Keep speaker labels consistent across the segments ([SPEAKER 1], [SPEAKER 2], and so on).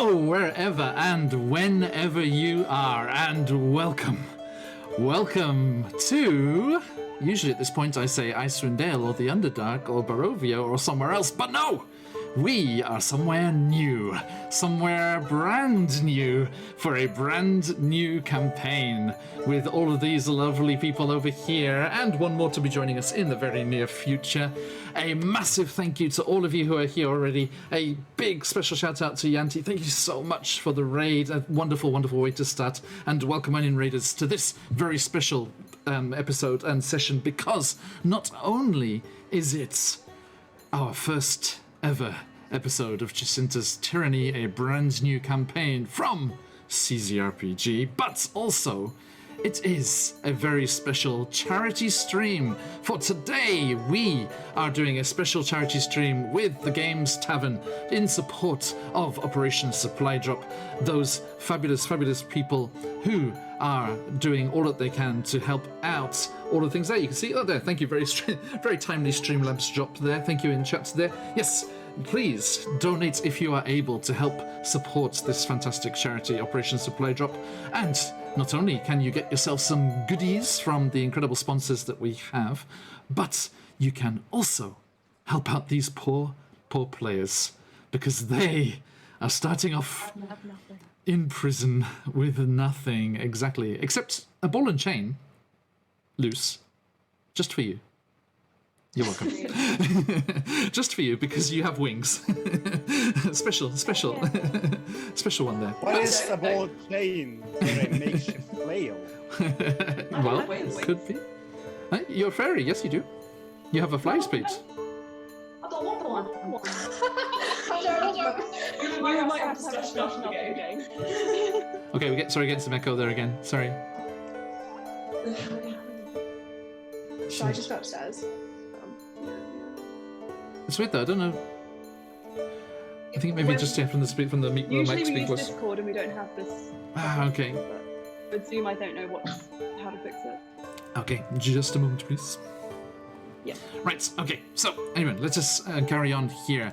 [SPEAKER 1] Hello, wherever and whenever you are, and welcome. Welcome to... Usually at this point I say Icewind Dale or the Underdark or Barovia or somewhere else, but no! We are somewhere new, somewhere brand new, for a brand new campaign with all of these lovely people over here and one more to be joining us in the very near future. A massive thank you to all of you who are here already. A big special shout out to Yanti. Thank you so much for the raid. A wonderful, wonderful way to start. And welcome on in, raiders, to this very special episode and session, because not only is it our first ever episode of Chessenta's Tyranny, a brand new campaign from CZRPG, but also it is a very special charity stream. For today, we are doing a special charity stream with the Games Tavern in support of Operation Supply Drop, those fabulous, fabulous people who are doing all that they can to help out all the things there. You can see, oh there, thank you, very timely Streamlabs drop there. Thank you in chat there. Yes, please donate if you are able to help support this fantastic charity, Operation Supply Drop. And not only can you get yourself some goodies from the incredible sponsors that we have, but you can also help out these poor players, because they are starting off in prison with nothing, exactly, except a ball and chain, loose, just for you. You're welcome. Just for you, because you have wings. special one there.
[SPEAKER 2] What is a ball chain for a makeshift flail?
[SPEAKER 1] Well, could be. You're a fairy, yes you do. You have a fly speed.
[SPEAKER 3] I don't want one.
[SPEAKER 4] We might have to have a discussion after the game.
[SPEAKER 1] Okay, getting some echo there again. Sorry.
[SPEAKER 4] Should I just go upstairs?
[SPEAKER 1] It's weird though. I don't know. I think maybe just from the mic
[SPEAKER 4] Usually we
[SPEAKER 1] speak
[SPEAKER 4] use
[SPEAKER 1] was.
[SPEAKER 4] Discord and we don't have this.
[SPEAKER 1] Okay.
[SPEAKER 4] But with Zoom, I don't know how to fix it.
[SPEAKER 1] Okay, just a moment, please.
[SPEAKER 4] Yeah.
[SPEAKER 1] Right, okay, so anyway, let us carry on here.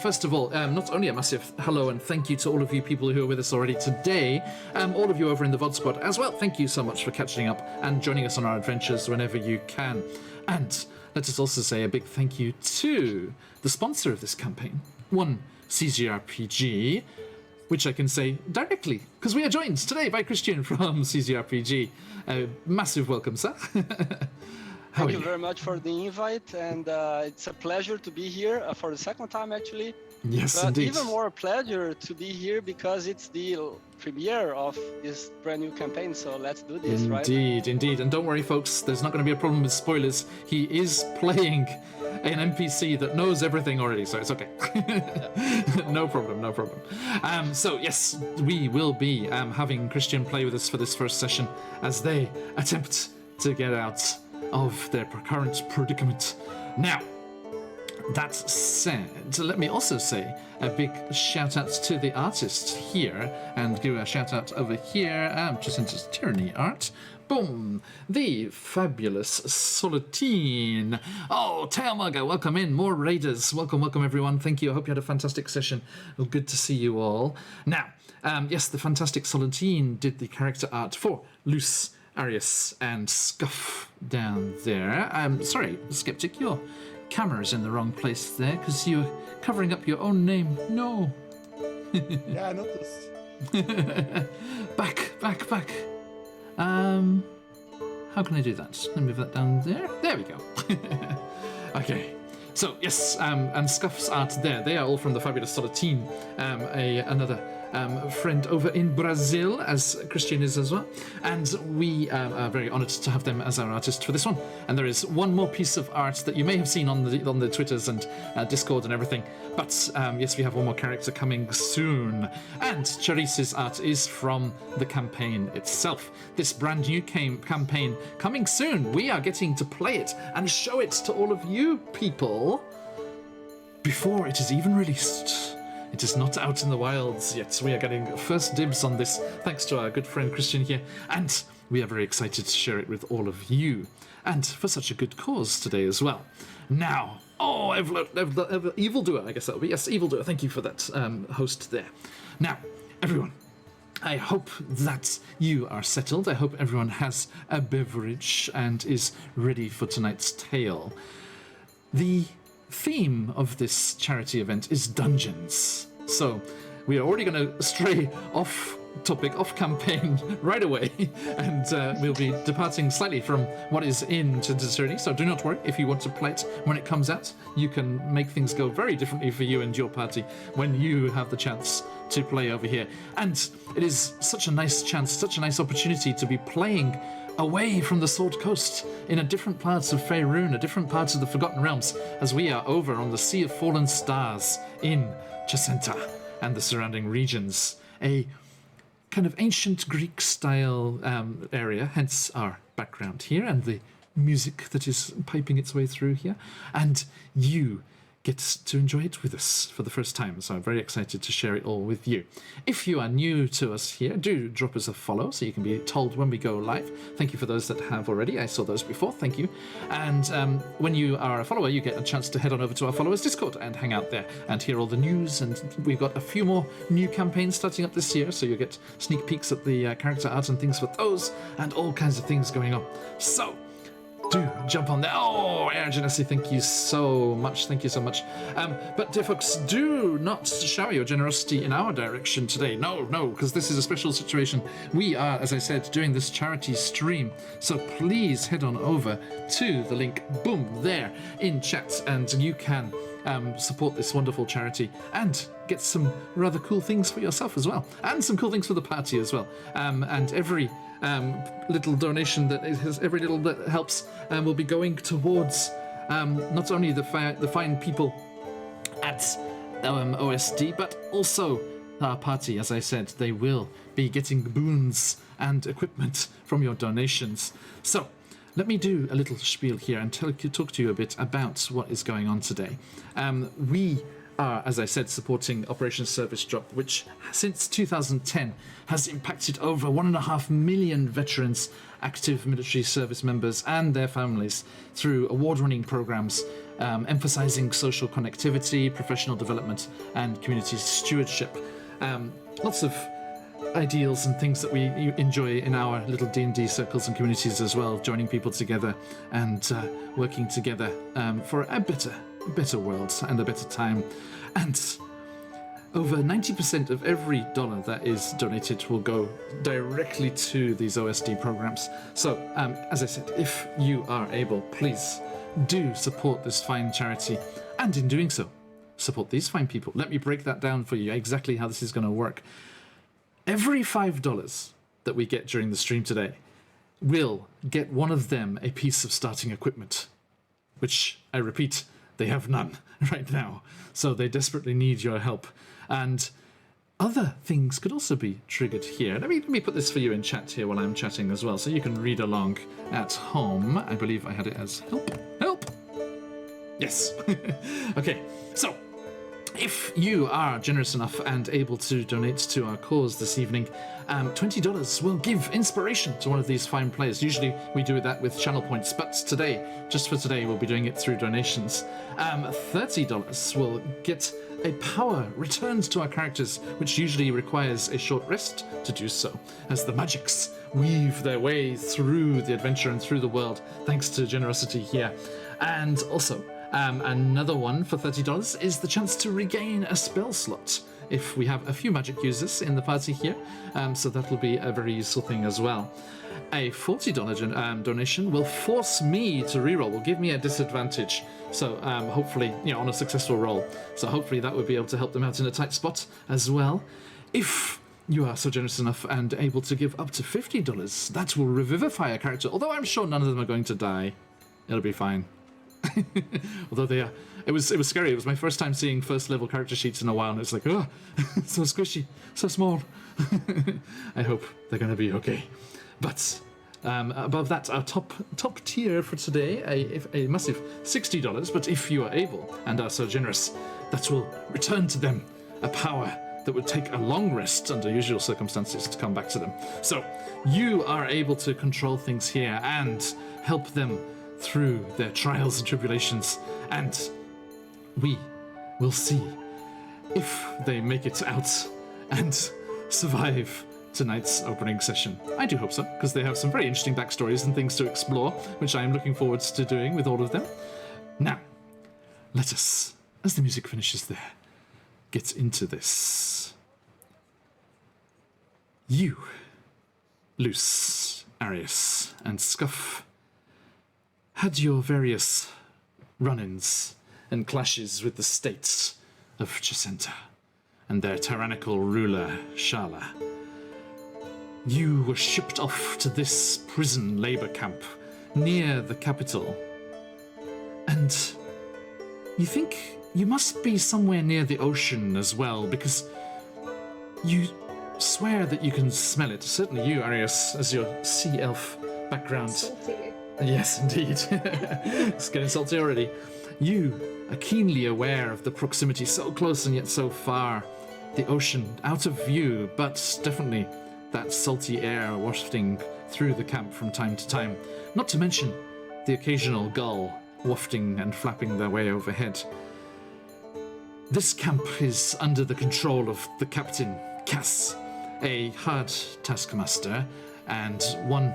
[SPEAKER 1] First of all, not only a massive hello and thank you to all of you people who are with us already today, all of you over in the VOD squad as well, thank you so much for catching up and joining us on our adventures whenever you can. And let us also say a big thank you to the sponsor of this campaign, one CZRPG, which I can say directly, because we are joined today by Christian from CZRPG. Massive welcome, sir.
[SPEAKER 5] Thank you very much for the invite, and it's a pleasure to be here for the second time, actually.
[SPEAKER 1] Yes,
[SPEAKER 5] but
[SPEAKER 1] indeed.
[SPEAKER 5] Even more pleasure to be here because it's the premiere of this brand new campaign, so let's do this, right?
[SPEAKER 1] Indeed. And don't worry, folks, there's not going to be a problem with spoilers. He is playing an NPC that knows everything already, so it's okay. No problem. So, yes, we will be having Christian play with us for this first session as they attempt to get out of their current predicament. Now, that said, let me also say a big shout out to the artist here, and give a shout out over here, Chessenta's Tyranny art. Boom! The fabulous Soletine. Oh, Tailmugger, welcome in. More raiders. Welcome everyone. Thank you. I hope you had a fantastic session. Well, good to see you all. Now, yes, the fantastic Soletine did the character art for Luce, Arius, and Scuff down there. Sorry, Sceptic, your camera's in the wrong place there, because you're covering up your own name. No.
[SPEAKER 2] Yeah, I noticed.
[SPEAKER 1] Back. How can I do that? Let me move that down there. There we go. Okay. So, yes, and Scuff's art there. They are all from the fabulous Soletine, another friend over in Brazil, as Christian is as well. And we are very honoured to have them as our artist for this one. And there is one more piece of art that you may have seen on the Twitters and Discord and everything. But yes, we have one more character coming soon. And Charice's art is from the campaign itself. This brand new campaign coming soon. We are getting to play it and show it to all of you people before it is even released. It is not out in the wilds yet. We are getting first dibs on this, thanks to our good friend Christian here, and we are very excited to share it with all of you, and for such a good cause today as well. Now, evildoer, I guess that'll be, yes, evildoer, thank you for that host there. Now, everyone, I hope that you are settled. I hope everyone has a beverage and is ready for tonight's tale. The theme of this charity event is dungeons. So we are already going to stray off topic, off campaign right away, and we'll be departing slightly from what is in Tyranny. So do not worry, if you want to play it when it comes out, you can make things go very differently for you and your party when you have the chance to play over here. And it is such a nice chance, such a nice opportunity to be playing away from the Sword Coast in a different parts of Faerun, a different parts of the Forgotten Realms, as we are over on the Sea of Fallen Stars in Chessenta and the surrounding regions. A kind of ancient Greek style area, hence our background here and the music that is piping its way through here. And you get to enjoy it with us for the first time, so I'm very excited to share it all with you. If you are new to us here, do drop us a follow so you can be told when we go live. Thank you for those that have already. I saw those before, thank you. And when you are a follower, you get a chance to head on over to our followers Discord and hang out there and hear all the news. And we've got a few more new campaigns starting up this year, so you'll get sneak peeks at the character art and things for those, and all kinds of things going on. So do jump on there. Oh, Aaron Genesi, thank you so much. Thank you so much. But dear folks, do not shower your generosity in our direction today. No, because this is a special situation. We are, as I said, doing this charity stream. So please head on over to the link, boom, there in chat, and you can support this wonderful charity and get some rather cool things for yourself as well, and some cool things for the party as well. And every little donation every little that helps will be going towards not only the fine people at OSD, but also our party. As I said, they will be getting boons and equipment from your donations. So let me do a little spiel here and talk to you a bit about what is going on today. We are, as I said, supporting Operation Service Drop, which since 2010 has impacted over 1.5 million veterans, active military service members and their families through award-winning programs emphasizing social connectivity, professional development and community stewardship. Lots of ideals and things that we enjoy in our little D&D circles and communities as well, joining people together and working together for a better world and a better time. And over 90% of every dollar that is donated will go directly to these OSD programs. So, as I said, if you are able, please do support this fine charity, and in doing so, support these fine people. Let me break that down for you, exactly how this is going to work. Every $5 that we get during the stream today will get one of them a piece of starting equipment, which, I repeat, they have none right now, so they desperately need your help. And other things could also be triggered here. Let me put this for you in chat here while I'm chatting as well, so you can read along at home. I believe I had it as help. Yes. Okay, so if you are generous enough and able to donate to our cause this evening, $20 will give inspiration to one of these fine players. Usually we do that with channel points, but today, just for today, we'll be doing it through donations. $30 will get a power returned to our characters, which usually requires a short rest to do so, as the magics weave their way through the adventure and through the world, thanks to generosity here. And also, another one for $30 is the chance to regain a spell slot if we have a few magic users in the party here, so that will be a very useful thing as well. A $40 donation will force me to reroll, will give me a disadvantage, so hopefully, on a successful roll. So hopefully that would be able to help them out in a tight spot as well. If you are so generous enough and able to give up to $50, that will revivify a character, although I'm sure none of them are going to die. It'll be fine. Although they are, it was scary. It was my first time seeing first level character sheets in a while, and it's like, oh, so squishy, so small. I hope they're going to be okay. But above that, our top tier for today, a massive $60. But if you are able and are so generous, that will return to them a power that would take a long rest under usual circumstances to come back to them. So you are able to control things here and help them through their trials and tribulations, and we will see if they make it out and survive tonight's opening session. I do hope so, because they have some very interesting backstories and things to explore, which I am looking forward to doing with all of them. Now, let us, as the music finishes there, get into this. You, Luce, Arius, and Scuff, had your various run-ins and clashes with the states of Chessenta and their tyrannical ruler, Shala. You were shipped off to this prison labor camp near the capital, and you think you must be somewhere near the ocean as well, because you swear that you can smell it. Certainly you, Arius, as your sea elf background.
[SPEAKER 4] Salty.
[SPEAKER 1] Yes, indeed. It's getting salty already. You are keenly aware of the proximity, so close and yet so far. The ocean out of view, but definitely that salty air wafting through the camp from time to time. Not to mention the occasional gull wafting and flapping their way overhead. This camp is under the control of the captain, Cass, a hard taskmaster and one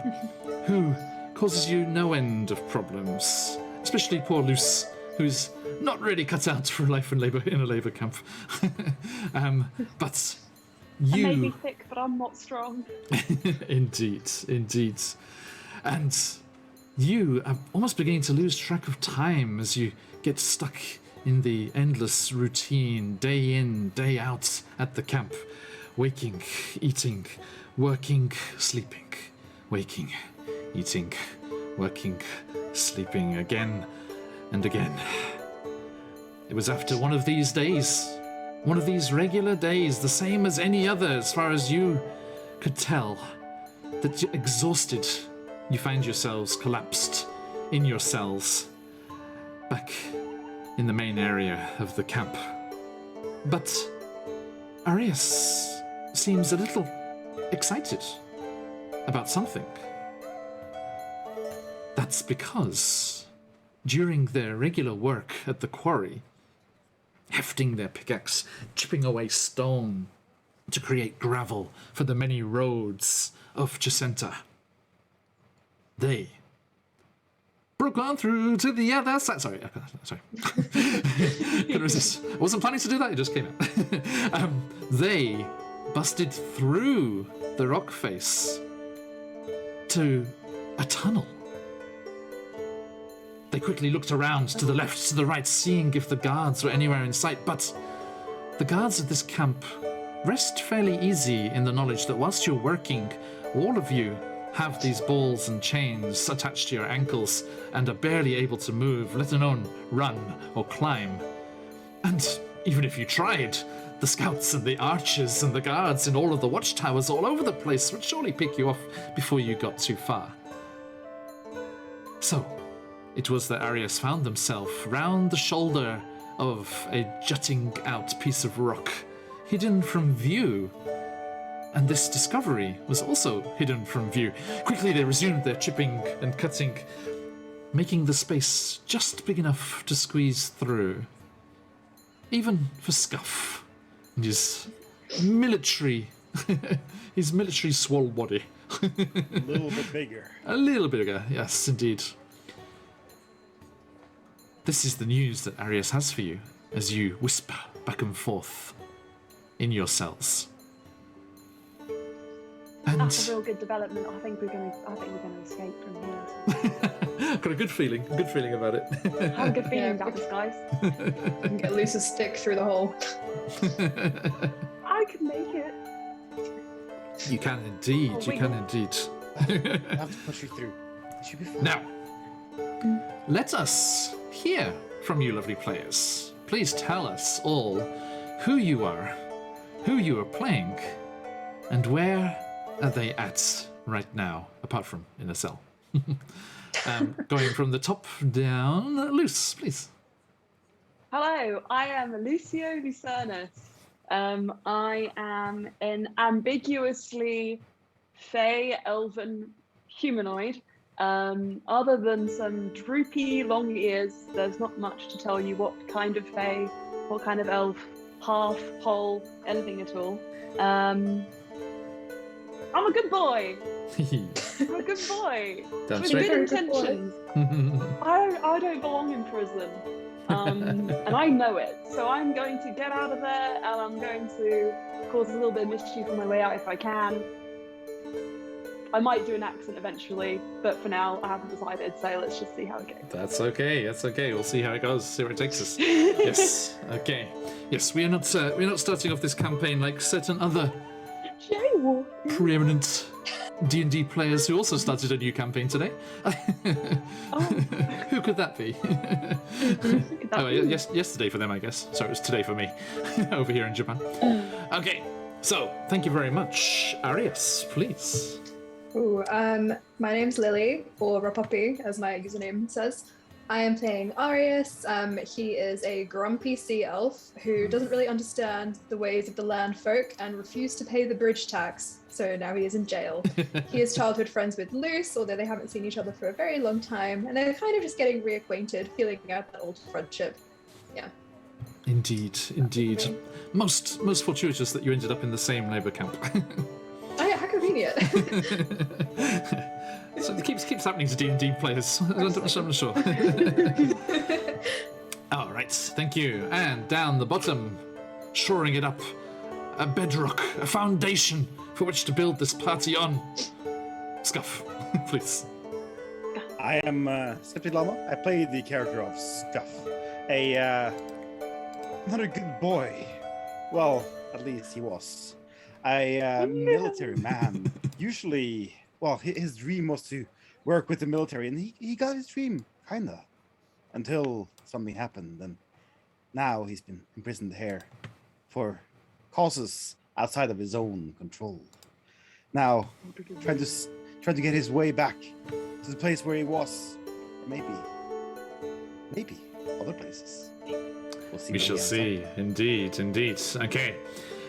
[SPEAKER 1] who causes you no end of problems, especially poor Luce, who's not really cut out for life in a labor camp. But you...
[SPEAKER 4] I may be thick, but I'm not strong.
[SPEAKER 1] Indeed. And you are almost beginning to lose track of time as you get stuck in the endless routine, day in, day out at the camp. Waking, eating, working, sleeping. Waking, eating, working, sleeping again and again. It was after one of these days, one of these regular days, the same as any other as far as you could tell, that you exhausted, you find yourselves collapsed in your cells, back in the main area of the camp. But Arius seems a little excited about something. That's because during their regular work at the quarry, hefting their pickaxe, chipping away stone to create gravel for the many roads of Chessenta, they broke on through to the other side. Sorry. Couldn't resist. I wasn't planning to do that, it just came out. They busted through the rock face to a tunnel. They quickly looked around to the left, to the right, seeing if the guards were anywhere in sight, but the guards of this camp rest fairly easy in the knowledge that whilst you're working, all of you have these balls and chains attached to your ankles and are barely able to move, let alone run or climb. And even if you tried, the scouts and the archers and the guards and all of the watchtowers all over the place would surely pick you off before you got too far. So, it was that Arius found himself round the shoulder of a jutting out piece of rock, hidden from view. And this discovery was also hidden from view. Quickly they resumed their chipping and cutting, making the space just big enough to squeeze through. Even for Scuff and his military swole body.
[SPEAKER 2] A little bit bigger.
[SPEAKER 1] A little bigger, yes, indeed. This is the news that Arius has for you as you whisper back and forth in your cells. And
[SPEAKER 4] That's a real good development. I think we're gonna escape from here.
[SPEAKER 1] got a good feeling about it.
[SPEAKER 4] I have a good feeling about this, guys.
[SPEAKER 6] You can get Luce's stick through the hole.
[SPEAKER 4] I can make it.
[SPEAKER 1] You can indeed.
[SPEAKER 4] Oh,
[SPEAKER 1] you can indeed.
[SPEAKER 2] I have to push you through. It should be fine.
[SPEAKER 1] Now, let us hear from you, lovely players. Please tell us all who you are playing, and where are they at right now, apart from in a cell. Going from the top down, Luce, please.
[SPEAKER 4] Hello, I am Lucio Lucernus. I am an ambiguously fey elven humanoid. Other than some droopy long ears, there's not much to tell you what kind of fey, what kind of elf half, whole, anything at all. I'm a good boy. I'm a good boy.
[SPEAKER 1] That's
[SPEAKER 4] With
[SPEAKER 1] right.
[SPEAKER 4] good intentions. I don't belong in prison. And I know it. So I'm going to get out of there and I'm going to cause a little bit of mischief on my way out if I can. I might do an accent eventually, but for now I haven't decided, so let's just see how it goes.
[SPEAKER 1] That's okay. That's okay. We'll see how it goes. See where it takes us. Yes. Okay. Yes, we're not starting off this campaign like certain other preeminent D&D players who also started a new campaign today. Who could that be? Yesterday for them, I guess. Sorry, it was today for me over here in Japan. Okay. So, thank you very much. Arias, please.
[SPEAKER 6] Ooh, my name's Lily, or Rapoppy, as my username says. I am playing Arius. He is a grumpy sea elf who doesn't really understand the ways of the land folk and refused to pay the bridge tax, so now he is in jail. He is childhood friends with Luce, although they haven't seen each other for a very long time, and they're kind of just getting reacquainted, feeling out that old friendship. Yeah.
[SPEAKER 1] Indeed. Most fortuitous that you ended up in the same labour camp.
[SPEAKER 6] Oh yeah, how convenient.
[SPEAKER 1] So it keeps happening to D&D players. I'm not sure. All right, thank you. And down the bottom, shoring it up, a bedrock, a foundation for which to build this party on. Scuff, please.
[SPEAKER 2] I am Sceptic Llama. I play the character of Scuff, not a good boy. Well, at least he was. A military man. Usually, well, his dream was to work with the military, and he got his dream, kinda, until something happened, and now he's been imprisoned here for causes outside of his own control. Now, trying to get his way back to the place where he was, maybe other places. We'll see.
[SPEAKER 1] We shall see. Indeed. Okay,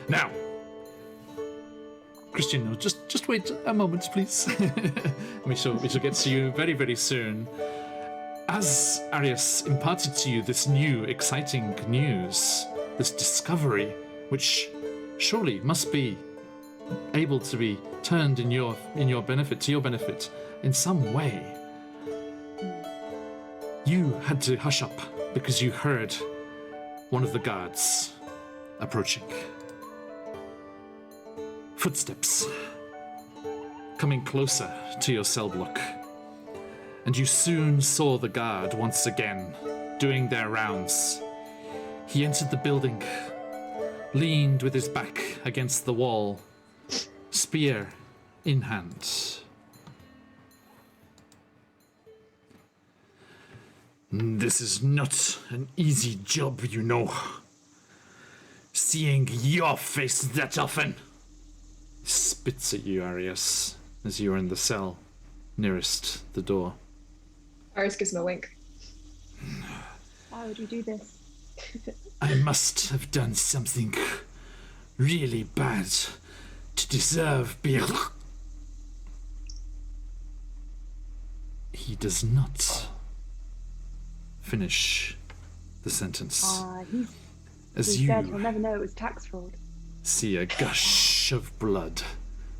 [SPEAKER 1] now. Christian, just wait a moment, please. we shall get to you very, very soon. As Arius imparted to you this new, exciting news, this discovery, which surely must be able to be turned in your benefit, to your benefit, in some way, you had to hush up because you heard one of the guards approaching. Footsteps coming closer to your cell block, and you soon saw the guard once again doing their rounds. He entered the building, leaned with his back against the wall, spear in hand. This is not an easy job, you know. Seeing your face that often. Spits at you, Arius, as you are in the cell nearest the door.
[SPEAKER 6] Arius gives him a wink.
[SPEAKER 4] Why would you do this?
[SPEAKER 1] I must have done something really bad to deserve being... He does not finish the sentence.
[SPEAKER 4] He's dead. He'll never know it was tax fraud.
[SPEAKER 1] See a gush of blood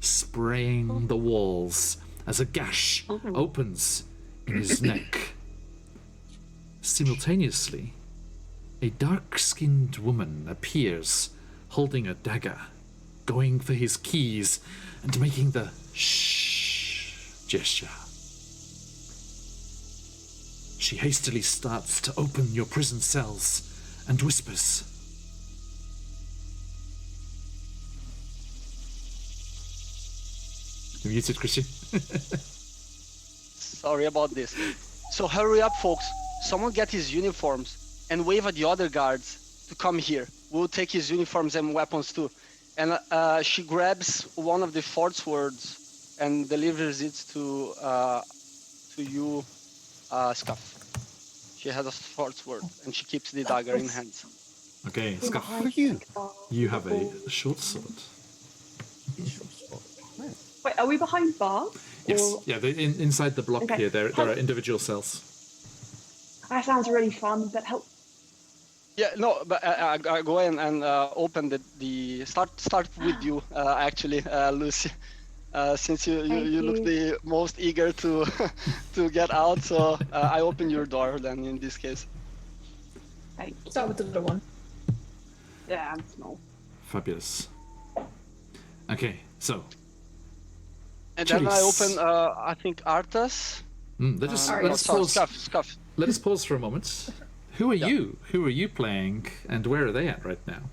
[SPEAKER 1] spraying the walls as a gash opens in his neck. Simultaneously, a dark-skinned woman appears holding a dagger, going for his keys and making the shh gesture. She hastily starts to open your prison cells and whispers, "You're muted, Christian."
[SPEAKER 5] Sorry about this. So hurry up, folks. Someone get his uniforms and wave at the other guards to come here. We'll take his uniforms and weapons too. And she grabs one of the fort swords and delivers it to you, Scuff. She has a fort sword and she keeps the dagger in hands.
[SPEAKER 1] Okay, Scuff,
[SPEAKER 2] you?
[SPEAKER 1] you have a short sword.
[SPEAKER 4] Wait, are we behind bars?
[SPEAKER 1] Yes,
[SPEAKER 4] Or...
[SPEAKER 1] yeah, inside the block
[SPEAKER 4] Okay.
[SPEAKER 1] here, there are individual cells.
[SPEAKER 4] That sounds really fun, but help.
[SPEAKER 5] Yeah, no, but I go in and open the start with you actually, Lucy, since you look
[SPEAKER 6] you.
[SPEAKER 5] the most eager to to get out. So I open your door then in this case.
[SPEAKER 4] Thank you.
[SPEAKER 6] Start with the little one.
[SPEAKER 4] Yeah, I'm small.
[SPEAKER 1] Fabulous. Okay, so
[SPEAKER 5] And then I
[SPEAKER 1] Jeez.
[SPEAKER 5] open, I think, Arthas.
[SPEAKER 1] let us
[SPEAKER 6] Sorry,
[SPEAKER 1] let us
[SPEAKER 6] sorry,
[SPEAKER 1] pause.
[SPEAKER 5] Scuff.
[SPEAKER 1] Let us pause for a moment. Who are
[SPEAKER 5] Yeah.
[SPEAKER 1] you? Who are you playing, and where are they at right now?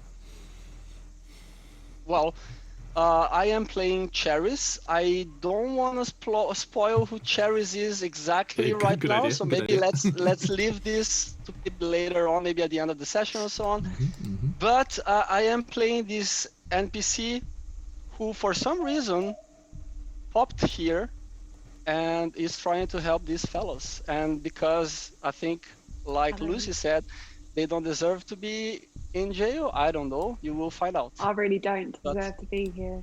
[SPEAKER 5] Well, I am playing Cherries. I don't want to spoil who Cherries is exactly
[SPEAKER 1] Okay,
[SPEAKER 5] right
[SPEAKER 1] good
[SPEAKER 5] now,
[SPEAKER 1] idea,
[SPEAKER 5] so
[SPEAKER 1] good
[SPEAKER 5] maybe
[SPEAKER 1] idea.
[SPEAKER 5] let's leave this to people later on, maybe at the end of the session or so on.
[SPEAKER 1] Mm-hmm.
[SPEAKER 5] But I am playing this NPC who, for some reason, popped here and is trying to help these fellows. And because I think, like Lucy said, they don't deserve to be in jail. I don't know. You will find out.
[SPEAKER 4] I really don't
[SPEAKER 5] But-
[SPEAKER 4] deserve to be here.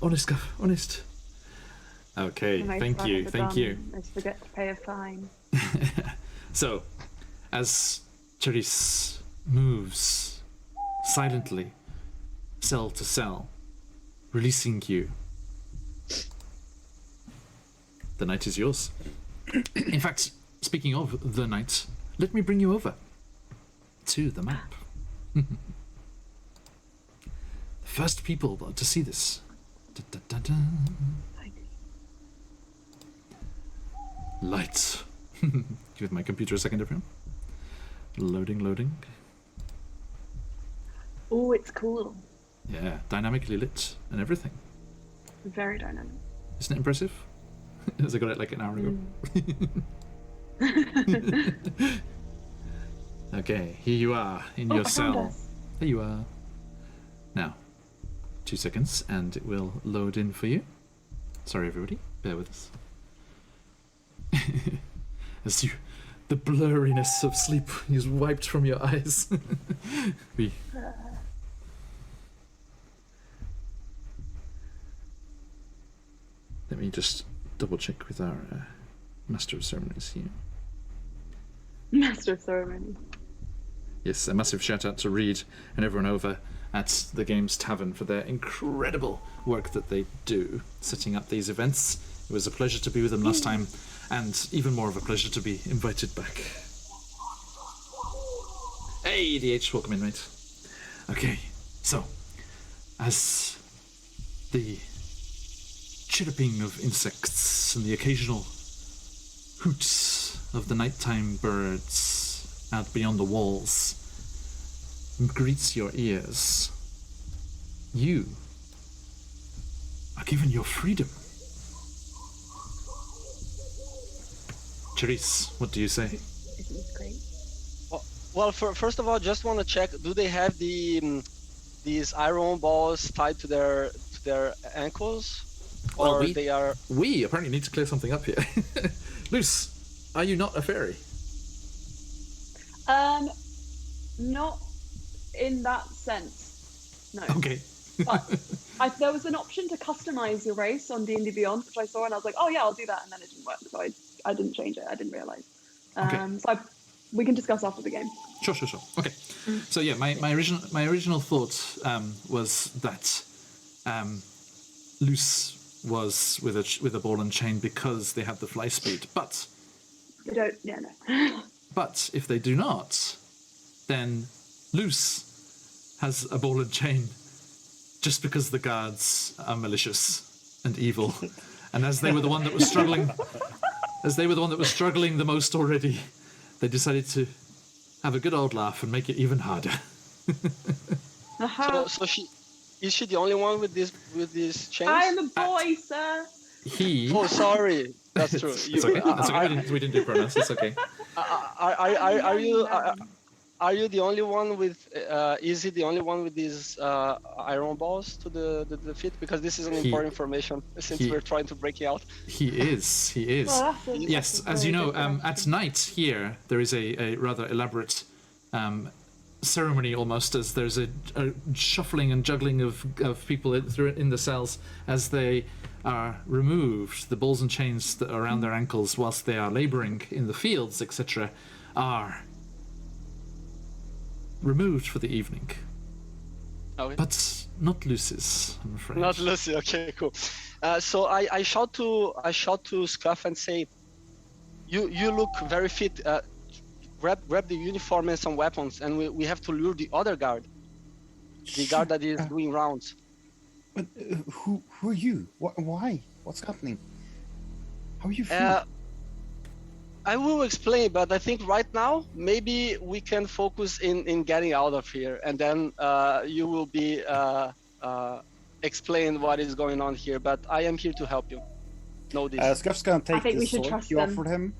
[SPEAKER 1] Honest, Guff, honest. Okay,
[SPEAKER 4] The most
[SPEAKER 1] thank
[SPEAKER 4] I've
[SPEAKER 1] you,
[SPEAKER 4] ever
[SPEAKER 1] thank
[SPEAKER 4] done
[SPEAKER 1] you.
[SPEAKER 4] is forget to pay a fine.
[SPEAKER 1] So, as Therese moves silently, cell to cell, releasing you, the night is yours. In fact, speaking of the night, let me bring you over to the map. The first people to see this. Da, da, da, da. Lights. Give my computer a second, everyone. Loading.
[SPEAKER 4] Oh, it's cool.
[SPEAKER 1] Yeah, dynamically lit and everything.
[SPEAKER 4] Very dynamic.
[SPEAKER 1] Isn't it impressive? As I got it like an hour ago. Okay, here you are in your
[SPEAKER 4] I found
[SPEAKER 1] cell.
[SPEAKER 4] us.
[SPEAKER 1] There you are. Now, 2 seconds and it will load in for you. Sorry, everybody, bear with us. As the blurriness of sleep is wiped from your eyes. Let me just double check with our Master of Ceremonies here.
[SPEAKER 4] Master of Ceremony.
[SPEAKER 1] Yes, a massive shout out to Reed and everyone over at the Games Tavern for their incredible work that they do setting up these events. It was a pleasure to be with them last time, and even more of a pleasure to be invited back. Hey, DH, welcome in, mate. Okay, so, as the chirping of insects and the occasional hoots of the nighttime birds out beyond the walls greets your ears, you are given your freedom. Therese, what do you say?
[SPEAKER 4] Isn't this great?
[SPEAKER 5] Well, first of all, just want to check: do they have these iron balls tied to their ankles, or
[SPEAKER 1] Well,
[SPEAKER 5] they are?
[SPEAKER 1] We apparently need to clear something up here. Luce, are you not a fairy?
[SPEAKER 4] Not in that sense. No.
[SPEAKER 1] Okay.
[SPEAKER 4] But there was an option to customize your race on D&D Beyond, which I saw, and I was like, oh yeah, I'll do that, and then it didn't work, so I didn't change it. I didn't realize.
[SPEAKER 1] Okay.
[SPEAKER 4] So we can discuss after the game.
[SPEAKER 1] Sure. Okay. So yeah, my original thought was that Luce was with a ball and chain because they have the fly speed, but
[SPEAKER 4] They don't. Yeah, no.
[SPEAKER 1] But if they do not, then Luce has a ball and chain just because the guards are malicious and evil. And as they were the one that was struggling the most already, they decided to have a good old laugh and make it even harder.
[SPEAKER 5] So is she the only one with these chains?
[SPEAKER 4] I am a boy, sir.
[SPEAKER 1] He
[SPEAKER 5] Oh, sorry. That's true.
[SPEAKER 1] It's okay. That's okay. We didn't do pronouns. It's okay.
[SPEAKER 5] Are you the only one with? Is he the only one with these iron balls to the feet? Because this is an important information since we're trying to break you out.
[SPEAKER 1] He is.
[SPEAKER 4] Well,
[SPEAKER 1] Yes, as you know, at night here there is a rather elaborate ceremony almost, as there's a shuffling and juggling of people in the cells as they are removed. The balls and chains that are around their ankles whilst they are labouring in the fields, etc., are removed for the evening.
[SPEAKER 5] Okay.
[SPEAKER 1] But not Lucy's, I'm afraid.
[SPEAKER 5] Not Lucy. Okay, cool. So I shout to Scuff and say, "You look very fit. Grab the uniform and some weapons, and we have to lure the other guard, the guard that is doing rounds."
[SPEAKER 2] But who are you? Why? What's happening? How are you feeling?
[SPEAKER 5] I will explain, but I think right now maybe we can focus in getting out of here, and then you will be explain what is going on here. But I am here to help you. Know this.
[SPEAKER 2] Scuff's gonna take
[SPEAKER 4] think
[SPEAKER 2] the
[SPEAKER 4] we should
[SPEAKER 2] sword
[SPEAKER 4] trust
[SPEAKER 2] you
[SPEAKER 4] them.
[SPEAKER 2] offered him.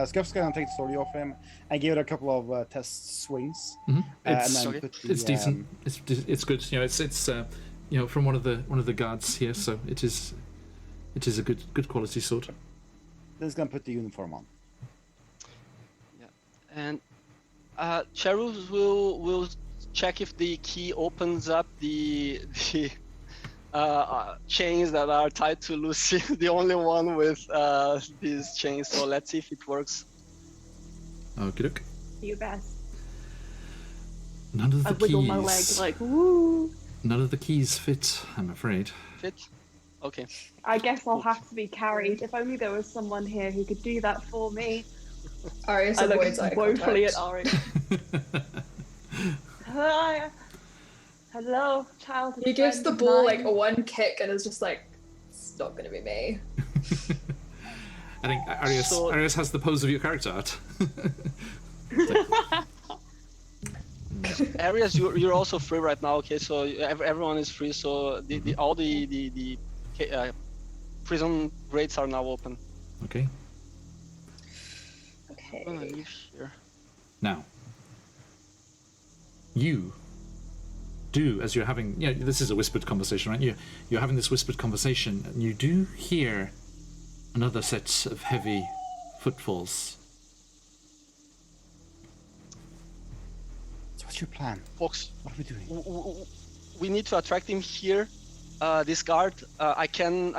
[SPEAKER 2] Scuff's gonna take the sword you offered him and give it a couple of test swings.
[SPEAKER 1] Mhm.
[SPEAKER 2] And
[SPEAKER 1] It's,
[SPEAKER 2] then put the,
[SPEAKER 1] it's decent. It's good. You know, it's you know, from one of the guards here, so it is a good quality sword.
[SPEAKER 2] Then he's gonna put the uniform on.
[SPEAKER 5] And Cherus will check if the key opens up the chains that are tied to Lucy, the only one with these chains. So let's see if it works.
[SPEAKER 1] Okay, look.
[SPEAKER 4] You best.
[SPEAKER 1] None of
[SPEAKER 4] I
[SPEAKER 1] the
[SPEAKER 4] wiggle my leg
[SPEAKER 1] keys.
[SPEAKER 4] like, woo.
[SPEAKER 1] None of the keys fit, I'm afraid.
[SPEAKER 5] Fit? Okay.
[SPEAKER 4] I guess I'll have to be carried. If only there was someone here who could do that for me.
[SPEAKER 6] Arius
[SPEAKER 4] I look
[SPEAKER 6] avoids eye
[SPEAKER 4] woefully
[SPEAKER 6] contact.
[SPEAKER 4] at Ari. Hi. Hello, child.
[SPEAKER 6] He gives
[SPEAKER 4] friend
[SPEAKER 6] the
[SPEAKER 4] of
[SPEAKER 6] ball
[SPEAKER 4] mine.
[SPEAKER 6] like a one kick and is just like, it's not gonna be me.
[SPEAKER 1] I think Arius has the pose of your character art.
[SPEAKER 5] Areas, you're also free right now. Okay, so everyone is free. So all the prison grates are now open.
[SPEAKER 1] Okay.
[SPEAKER 5] I'm gonna
[SPEAKER 6] Okay.
[SPEAKER 5] leave here.
[SPEAKER 1] Now, you do, as you're having, yeah, this is a whispered conversation, right? You're having this whispered conversation, and you do hear another set of heavy footfalls.
[SPEAKER 2] So what's your plan?
[SPEAKER 5] Folks,
[SPEAKER 2] What are we doing?
[SPEAKER 5] we need to attract him here. This guard, I can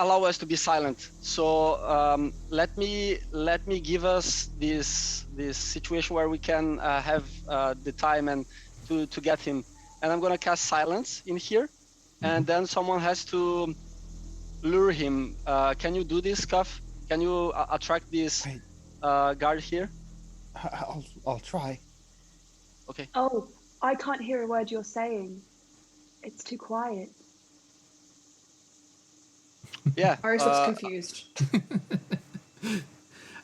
[SPEAKER 5] allow us to be silent. So let me give us this situation where we can have the time and to get him. And I'm gonna cast silence in here, and then someone has to lure him. Can you do this, Cuff? Can you attract this guard here?
[SPEAKER 2] I'll try.
[SPEAKER 5] Okay.
[SPEAKER 4] Oh, I can't hear a word you're saying. It's too quiet.
[SPEAKER 5] Yeah.
[SPEAKER 6] Arius looks confused.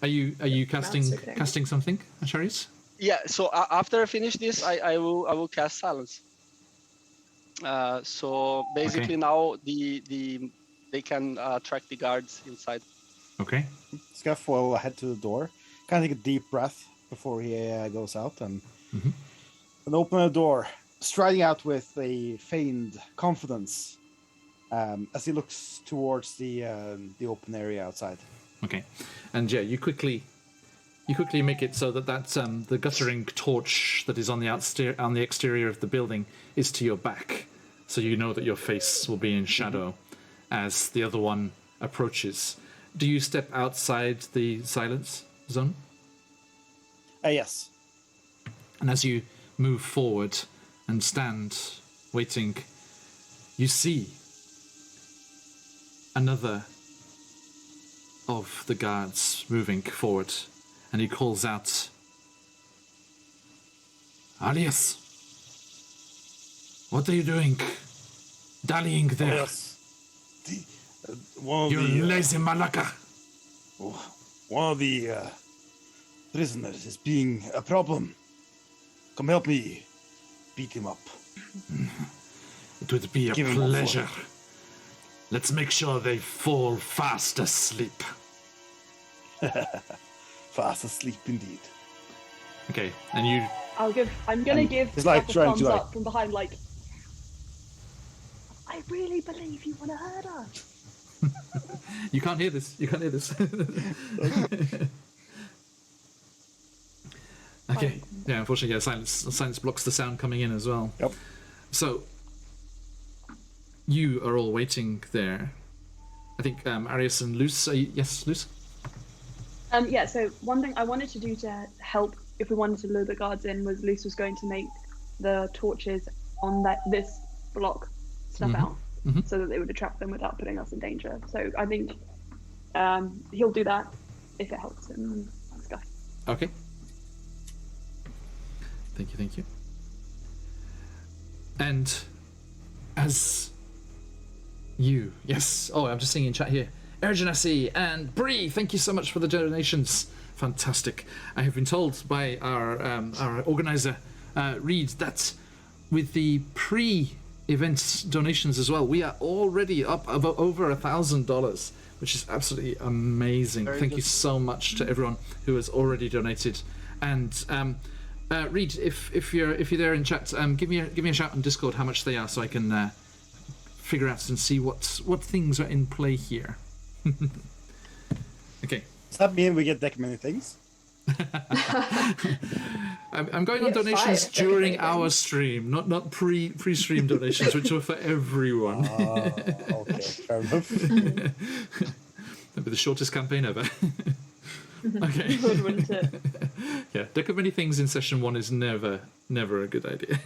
[SPEAKER 1] Are you casting
[SPEAKER 6] okay.
[SPEAKER 1] casting something, Asharius?
[SPEAKER 5] Yeah. So after I finish this, I will cast silence. So basically now they can track the guards inside.
[SPEAKER 1] Okay.
[SPEAKER 2] Scuff will head to the door, kind of take a deep breath before he goes out and open the door, striding out with a feigned confidence as he looks towards the open area outside.
[SPEAKER 1] Okay. And yeah, you quickly make it so that the guttering torch that is on the exterior of the building is to your back, so you know that your face will be in shadow as the other one approaches. Do you step outside the silence zone?
[SPEAKER 2] Yes.
[SPEAKER 1] And as you move forward and stand waiting, you see another of the guards moving forward, and he calls out, Alias, what are you doing? Dallying there.
[SPEAKER 7] Yes. One of
[SPEAKER 1] You
[SPEAKER 7] the
[SPEAKER 1] lazy malaka.
[SPEAKER 7] one of the prisoners is being a problem. Come help me beat him up.
[SPEAKER 1] It would be a
[SPEAKER 7] Give him one for
[SPEAKER 1] pleasure. Let's make sure they fall fast asleep.
[SPEAKER 7] Fast asleep indeed.
[SPEAKER 1] Okay, and you
[SPEAKER 4] I'm gonna give
[SPEAKER 2] he's like
[SPEAKER 4] Scuff a
[SPEAKER 2] trying
[SPEAKER 4] thumbs
[SPEAKER 2] to, like-
[SPEAKER 4] up from behind, like, I really believe you want to hurt us.
[SPEAKER 1] You can't hear this. You can't hear this. Okay. Yeah, unfortunately, yeah, silence blocks the sound coming in as well.
[SPEAKER 2] Yep.
[SPEAKER 1] So, you are all waiting there. I think Arius and Luce. Yes, Luce?
[SPEAKER 4] Yeah, so one thing I wanted to do to help if we wanted to lure the guards in, was Luce was going to make the torches on this block snuff out, so that they would attract them without putting us in danger. So I think he'll do that if it helps him and stuff.
[SPEAKER 1] Okay. Thank you. And as you, yes. Oh, I'm just seeing in chat here. Urgency and Bree, thank you so much for the donations. Fantastic. I have been told by our organizer, Reed, that with the pre-event donations as well, we are already up about over $1,000, which is absolutely amazing. Thank you so much to everyone who has already donated. And Reed, if you're there in chat, give me a shout on Discord how much they are, so I can figure out and see what things are in play here. Okay.
[SPEAKER 2] Does that mean we get deck many things?
[SPEAKER 1] I'm going on donations during our stream, not pre-stream donations, which are for everyone.
[SPEAKER 2] Okay, fair enough.
[SPEAKER 1] That'd be the shortest campaign ever. Okay.
[SPEAKER 4] Good, wouldn't it?
[SPEAKER 1] Yeah, deck of many things in session 1 is never a good idea.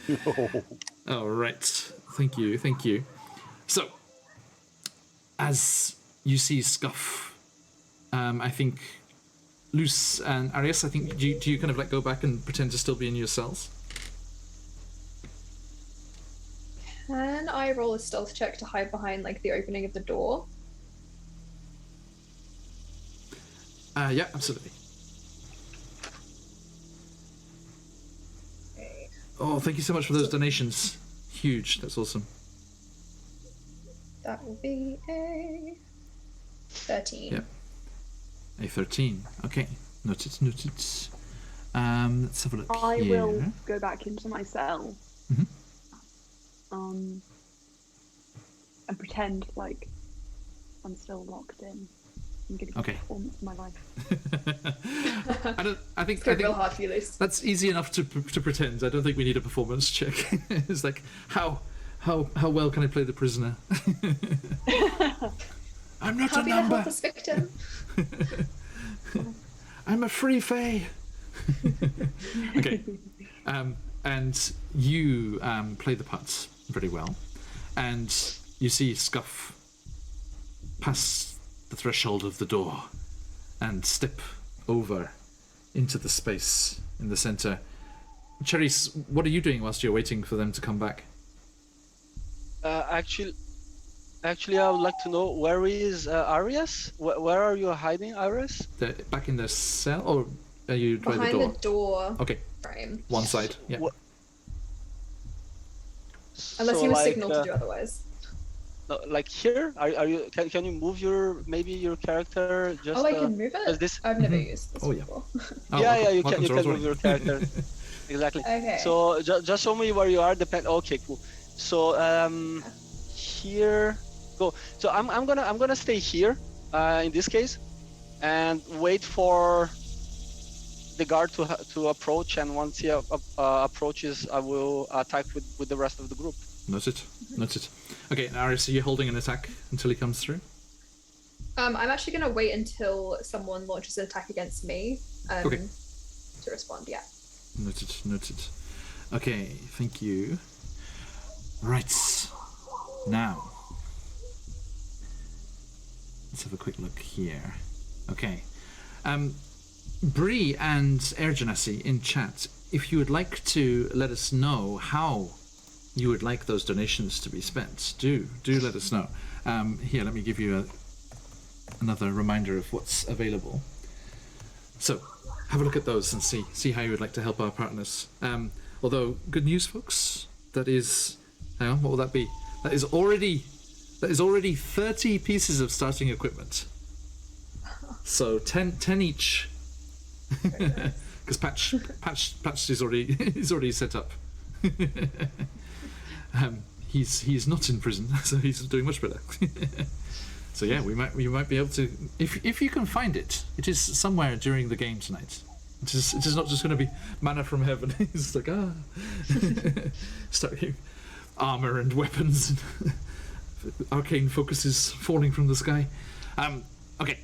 [SPEAKER 2] No.
[SPEAKER 1] All right. Thank you. So, as you see Scuff, I think Luce and Arias, I think, do you kind of like go back and pretend to still be in your cells?
[SPEAKER 6] Can I roll a stealth check to hide behind like the opening of the door?
[SPEAKER 1] Yeah, absolutely.
[SPEAKER 6] Okay.
[SPEAKER 1] Oh, thank you so much for those donations. Huge. That's awesome.
[SPEAKER 6] That will be a 13.
[SPEAKER 1] Yep. A 13. Okay. Noted. Let's have a look
[SPEAKER 4] I
[SPEAKER 1] here.
[SPEAKER 4] will go back into my cell. And pretend like I'm still locked in. I'm getting
[SPEAKER 1] Okay.
[SPEAKER 4] performance of my life.
[SPEAKER 1] I think
[SPEAKER 6] Real hard for you, Luce.
[SPEAKER 1] that's easy enough to pretend. I don't think we need a performance check. It's like how well can I play the prisoner? I'm not
[SPEAKER 6] How
[SPEAKER 1] a
[SPEAKER 6] be the
[SPEAKER 1] number.
[SPEAKER 6] helpless victim?
[SPEAKER 1] I'm a free fae. Okay. And you play the parts very well, and you see Scuff pass the threshold of the door and step over into the space in the center. Cherries, what are you doing whilst you're waiting for them to come back?
[SPEAKER 5] Actually, I would like to know, where is Arias? Where are you hiding, Arias?
[SPEAKER 1] Back in the cell, or are you by
[SPEAKER 6] Behind
[SPEAKER 1] the door?
[SPEAKER 6] the door
[SPEAKER 1] Okay,
[SPEAKER 6] frame.
[SPEAKER 1] one side. Yeah.
[SPEAKER 6] Unless
[SPEAKER 5] So,
[SPEAKER 6] you were
[SPEAKER 5] like,
[SPEAKER 6] signaled to do otherwise.
[SPEAKER 5] no, like here? Are you? Can you move your character? Just
[SPEAKER 6] Oh, I can move
[SPEAKER 5] as
[SPEAKER 6] it?
[SPEAKER 5] this?
[SPEAKER 6] I've never used this
[SPEAKER 1] Oh, yeah.
[SPEAKER 6] before.
[SPEAKER 1] Oh,
[SPEAKER 5] yeah, you
[SPEAKER 1] welcome
[SPEAKER 5] can
[SPEAKER 1] to
[SPEAKER 5] move
[SPEAKER 1] Rosewarne.
[SPEAKER 5] your character. Exactly.
[SPEAKER 6] Okay.
[SPEAKER 5] So just show me where you are. Okay, cool. So here, go. So I'm gonna stay here in this case, and wait for the guard to approach. And once he approaches, I will attack with the rest of the group.
[SPEAKER 1] Noted. Okay, Aris, are you holding an attack until he comes through?
[SPEAKER 6] I'm actually going to wait until someone launches an attack against me
[SPEAKER 1] Okay.
[SPEAKER 6] to respond, yeah.
[SPEAKER 1] Noted. Okay, thank you. Right. Now, let's have a quick look here. Okay. Bree and Ergenasi in chat, if you would like to let us know how you would like those donations to be spent, do let us know. Here, let me give you another reminder of what's available. So, have a look at those and see how you would like to help our partners. Although, good news, folks, that is, hang on, what will that be? That is already 30 pieces of starting equipment. So 10 each. Because Patch is already set up. He's not in prison, so he's doing much better. So yeah, we might be able to, if you can find it. It is somewhere during the game tonight. It is not just going to be manna from heaven. It's like start hearing armor and weapons, and arcane focuses falling from the sky. Okay,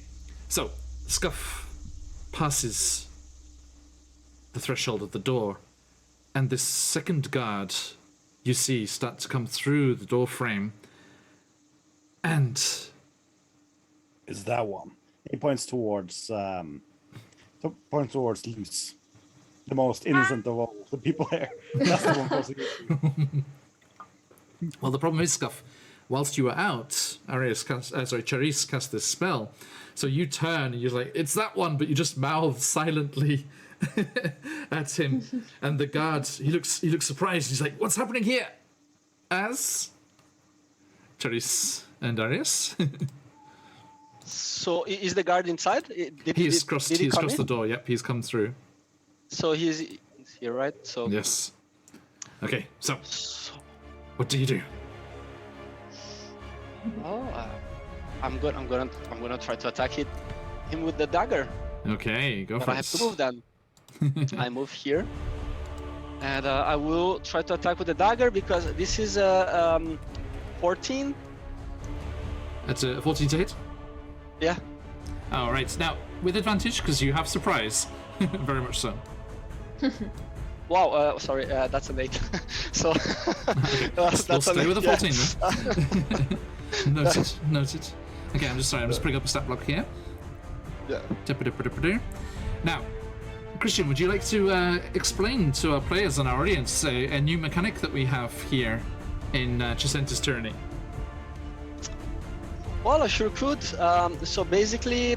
[SPEAKER 1] so Scuff passes the threshold of the door, and this second guard you see start to come through the door frame, and
[SPEAKER 2] Is that one? He points towards Luce, the most innocent of all the people here. That's the one causing issue.
[SPEAKER 1] well, the problem is, Scuff, whilst you were out, Charisse cast this spell, so you turn and you're like, it's that one, but you just mouth silently at him, and the guard, he looks surprised. He's like, what's happening here? As Charisse and Arius.
[SPEAKER 5] So is the guard inside?
[SPEAKER 1] He's crossed the
[SPEAKER 5] in?
[SPEAKER 1] door. Yep, he's come through.
[SPEAKER 5] So he's here, right? So
[SPEAKER 1] Yes. Okay, so what do you do?
[SPEAKER 5] Oh, I'm gonna try to attack him with the dagger.
[SPEAKER 1] Okay, go
[SPEAKER 5] But
[SPEAKER 1] for
[SPEAKER 5] I
[SPEAKER 1] it.
[SPEAKER 5] have to move then. I move here, and I will try to attack with the dagger because this is 14.
[SPEAKER 1] That's a 14 to hit.
[SPEAKER 5] Yeah.
[SPEAKER 1] All right, now with advantage because you have surprise. Very much so.
[SPEAKER 5] Wow. Sorry. That's an 8. So
[SPEAKER 1] Okay,
[SPEAKER 5] that's
[SPEAKER 1] we'll stay with a 14
[SPEAKER 5] yeah.
[SPEAKER 1] then. Noted. Okay, I'm just putting up a stat block here.
[SPEAKER 5] Yeah.
[SPEAKER 1] Now, Christian, would you like to explain to our players and our audience a new mechanic that we have here in Chessenta's Tyranny?
[SPEAKER 5] Well, I sure could. So basically,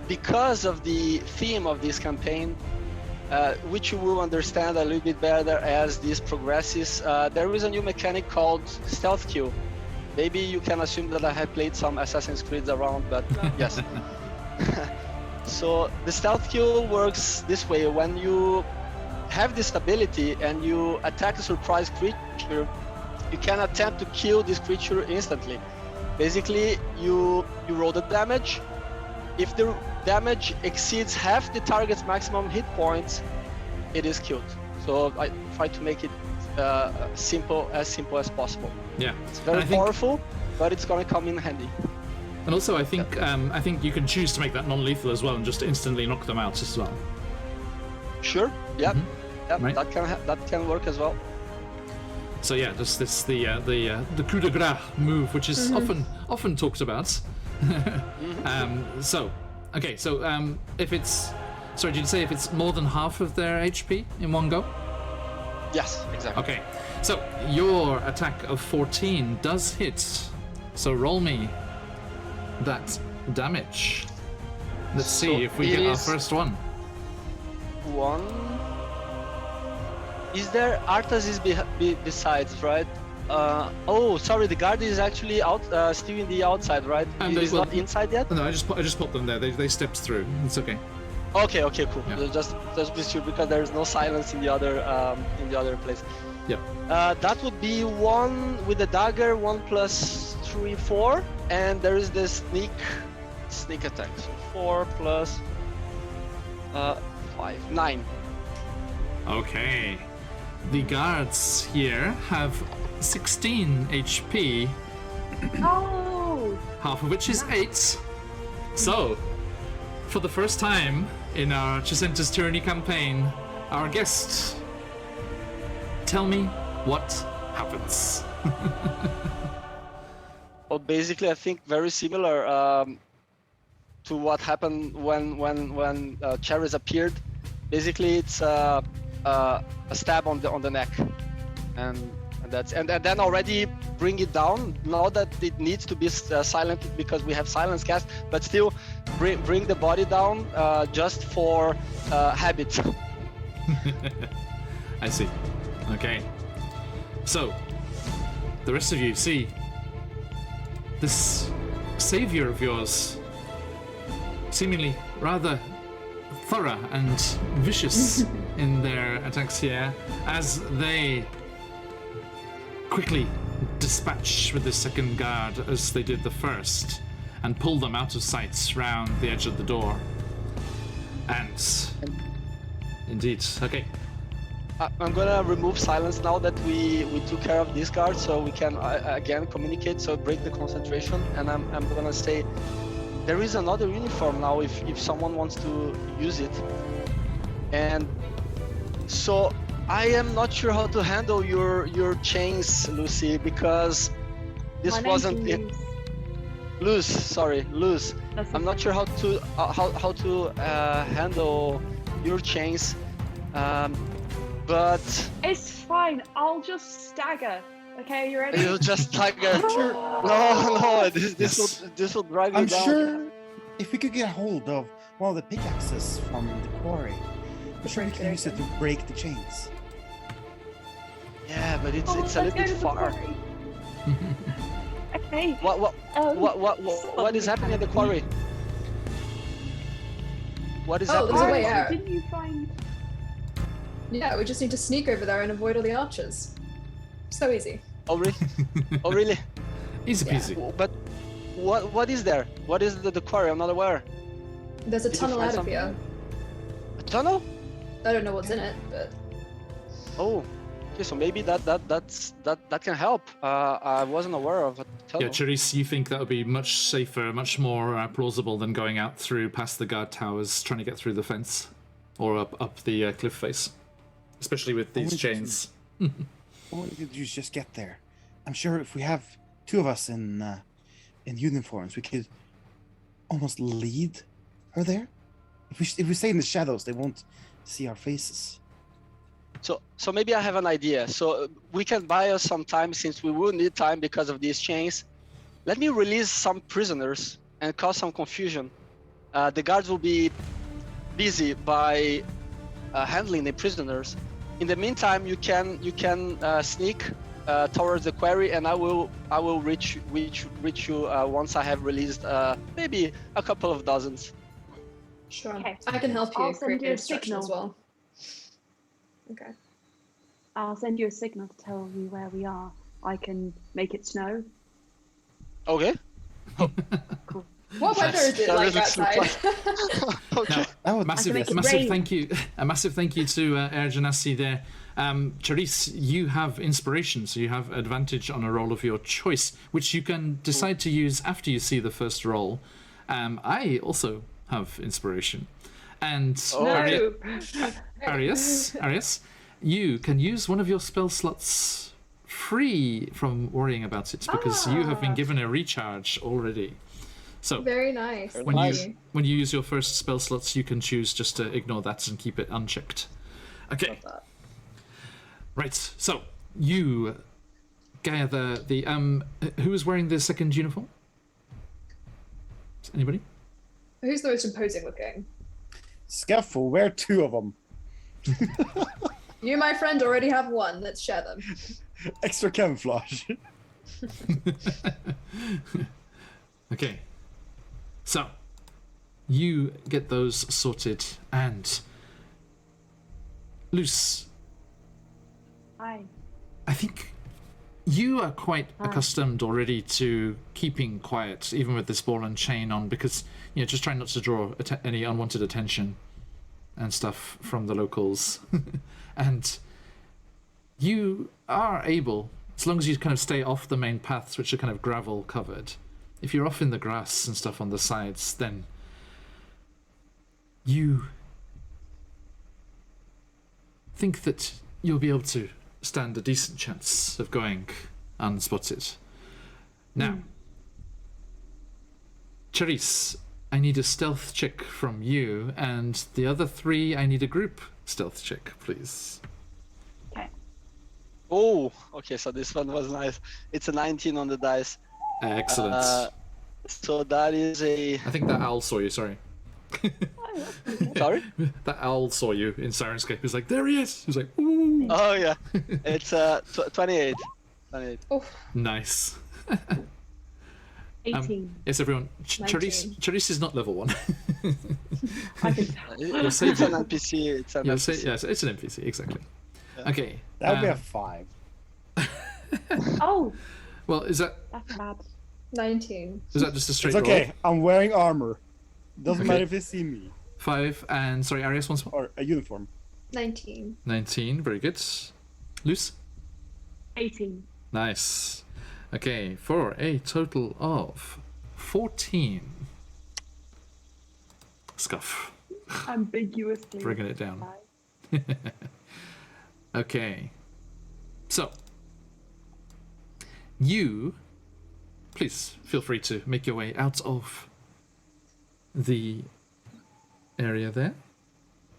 [SPEAKER 5] because of the theme of this campaign, which you will understand a little bit better as this progresses, there is a new mechanic called Stealth Kill. Maybe you can assume that I have played some Assassin's Creed around, but yes. So the Stealth Kill works this way. When you have this ability and you attack a surprise creature, you can attempt to kill this creature instantly. Basically, you roll the damage. If the damage exceeds half the target's maximum hit points, it is killed. So I try to make it simple as possible.
[SPEAKER 1] Yeah,
[SPEAKER 5] It's very powerful, but it's gonna come in handy.
[SPEAKER 1] and also I think you can choose to make that non-lethal as well and just instantly knock them out as well.
[SPEAKER 5] Sure. Yeah. Yeah.
[SPEAKER 1] Right.
[SPEAKER 5] That can work as well.
[SPEAKER 1] So yeah, this the coup de grace move, which is often talked about. If it's, sorry, did you say if it's more than half of their HP in one go?
[SPEAKER 5] Yes, exactly.
[SPEAKER 1] Okay, so your attack of 14 does hit. So roll me that damage. Let's see if we get our first one.
[SPEAKER 5] One. Is there Arthas is besides, right? Oh, sorry, the guard is actually out, still in the outside, right? He's not inside yet.
[SPEAKER 1] No, I just popped them there. They stepped through. It's okay.
[SPEAKER 5] Okay, cool.
[SPEAKER 1] Yeah.
[SPEAKER 5] Just be sure because there is no silence in the other place.
[SPEAKER 1] Yeah.
[SPEAKER 5] That would be 1 with the dagger, 1 plus 3, 4, and there is the sneak attack. So 4 plus 5, 9.
[SPEAKER 1] Okay. The guards here have 16 HP,
[SPEAKER 4] Oh!
[SPEAKER 1] half of which is 8. So, for the first time in our Chessenta's Tyranny campaign, our guests, tell me what happens.
[SPEAKER 5] Well, basically, I think very similar to what happened when Charis appeared. Basically, it's a stab on the neck, and then already bring it down. Now that it needs to be silent because we have silence cast, but still bring the body down just for habit.
[SPEAKER 1] I see. Okay. So, the rest of you see this savior of yours, seemingly rather thorough and vicious in their attacks here, as they quickly dispatch with the second guard as they did the first, and pull them out of sight round the edge of the door. And indeed, okay.
[SPEAKER 5] I'm gonna remove silence now that we took care of this guard, so we can again communicate, so break the concentration, and I'm gonna say there is another uniform now if someone wants to use it. And so I am not sure how to handle your chains, Lucy, because this
[SPEAKER 4] My name's
[SPEAKER 5] wasn't it.
[SPEAKER 4] Luz.
[SPEAKER 5] Luz.
[SPEAKER 4] That's
[SPEAKER 5] I'm not
[SPEAKER 4] okay.
[SPEAKER 5] sure how to handle your chains, but
[SPEAKER 4] It's fine. I'll just stagger. Okay, you ready?
[SPEAKER 5] you just like no, this will drag you
[SPEAKER 2] I'm
[SPEAKER 5] down.
[SPEAKER 2] sure if we could get a hold of one of the pickaxes from the quarry, I'm sure we can use it to break the chains.
[SPEAKER 5] Yeah, but it's a
[SPEAKER 4] let's
[SPEAKER 5] little
[SPEAKER 4] go
[SPEAKER 5] bit
[SPEAKER 4] to the
[SPEAKER 5] far.
[SPEAKER 4] quarry. Okay.
[SPEAKER 5] What is happening at the quarry? What is
[SPEAKER 6] Oh,
[SPEAKER 5] happening?
[SPEAKER 6] there's a
[SPEAKER 5] at
[SPEAKER 6] way
[SPEAKER 5] the quarry?
[SPEAKER 6] out.
[SPEAKER 4] Didn't you find?
[SPEAKER 6] Yeah, we just need to sneak over there and avoid all the archers. So easy.
[SPEAKER 5] Oh really? Oh really?
[SPEAKER 1] Easy
[SPEAKER 6] Yeah.
[SPEAKER 1] peasy.
[SPEAKER 5] But what is there? What is the quarry? I'm not aware.
[SPEAKER 6] There's a
[SPEAKER 5] Did you
[SPEAKER 6] tunnel
[SPEAKER 5] find
[SPEAKER 6] out of
[SPEAKER 5] something?
[SPEAKER 6] here.
[SPEAKER 5] A tunnel?
[SPEAKER 6] I don't know what's in it, but
[SPEAKER 5] Oh, okay. So maybe that can help. I wasn't aware of a tunnel.
[SPEAKER 1] Yeah, Charisse, you think that would be much safer, much more plausible than going out through past the guard towers, trying to get through the fence, or up the cliff face, especially with these
[SPEAKER 2] would
[SPEAKER 1] chains.
[SPEAKER 2] What we could do is just get there. I'm sure if we have two of us in uniforms, we could almost lead her there. If we stay in the shadows, they won't see our faces.
[SPEAKER 5] So maybe I have an idea. So we can buy us some time since we will need time because of these chains. Let me release some prisoners and cause some confusion. The guards will be busy by handling the prisoners. In the meantime, you can sneak towards the quarry, and I will reach you once I have released maybe a couple of dozens.
[SPEAKER 6] sure.
[SPEAKER 4] Okay.
[SPEAKER 6] I can help you
[SPEAKER 4] I'll send
[SPEAKER 6] create
[SPEAKER 4] you a
[SPEAKER 6] instruction as
[SPEAKER 4] signal.
[SPEAKER 6] well. Okay.
[SPEAKER 4] I'll send you a signal to tell you where we are. I can make it snow.
[SPEAKER 5] Okay.
[SPEAKER 4] Cool.
[SPEAKER 6] What weather is it
[SPEAKER 5] That
[SPEAKER 6] like
[SPEAKER 5] looks
[SPEAKER 6] outside?
[SPEAKER 5] Okay.
[SPEAKER 2] That would
[SPEAKER 1] Massive,
[SPEAKER 4] make it
[SPEAKER 1] massive
[SPEAKER 4] rain.
[SPEAKER 1] thank you, a massive thank you to Air Genasi there. Charisse, you have inspiration, so you have advantage on a roll of your choice, which you can decide to use after you see the first roll. I also have inspiration, and
[SPEAKER 4] No.
[SPEAKER 1] Arius, you can use one of your spell slots free from worrying about it because you have been given a recharge already. So
[SPEAKER 6] Very nice.
[SPEAKER 1] when
[SPEAKER 6] Thank
[SPEAKER 1] you when you use your first spell slots, you can choose just to ignore that and keep it unchecked. Okay.
[SPEAKER 6] Love that.
[SPEAKER 1] Right, so you gather the who is wearing the second uniform? Anybody?
[SPEAKER 6] Who's the most imposing looking?
[SPEAKER 2] Scuffle, wear two of them.
[SPEAKER 6] You, my friend, already have one. Let's share them.
[SPEAKER 2] Extra camouflage.
[SPEAKER 1] Okay. So you get those sorted, and Luce,
[SPEAKER 4] Hi.
[SPEAKER 1] I think you are quite accustomed already to keeping quiet, even with this ball and chain on, because just trying not to draw any unwanted attention and stuff from the locals. And you are able, as long as you kind of stay off the main paths, which are kind of gravel covered. If you're off in the grass and stuff on the sides, then you think that you'll be able to stand a decent chance of going unspotted. Now, Charisse, I need a stealth check from you, and the other three, I need a group stealth check, please.
[SPEAKER 4] Okay.
[SPEAKER 5] Oh, okay. So this one was nice. It's a 19 on the dice.
[SPEAKER 1] Excellent.
[SPEAKER 5] So that is a.
[SPEAKER 1] I think that owl saw you, sorry.
[SPEAKER 5] Sorry.
[SPEAKER 1] That owl saw you in Sirenscape. He was like, there he is! He was like, ooh!
[SPEAKER 5] Oh yeah. It's 28. 28.
[SPEAKER 6] Oh,
[SPEAKER 1] Nice.
[SPEAKER 4] 18.
[SPEAKER 1] Yes, everyone.
[SPEAKER 6] 19.
[SPEAKER 1] Charisse is not level 1.
[SPEAKER 4] I can tell.
[SPEAKER 5] It's an NPC. It's an
[SPEAKER 1] You'll
[SPEAKER 5] NPC.
[SPEAKER 1] say, yes, it's an NPC, exactly. Okay.
[SPEAKER 2] That would be a 5.
[SPEAKER 4] Oh,
[SPEAKER 1] Well, is that
[SPEAKER 4] that's bad.
[SPEAKER 6] 19.
[SPEAKER 1] just a straight
[SPEAKER 2] It's okay.
[SPEAKER 1] roll?
[SPEAKER 2] I'm wearing armor. Doesn't
[SPEAKER 1] Okay.
[SPEAKER 2] matter if they see me
[SPEAKER 1] 5, and sorry, Arius once more.
[SPEAKER 2] or a uniform.
[SPEAKER 6] 19.
[SPEAKER 1] 19, very good. Loose?
[SPEAKER 4] 18.
[SPEAKER 1] Nice. Okay, for a total of 14. Scuff.
[SPEAKER 4] Ambiguously.
[SPEAKER 1] Bringing it down. Okay. So, you, please feel free to make your way out of the area there.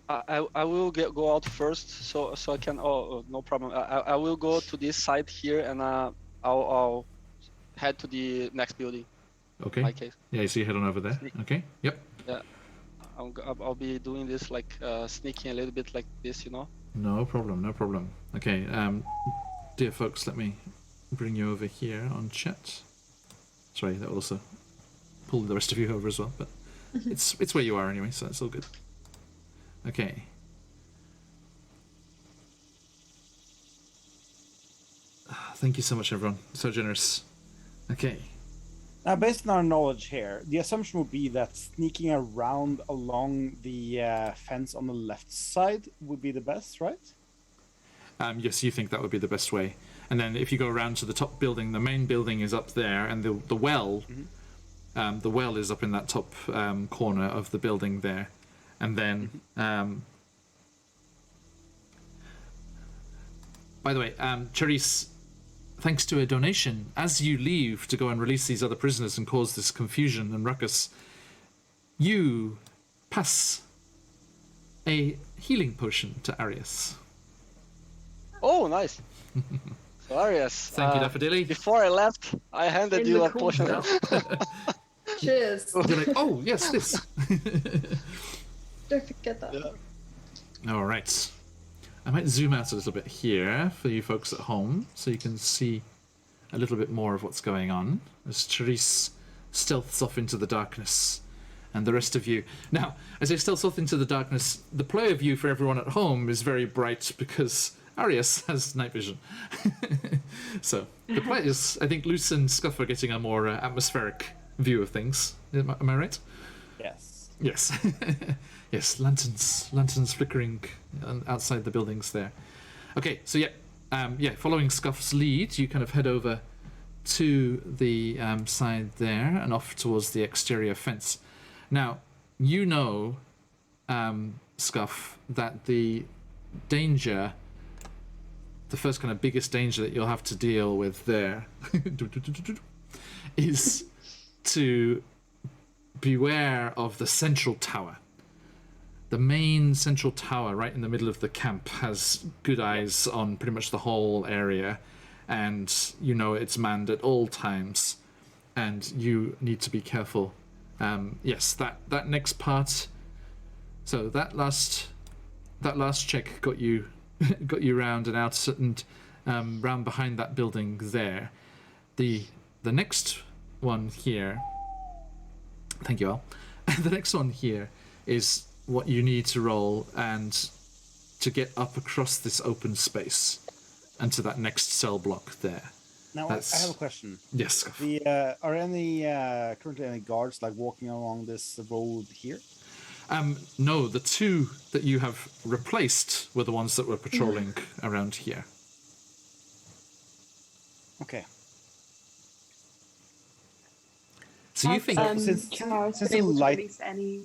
[SPEAKER 5] I will go out first, so I can. Oh, no problem. I will go to this side here, and I'll head to the next building.
[SPEAKER 1] Okay.
[SPEAKER 5] In my case.
[SPEAKER 1] Yeah, so you head on over there. Okay. Yep.
[SPEAKER 5] Yeah. I'll be doing this like sneaking a little bit like this, you know.
[SPEAKER 1] No problem. No problem. Okay. Dear folks, let me bring you over here on chat. Sorry, that will also pull the rest of you over as well, but it's where you are anyway, so it's all good. Okay. Thank you so much, everyone. So generous. Okay.
[SPEAKER 2] Now, based on our knowledge here, the assumption would be that sneaking around along the fence on the left side would be the best, right?
[SPEAKER 1] Yes, you think that would be the best way. And then if you go around to the top building, the main building is up there, and the well, the well is up in that top corner of the building there. And then, by the way, Charisse, thanks to a donation, as you leave to go and release these other prisoners and cause this confusion and ruckus, you pass a healing potion to Arius.
[SPEAKER 5] Oh, nice. So Arius,
[SPEAKER 1] Thank you, Daffodilly.
[SPEAKER 5] before I left, I handed you a potion.
[SPEAKER 6] Cheers.
[SPEAKER 1] You're like, oh, yes, this.
[SPEAKER 6] Don't forget that.
[SPEAKER 5] Yeah.
[SPEAKER 1] All right. I might zoom out a little bit here for you folks at home so you can see a little bit more of what's going on as Therese stealths off into the darkness and the rest of you. Now, as I stealth off into the darkness, the play of you for everyone at home is very bright because Arius has night vision. So the players, I think Luce and Scuff are getting a more atmospheric view of things. Am I right?
[SPEAKER 2] Yes.
[SPEAKER 1] Yes. Yes, lanterns flickering outside the buildings there. Okay, so following Scuff's lead, you kind of head over to the side there and off towards the exterior fence. Now, you know, Scuff, that the danger, the first kind of biggest danger that you'll have to deal with there is to beware of the central tower. The main central tower right in the middle of the camp has good eyes on pretty much the whole area, and you know it's manned at all times, and you need to be careful. Yes, that next part. So that last check got you round and out and round behind that building there. The next one here. Thank you all. The next one here is what you need to roll and to get up across this open space and to that next cell block there.
[SPEAKER 2] Now, I have a question.
[SPEAKER 1] Yes.
[SPEAKER 2] Are any currently any guards like walking along this road here?
[SPEAKER 1] No, the two that you have replaced were the ones that were patrolling around here.
[SPEAKER 2] Okay.
[SPEAKER 1] So you think
[SPEAKER 2] since
[SPEAKER 4] Charis
[SPEAKER 2] the
[SPEAKER 4] been able to
[SPEAKER 2] light-
[SPEAKER 4] release any?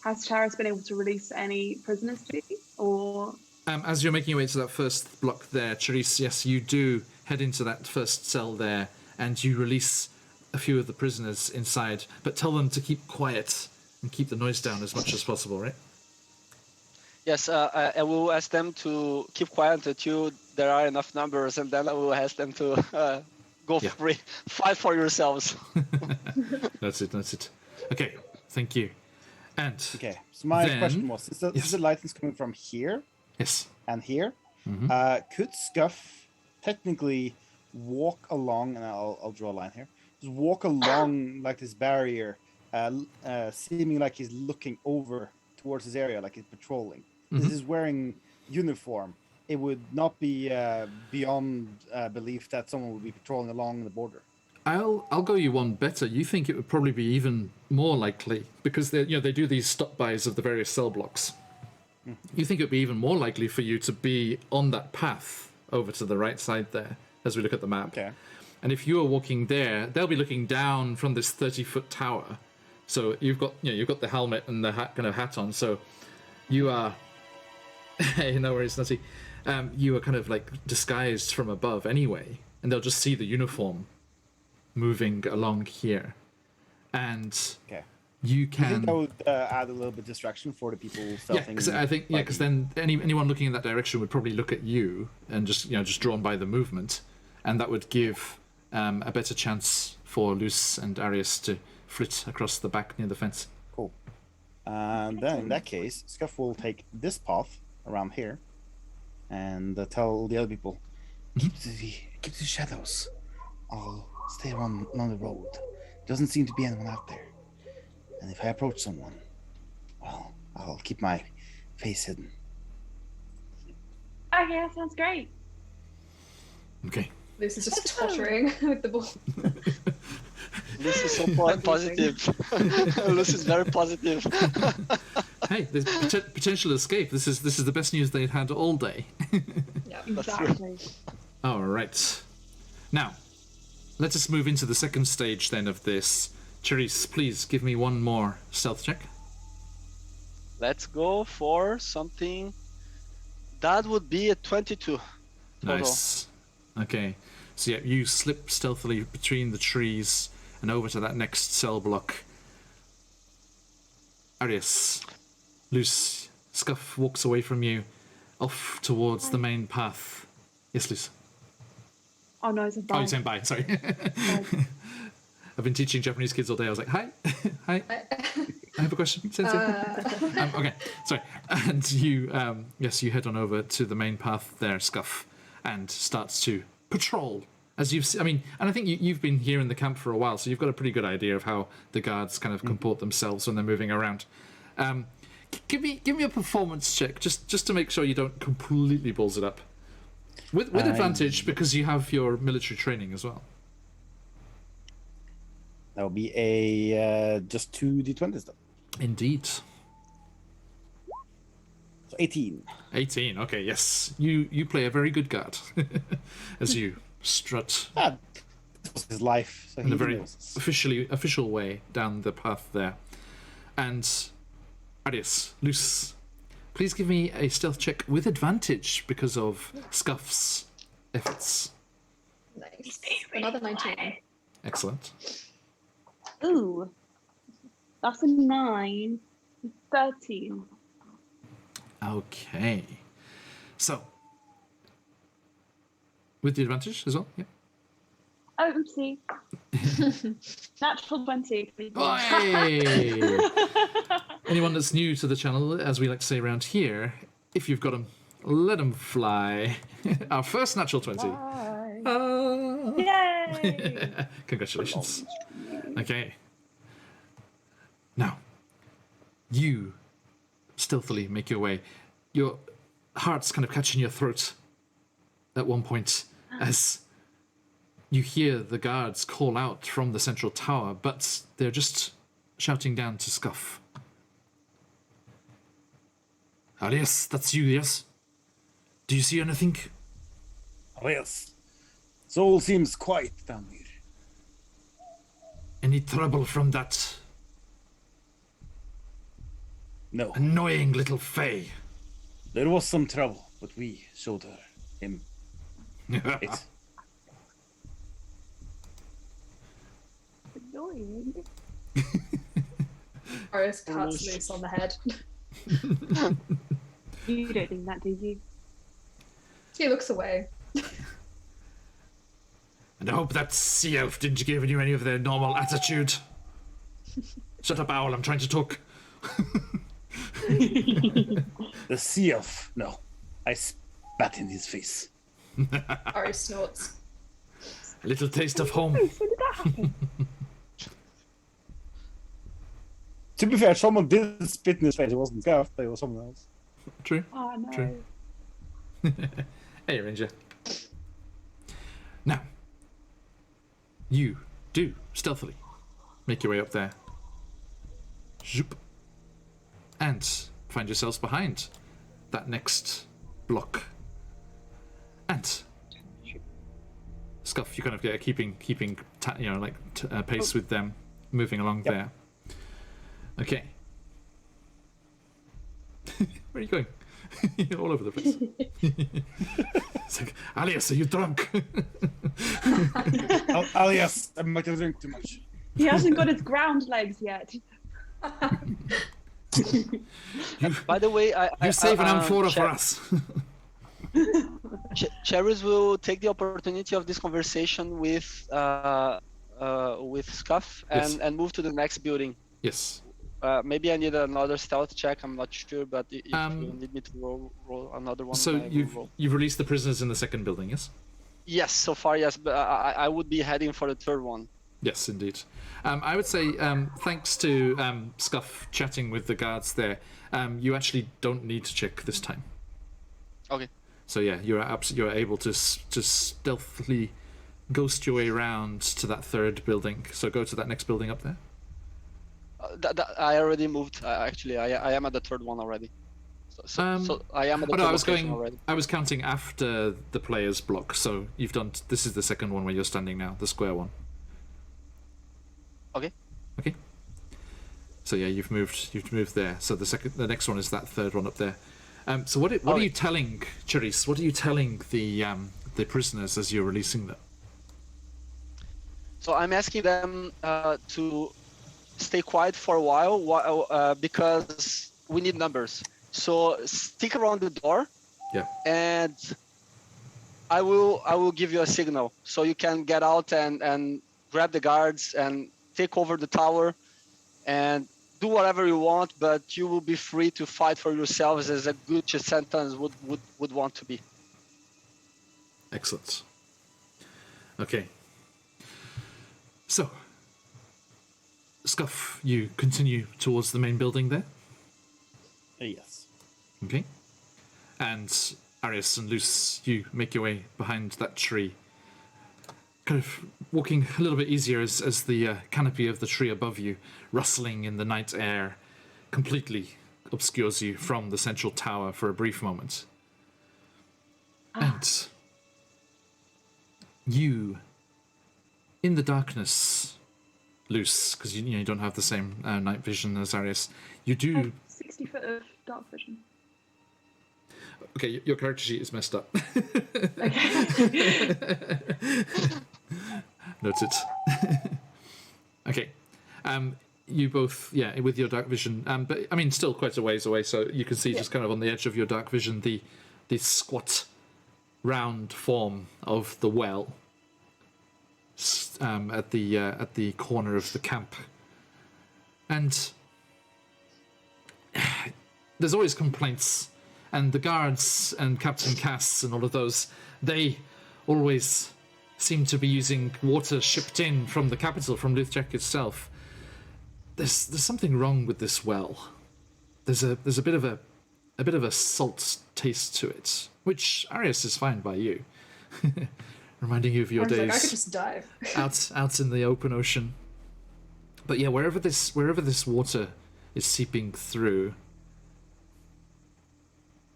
[SPEAKER 4] Has Charis been able to release any prisoners to you, or?
[SPEAKER 1] as you're making your way to that first block there, Charisse, yes, you do head into that first cell there, and you release a few of the prisoners inside, but tell them to keep quiet and keep the noise down as much as possible, right?
[SPEAKER 5] Yes, I will ask them to keep quiet until there are enough numbers, and then I will ask them to go free, fight for yourselves.
[SPEAKER 1] That's it. Okay, thank you. And
[SPEAKER 2] Okay, so my
[SPEAKER 1] then-
[SPEAKER 2] question was: since the light is coming from here
[SPEAKER 1] yes,
[SPEAKER 2] and here, could Scuff technically walk along? And I'll draw a line here. Just walk along like this barrier, seeming like he's looking over towards this area, like he's patrolling. This is wearing uniform. It would not be beyond belief that someone would be patrolling along the border.
[SPEAKER 1] I'll go you one better. You think it would probably be even more likely because they do these stop bys of the various cell blocks. You think it would be even more likely for you to be on that path over to the right side there as we look at the map.
[SPEAKER 2] Okay.
[SPEAKER 1] And if you are walking there, they'll be looking down from this 30-foot tower. So you've got the helmet and the hat on. So you are, hey, no worries, Nutty. You are kind of like disguised from above anyway, and they'll just see the uniform moving along here, and you can.
[SPEAKER 2] I think that would add a little bit of distraction for the people stealthing.
[SPEAKER 1] Because then anyone looking in that direction would probably look at you and just drawn by the movement, and that would give a better chance for Luce and Arius to flit across the back near the fence.
[SPEAKER 2] Cool. And then in that case, Scuff will take this path around here, and tell the other people, keep to the shadows. I'll stay along the road. Doesn't seem to be anyone out there. And if I approach someone, well, I'll keep my face hidden.
[SPEAKER 4] Okay, that sounds great.
[SPEAKER 1] Okay.
[SPEAKER 6] This is just tottering with the ball.
[SPEAKER 5] This is so positive. This is very positive.
[SPEAKER 1] Hey, there's potential escape. This is the best news they've had all day.
[SPEAKER 6] Yeah,
[SPEAKER 4] Exactly.
[SPEAKER 1] All right. Now, let us move into the second stage then of this. Charisse, please give me one more stealth check.
[SPEAKER 5] Let's go for something. That would be a 22. Total.
[SPEAKER 1] Nice. Okay. So yeah, you slip stealthily between the trees and over to that next cell block. Arius, Luce, Scuff walks away from you, off towards the main path. Yes, Luce.
[SPEAKER 4] Oh no, it's a
[SPEAKER 1] Oh,
[SPEAKER 4] bye.
[SPEAKER 1] you're saying bye. Sorry. I've been teaching Japanese kids all day. I was like, hi, hi. I have a question, Sensei. Okay, sorry. And you, you head on over to the main path there, Scuff, and starts to patrol. As you've, and I think you've been here in the camp for a while, so you've got a pretty good idea of how the guards kind of comport themselves when they're moving around. Give me a performance check, just to make sure you don't completely balls it up. With advantage, because you have your military training as well.
[SPEAKER 2] That will be a just 2d20s then.
[SPEAKER 1] Indeed.
[SPEAKER 2] So 18.
[SPEAKER 1] 18. Okay, yes. You play a very good guard as you strut
[SPEAKER 2] This was his life. So
[SPEAKER 1] in a
[SPEAKER 2] he
[SPEAKER 1] very
[SPEAKER 2] knows this.
[SPEAKER 1] official way down the path there. And Arius, Luce, please give me a stealth check with advantage because of Scuff's efforts.
[SPEAKER 6] Nice. Another 19.
[SPEAKER 1] Excellent.
[SPEAKER 4] Ooh, that's a 9. 13.
[SPEAKER 1] Okay. So, with the advantage as well? Yeah.
[SPEAKER 4] Oh, oopsie. Natural 20.
[SPEAKER 1] Oi! Anyone that's new to the channel, as we like to say around here, if you've got them, let them fly. Our first natural 20.
[SPEAKER 4] Yay!
[SPEAKER 1] Congratulations. Okay. Now, you stealthily make your way. Your heart's kind of catching your throat at one point as you hear the guards call out from the central tower, but they're just shouting down to Scuff. Arius, that's you, yes? Do you see anything?
[SPEAKER 7] Oh, yes. Soul seems quiet down here.
[SPEAKER 1] Any trouble from that
[SPEAKER 7] No,
[SPEAKER 1] annoying little Fae?
[SPEAKER 7] there was some trouble, but we showed him. It.
[SPEAKER 4] Annoying.
[SPEAKER 6] Arius cuts loose on the head.
[SPEAKER 4] You don't think that, do you?
[SPEAKER 6] He looks away.
[SPEAKER 1] And I hope that sea elf didn't give you any of their normal attitude. Shut up, owl, I'm trying to talk.
[SPEAKER 7] The sea elf. No, I spat in his face.
[SPEAKER 6] Arius snorts.
[SPEAKER 1] A little taste of home.
[SPEAKER 4] When did that happen?
[SPEAKER 2] To be fair, someone did spit in his face. It wasn't Scuff, but it was someone else.
[SPEAKER 1] True.
[SPEAKER 4] Oh no.
[SPEAKER 1] True. Hey, Ranger. Now, you do stealthily make your way up there. Zoop. And find yourselves behind that next block. And Scuff, you kind of get keeping pace with them, moving along there. Okay. Where are you going? You're all over the place. It's like, Alias, are you drunk?
[SPEAKER 2] Alias, I might have drank too much.
[SPEAKER 4] He hasn't got his ground legs yet.
[SPEAKER 5] By the way,
[SPEAKER 1] You save an amphora for us.
[SPEAKER 5] Cherries will take the opportunity of this conversation with Scuff
[SPEAKER 1] Yes.
[SPEAKER 5] and move to the next building.
[SPEAKER 1] Yes.
[SPEAKER 5] Maybe I need another stealth check. I'm not sure, but if
[SPEAKER 1] Um,
[SPEAKER 5] you need me to roll another one,
[SPEAKER 1] So
[SPEAKER 5] I will roll.
[SPEAKER 1] you've released the prisoners in the second building, yes?
[SPEAKER 5] Yes, so far yes, but I would be heading for the third one.
[SPEAKER 1] Yes, indeed. I would say, thanks to Scuff chatting with the guards there, you actually don't need to check this time.
[SPEAKER 5] Okay.
[SPEAKER 1] So yeah, you're able to stealthily ghost your way around to that third building. So go to that next building up there.
[SPEAKER 5] I already moved. Actually, I am at the third one already. So I am at the
[SPEAKER 1] Oh
[SPEAKER 5] third
[SPEAKER 1] no, I was
[SPEAKER 5] location already.
[SPEAKER 1] I was counting after the player's block. So you've done. This is the second one where you're standing now, the square one.
[SPEAKER 5] Okay.
[SPEAKER 1] Okay. So yeah, you've moved there. So the next one is that third one up there. So what are you telling, Cherise? What are you telling the prisoners as you're releasing them?
[SPEAKER 5] So I'm asking them to stay quiet for a while because we need numbers. So stick around the door.
[SPEAKER 1] Yeah.
[SPEAKER 5] And I will give you a signal so you can get out and grab the guards and take over the tower and do whatever you want, but you will be free to fight for yourselves as a good Chessentans would want to be.
[SPEAKER 1] Excellent. Okay. So, Scuff, you continue towards the main building there.
[SPEAKER 2] Yes.
[SPEAKER 1] Okay. And Arius and Luce, you make your way behind that tree. Kind of walking a little bit easier as the canopy of the tree above you, rustling in the night air, completely obscures you from the central tower for a brief moment. And you, in the darkness, Luce, because you don't have the same night vision as Arius, you do...
[SPEAKER 4] 60 foot of dark vision.
[SPEAKER 1] Okay, your character sheet is messed up.
[SPEAKER 4] Okay.
[SPEAKER 1] Noted. Okay. You both, with your dark vision, but I mean, still quite a ways away, so you can see just kind of on the edge of your dark vision the squat, round form of the well at the corner of the camp, and there's always complaints, and the guards and Captain Cass and all of those, they always seem to be using water shipped in from the capital, from Luthjek itself. There's something wrong with this well. There's a bit of a salt taste to it, which Arius is fine by you, reminding you of your
[SPEAKER 6] I was
[SPEAKER 1] days
[SPEAKER 6] like, I could just dive.
[SPEAKER 1] out in the open ocean. But yeah, wherever this water is seeping through,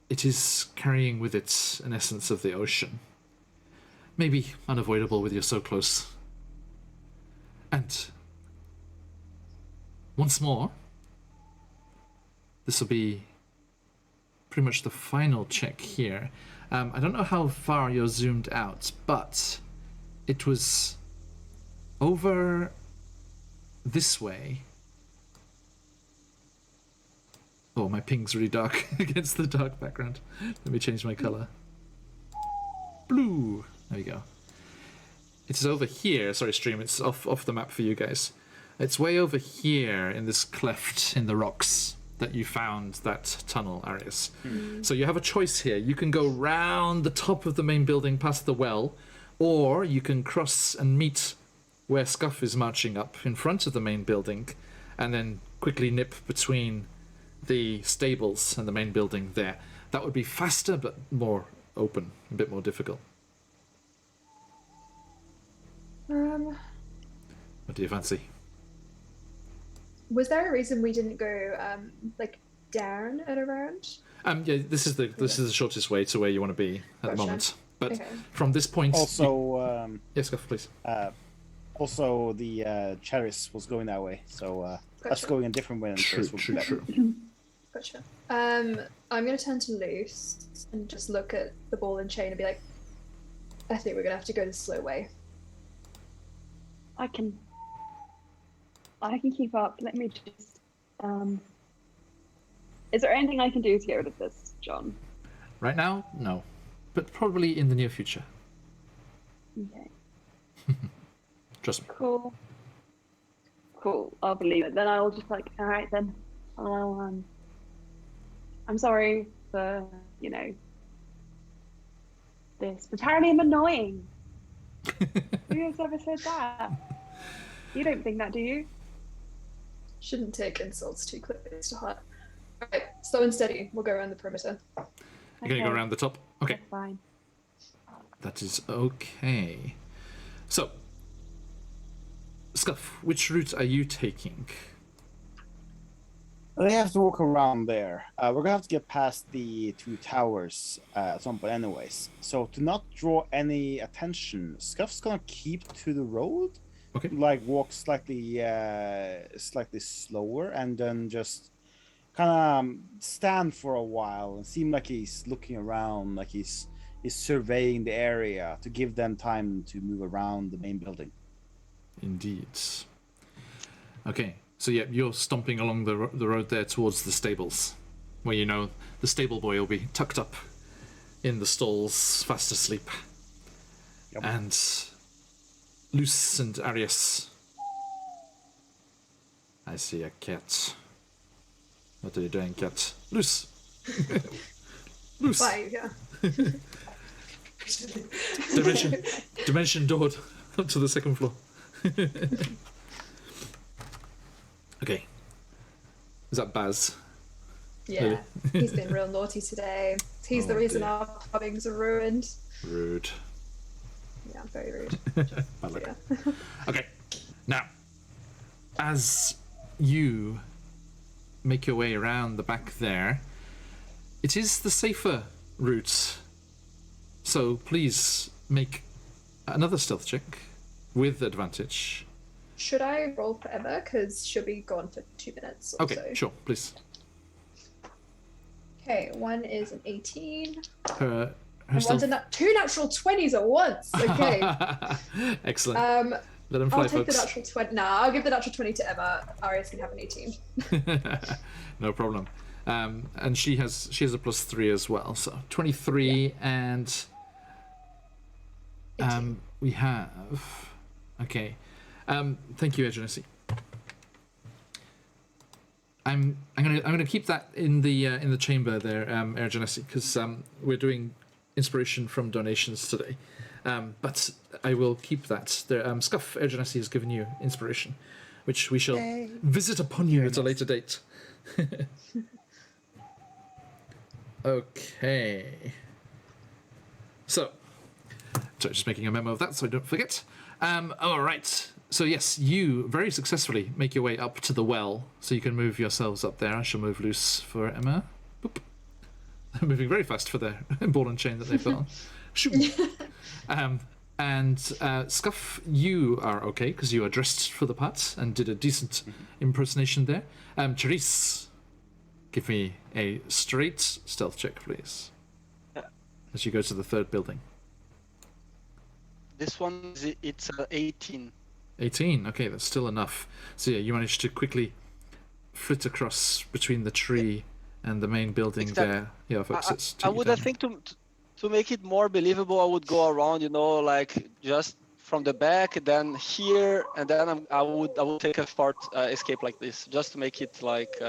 [SPEAKER 1] it is carrying with it an essence of the ocean. Maybe unavoidable with you so close. And once more, this will be pretty much the final check here. I don't know how far you're zoomed out, but it was over this way. Oh, my ping's really dark against the dark background. Let me change my color. Blue. There we go. It is over here. Sorry, stream. It's off the map for you guys. It's way over here in this cleft in the rocks that you found that tunnel, Arius. So you have a choice here. You can go round the top of the main building past the well, or you can cross and meet where Scuff is marching up in front of the main building, and then quickly nip between the stables and the main building there. That would be faster, but more open, a bit more difficult. What do you fancy?
[SPEAKER 6] Was there a reason we didn't go like down and around?
[SPEAKER 1] Yeah, this is the shortest way to where you want to be at the
[SPEAKER 6] Gotcha.
[SPEAKER 1] moment. But
[SPEAKER 6] Okay.
[SPEAKER 1] from this point,
[SPEAKER 2] Also,
[SPEAKER 1] yes, go please.
[SPEAKER 2] also the Charis was going that way, so us going a different way.
[SPEAKER 1] True.
[SPEAKER 6] Gotcha. I'm gonna turn to Luce and just look at the ball and chain and be like, I think we're gonna have to go the slow way.
[SPEAKER 4] I can keep up. Let me just. Is there anything I can do to get rid of this, John?
[SPEAKER 1] Right now, no, but probably in the near future.
[SPEAKER 4] Okay.
[SPEAKER 1] Trust me.
[SPEAKER 4] Cool. I'll believe it. Then I'll just like, all right then. I'll I'm sorry for this. But apparently I'm annoying. Who has ever said that? You don't think that, do you?
[SPEAKER 6] Shouldn't take insults too close to heart. Alright, slow and steady. We'll go around the perimeter.
[SPEAKER 1] You're gonna go around the top? Okay.
[SPEAKER 4] That's fine.
[SPEAKER 1] That is okay. So, Scuff, which route are you taking?
[SPEAKER 2] They have to walk around there. We're gonna have to get past the 2 towers at some point, anyways. So to not draw any attention, Scuff's gonna keep to the road.
[SPEAKER 1] Okay.
[SPEAKER 2] Like walk slightly slower, and then just kind of stand for a while and seem like he's looking around, like he's surveying the area to give them time to move around the main building.
[SPEAKER 1] Indeed. Okay, so yeah, you're stomping along the road there towards the stables, where the stable boy will be tucked up in the stalls, fast asleep.
[SPEAKER 2] Yep.
[SPEAKER 1] And Luce and Arius. I see a cat. What are you doing, cat? Luce! Luce!
[SPEAKER 6] Bye, yeah.
[SPEAKER 1] Dimension doored up to the 2nd floor. Okay. Is that Baz?
[SPEAKER 6] Yeah,
[SPEAKER 1] Really?
[SPEAKER 6] he's been real naughty today. He's the reason
[SPEAKER 1] dear.
[SPEAKER 6] our pubbings are ruined.
[SPEAKER 1] Rude.
[SPEAKER 6] Yeah, very rude.
[SPEAKER 1] Bad luck.
[SPEAKER 6] Yeah.
[SPEAKER 1] Okay. Now, as you make your way around the back there, it is the safer route. So please make another stealth check with advantage.
[SPEAKER 6] Should I roll for Emma? Because she'll be gone for 2 minutes or
[SPEAKER 1] Okay,
[SPEAKER 6] so.
[SPEAKER 1] sure, please.
[SPEAKER 6] Okay, one is an 18.
[SPEAKER 1] Her
[SPEAKER 6] And
[SPEAKER 1] stealth...
[SPEAKER 6] one's 2 natural 20s at once. Okay.
[SPEAKER 1] Excellent. Let him fly,
[SPEAKER 6] I'll take
[SPEAKER 1] folks.
[SPEAKER 6] the natural 20. Nah, I'll give the natural 20 to Emma. Arias can have an 18.
[SPEAKER 1] No problem. And she has a +3 as well, so 23 and
[SPEAKER 6] 18.
[SPEAKER 1] we have okay. Thank you, Agency. I'm gonna keep that in the chamber there, Air Genesi, because we're doing inspiration from donations today. But I will keep that there. Scuff, Air Genesi has given you inspiration, which we shall visit upon you at a later date. Okay. So, just making a memo of that so I don't forget. All right. So yes, you very successfully make your way up to the well, so you can move yourselves up there. I shall move loose for Emma. Boop. Moving very fast for their ball and chain that they've got on. Shoo. And Scuff, you are okay because you are dressed for the part and did a decent impersonation there. Charisse, give me a straight stealth check, please, as you go to the 3rd building.
[SPEAKER 5] This one, it's 18.
[SPEAKER 1] 18, okay, that's still enough. So yeah, you managed to quickly flit across between the tree and the main building there. Yeah, folks,
[SPEAKER 5] I would, I think, to make it more believable, I would go around, like just from the back, then here, and then I would take a short escape like this, just to make it like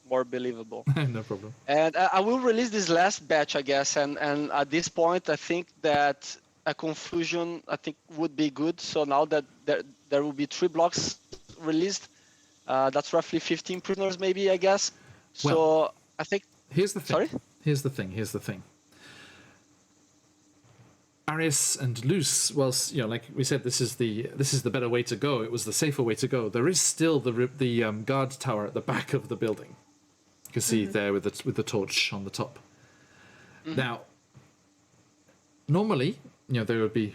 [SPEAKER 5] more believable.
[SPEAKER 1] No problem.
[SPEAKER 5] And I will release this last batch, I guess, and at this point, I think that a confusion would be good. So now that there will be 3 blocks released, that's roughly 15 prisoners, maybe, I guess. So
[SPEAKER 1] well,
[SPEAKER 5] I think.
[SPEAKER 1] Here's the thing.
[SPEAKER 5] Sorry.
[SPEAKER 1] Here's the thing. Arius and Luce, whilst like we said, this is the better way to go. It was the safer way to go. There is still the guard tower at the back of the building. You can see there with the torch on the top. Now, normally, they would be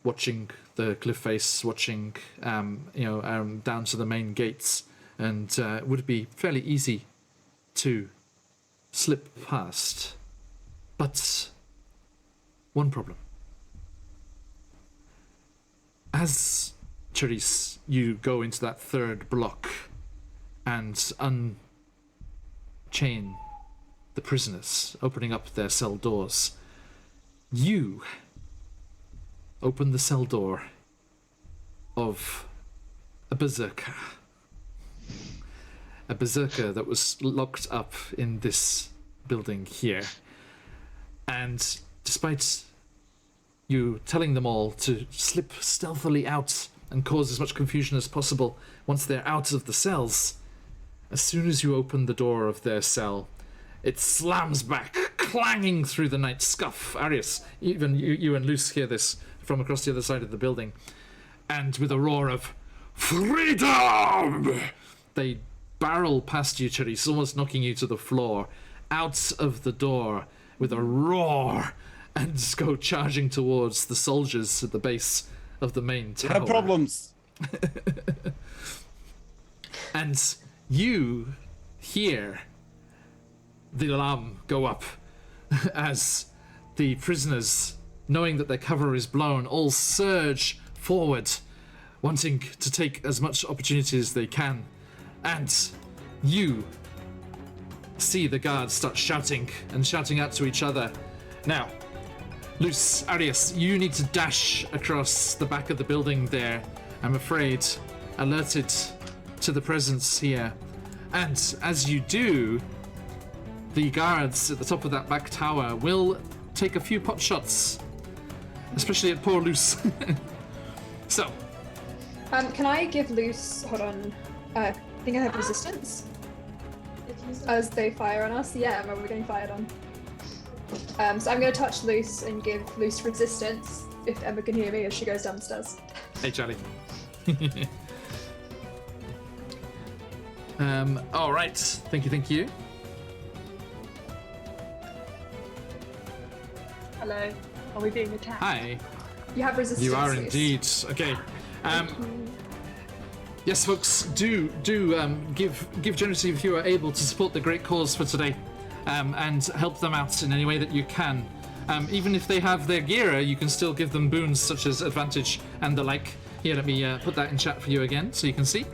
[SPEAKER 1] watching the cliff face, watching down to the main gates. and would be fairly easy to slip past. But one problem. As, Charisse, you go into that third block and unchain the prisoners, opening up their cell doors, you open the cell door of a berserker. A berserker that was locked up in this building here. And despite you telling them all to slip stealthily out and cause as much confusion as possible once they're out of the cells, as soon as you open the door of their cell, it slams back, clanging through the night. Scuff, Arius, even you and Luce hear this from across the other side of the building. And with a roar of freedom, they barrel past you, Charisse, almost knocking you to the floor, out of the door with a roar, and go charging towards the soldiers at the base of the main tower.
[SPEAKER 2] No problems.
[SPEAKER 1] And you hear the alarm go up as the prisoners, knowing that their cover is blown, all surge forward, wanting to take as much opportunity as they can. And you see the guards start shouting and shouting out to each other. Now, Luce, Arius, you need to dash across the back of the building there, I'm afraid, alerted to the presence here. And as you do, the guards at the top of that back tower will take a few pot shots, especially at poor Luce. So.
[SPEAKER 6] Can I give Luce, hold on, I think I have resistance as they fire on us. Yeah, we're getting fired on. So I'm going to touch Luce and give Luce resistance if Emma can hear me as she goes downstairs.
[SPEAKER 1] Hey, Charlie. All right. Thank you.
[SPEAKER 4] Hello. Are we being attacked?
[SPEAKER 1] Hi.
[SPEAKER 6] You have resistance.
[SPEAKER 1] You are
[SPEAKER 6] Luce.
[SPEAKER 1] indeed. Okay. Yes, folks, do give generously if you are able to support the great cause for today, and help them out in any way that you can. Even if they have their gear, you can still give them boons such as advantage and the like. Here, let me put that in chat for you again so you can see.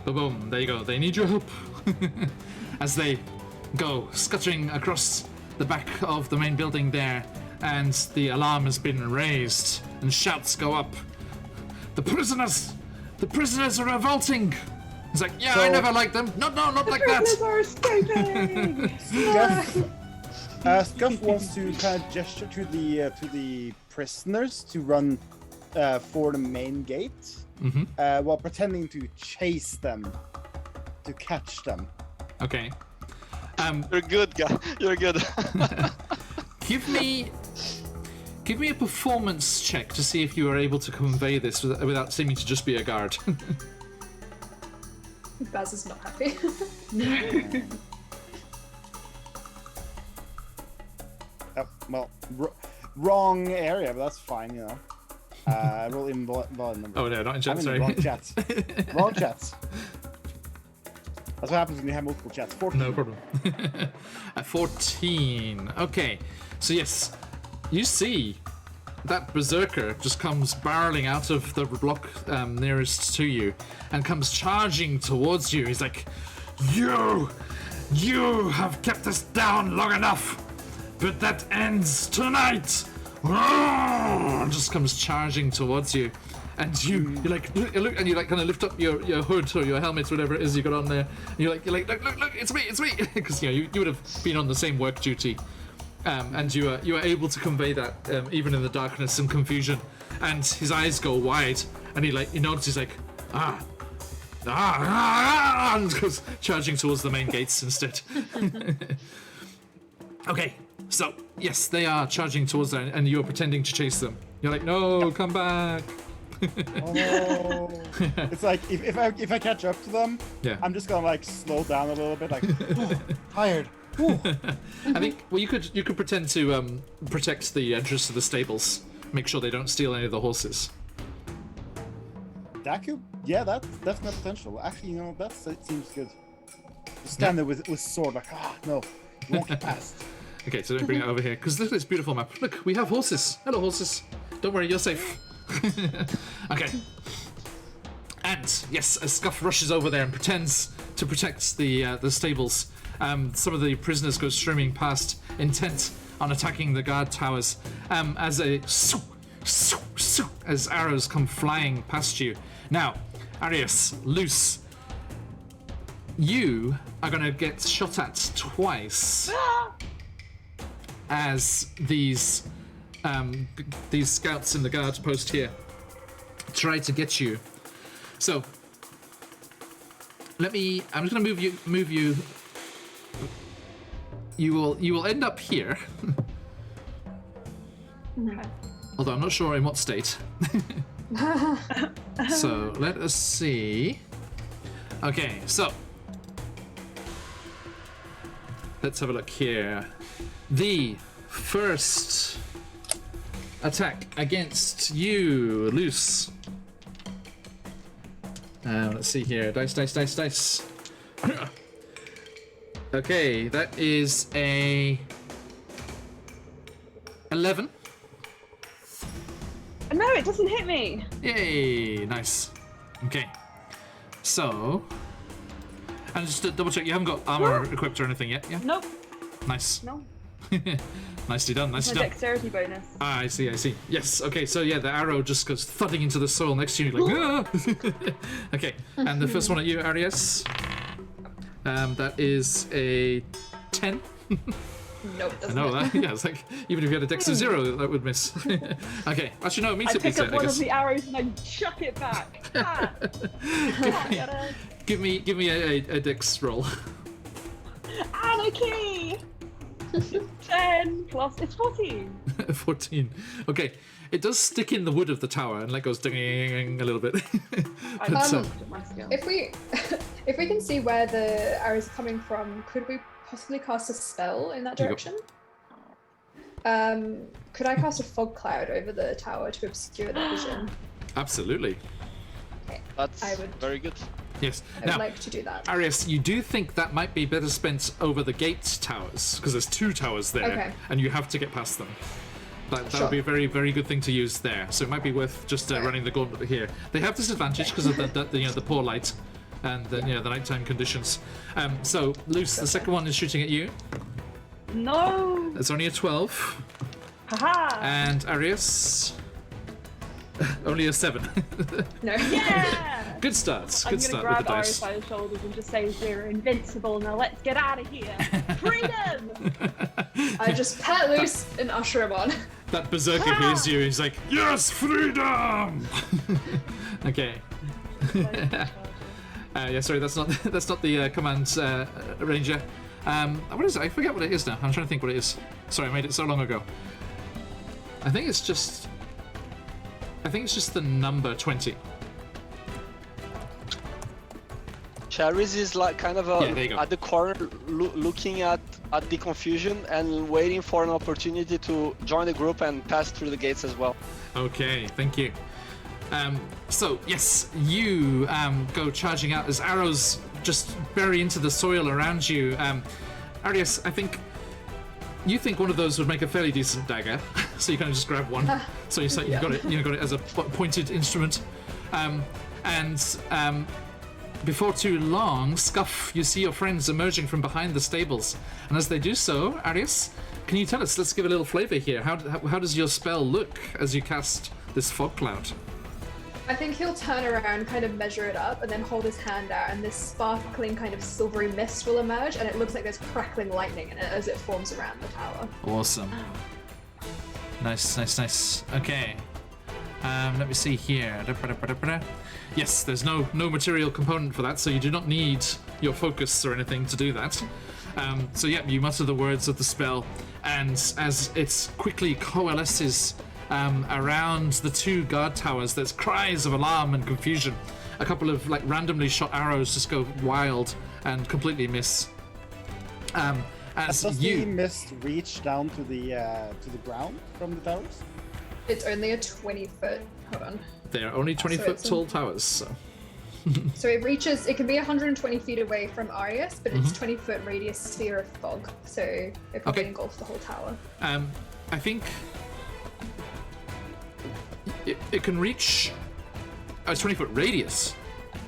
[SPEAKER 1] Boom, there you go. They need your help as they go scuttering across the back of the main building there, and the alarm has been raised and shouts go up. The prisoners are revolting. It's like, yeah, so, I never liked them. No, not like that.
[SPEAKER 4] The prisoners are escaping.
[SPEAKER 2] Scuff wants to kind of gesture to the prisoners to run for the main gate, while pretending to chase them, to catch them.
[SPEAKER 1] Okay.
[SPEAKER 5] You're good, guy. You're good.
[SPEAKER 1] Give me a performance check to see if you are able to convey this without seeming to just be a guard.
[SPEAKER 6] Baz is not happy.
[SPEAKER 2] Well, wrong area, but that's fine, you know. Roll in volume number.
[SPEAKER 1] Oh no, not in chat, sorry.
[SPEAKER 2] Wrong chats. Wrong chats. That's what happens when you have multiple chats. 14.
[SPEAKER 1] No problem. At 14. Okay. So yes, you see that berserker just comes barreling out of the block nearest to you and comes charging towards you. He's like, You have kept us down long enough, but that ends tonight. Just comes charging towards you. And you look, and you like kind of lift up your hood or your helmet, whatever it is you got on there. And you're like, look, it's me, because you would have been on the same work duty, and you are able to convey that even in the darkness and confusion. And his eyes go wide, and he nods. He's like, and goes charging towards the main gates instead. Okay, so yes, they are charging towards that, and you're pretending to chase them. You're like, no, come back.
[SPEAKER 2] Oh, it's like if I catch up to them,
[SPEAKER 1] yeah,
[SPEAKER 2] I'm just gonna like slow down a little bit, like tired.
[SPEAKER 1] I think you could pretend to protect the entrance to the stables, make sure they don't steal any of the horses.
[SPEAKER 2] That could Yeah, that's definite potential. Actually, that seems good. Just stand there with sword, like, no, you won't get past.
[SPEAKER 1] Okay, so let me bring it over here, because look at this beautiful map. Look, we have horses. Hello, horses. Don't worry, you're safe. Okay. And, yes, as Scuff rushes over there and pretends to protect the stables, some of the prisoners go streaming past, intent on attacking the guard towers, as as arrows come flying past you. Now, Arius, Luce, you are going to get shot at twice as these scouts in the guard post here try to get you. So I'm just going to move you. You will end up here.
[SPEAKER 4] Okay.
[SPEAKER 1] Although I'm not sure in what state. So let us see. Okay, so let's have a look here. The first attack against you, Luce. Let's see here. Dice. Okay, that is a 11.
[SPEAKER 4] No, it doesn't hit me.
[SPEAKER 1] Yay, nice. Okay, so, and just to double check, you haven't got armor equipped or anything yet, yeah?
[SPEAKER 4] Nope.
[SPEAKER 1] Nice.
[SPEAKER 4] No.
[SPEAKER 1] Nicely done,
[SPEAKER 4] My dexterity bonus.
[SPEAKER 1] I see. Yes, okay, so yeah, the arrow just goes thudding into the soil next to you, like, Okay, and the first one at you, Arius. That is a 10.
[SPEAKER 6] Nope,
[SPEAKER 1] I
[SPEAKER 6] doesn't
[SPEAKER 1] know
[SPEAKER 6] it?
[SPEAKER 1] that. Yeah, it's like, even if you had a dex of 0, that would miss. Okay, actually, no, it means
[SPEAKER 4] I
[SPEAKER 1] it
[SPEAKER 4] pick
[SPEAKER 1] beats
[SPEAKER 4] up
[SPEAKER 1] it, I
[SPEAKER 4] one
[SPEAKER 1] guess.
[SPEAKER 4] of the arrows and I chuck it back.
[SPEAKER 1] Give me a dex roll.
[SPEAKER 4] Anarchy! 10 plus, it's 14.
[SPEAKER 1] 14. Okay, it does stick in the wood of the tower and like goes ding a little bit.
[SPEAKER 4] I
[SPEAKER 1] But,
[SPEAKER 4] looked at my skill.
[SPEAKER 6] If we can see where the arrows are coming from, could we possibly cast a spell in that
[SPEAKER 1] There you
[SPEAKER 6] direction? Could I cast a fog cloud over the tower to obscure the vision?
[SPEAKER 1] Absolutely.
[SPEAKER 5] That's
[SPEAKER 6] I would-
[SPEAKER 5] very good.
[SPEAKER 1] Yes.
[SPEAKER 6] I would
[SPEAKER 1] Now,
[SPEAKER 6] like to do that.
[SPEAKER 1] Arius, you do think that might be better spent over the gate towers, because there's 2 towers there,
[SPEAKER 6] Okay.
[SPEAKER 1] and you have to get past them. That
[SPEAKER 6] Sure.
[SPEAKER 1] would be a very, very good thing to use there. So it might be worth just running the gauntlet here. They have disadvantage because of the poor light and the nighttime conditions. So Luce, the second one is shooting at you.
[SPEAKER 4] No!
[SPEAKER 1] It's only a 12,
[SPEAKER 4] Haha!
[SPEAKER 1] and Arius, only a 7.
[SPEAKER 6] No.
[SPEAKER 4] Yeah!
[SPEAKER 1] Good start.
[SPEAKER 4] I'm
[SPEAKER 1] Good
[SPEAKER 4] gonna
[SPEAKER 1] start
[SPEAKER 4] grab
[SPEAKER 1] with the
[SPEAKER 4] Iris
[SPEAKER 1] dice.
[SPEAKER 4] by the shoulders and just say we're invincible now. Let's get out of here. Freedom!
[SPEAKER 6] I just pat loose and usher him on.
[SPEAKER 1] That berserker hears you. He's like, "Yes, freedom!" Okay. Yeah, sorry, that's not the command ranger. What is it? I forget what it is now. I'm trying to think what it is. Sorry, I made it so long ago. I think it's just the number 20.
[SPEAKER 5] Charis is like kind of
[SPEAKER 1] Yeah, there you go.
[SPEAKER 5] at the corner, looking at the confusion and waiting for an opportunity to join the group and pass through the gates as well.
[SPEAKER 1] Okay, thank you. So yes, you go charging out as arrows just bury into the soil around you. Arius, I think you think one of those would make a fairly decent dagger, so you kind of just grab one. So you've got it as a pointed instrument, and before too long, Scuff, you see your friends emerging from behind the stables, and as they do so, Arius, can you tell us? Let's give a little flavor here. How does your spell look as you cast this fog cloud?
[SPEAKER 6] I think he'll turn around, kind of measure it up, and then hold his hand out, and this sparkling kind of silvery mist will emerge, and it looks like there's crackling lightning in it as it forms around the tower.
[SPEAKER 1] Awesome. Nice. Okay. Let me see here. Yes, there's no material component for that, so you do not need your focus or anything to do that. So yeah, you mutter the words of the spell, and as it quickly coalesces around the 2 guard towers, there's cries of alarm and confusion. A couple of randomly shot arrows just go wild and completely miss. As
[SPEAKER 2] Does
[SPEAKER 1] you
[SPEAKER 2] the mist reach down to the ground from the towers?
[SPEAKER 6] It's only a 20-foot. Hold on.
[SPEAKER 1] They're only 20-foot
[SPEAKER 6] it's
[SPEAKER 1] tall towers, so
[SPEAKER 6] So it can be 120 feet away from Arius, but it's 20-foot radius sphere of fog. So it probably engulfs the whole tower.
[SPEAKER 1] I think it can reach a 20-foot radius.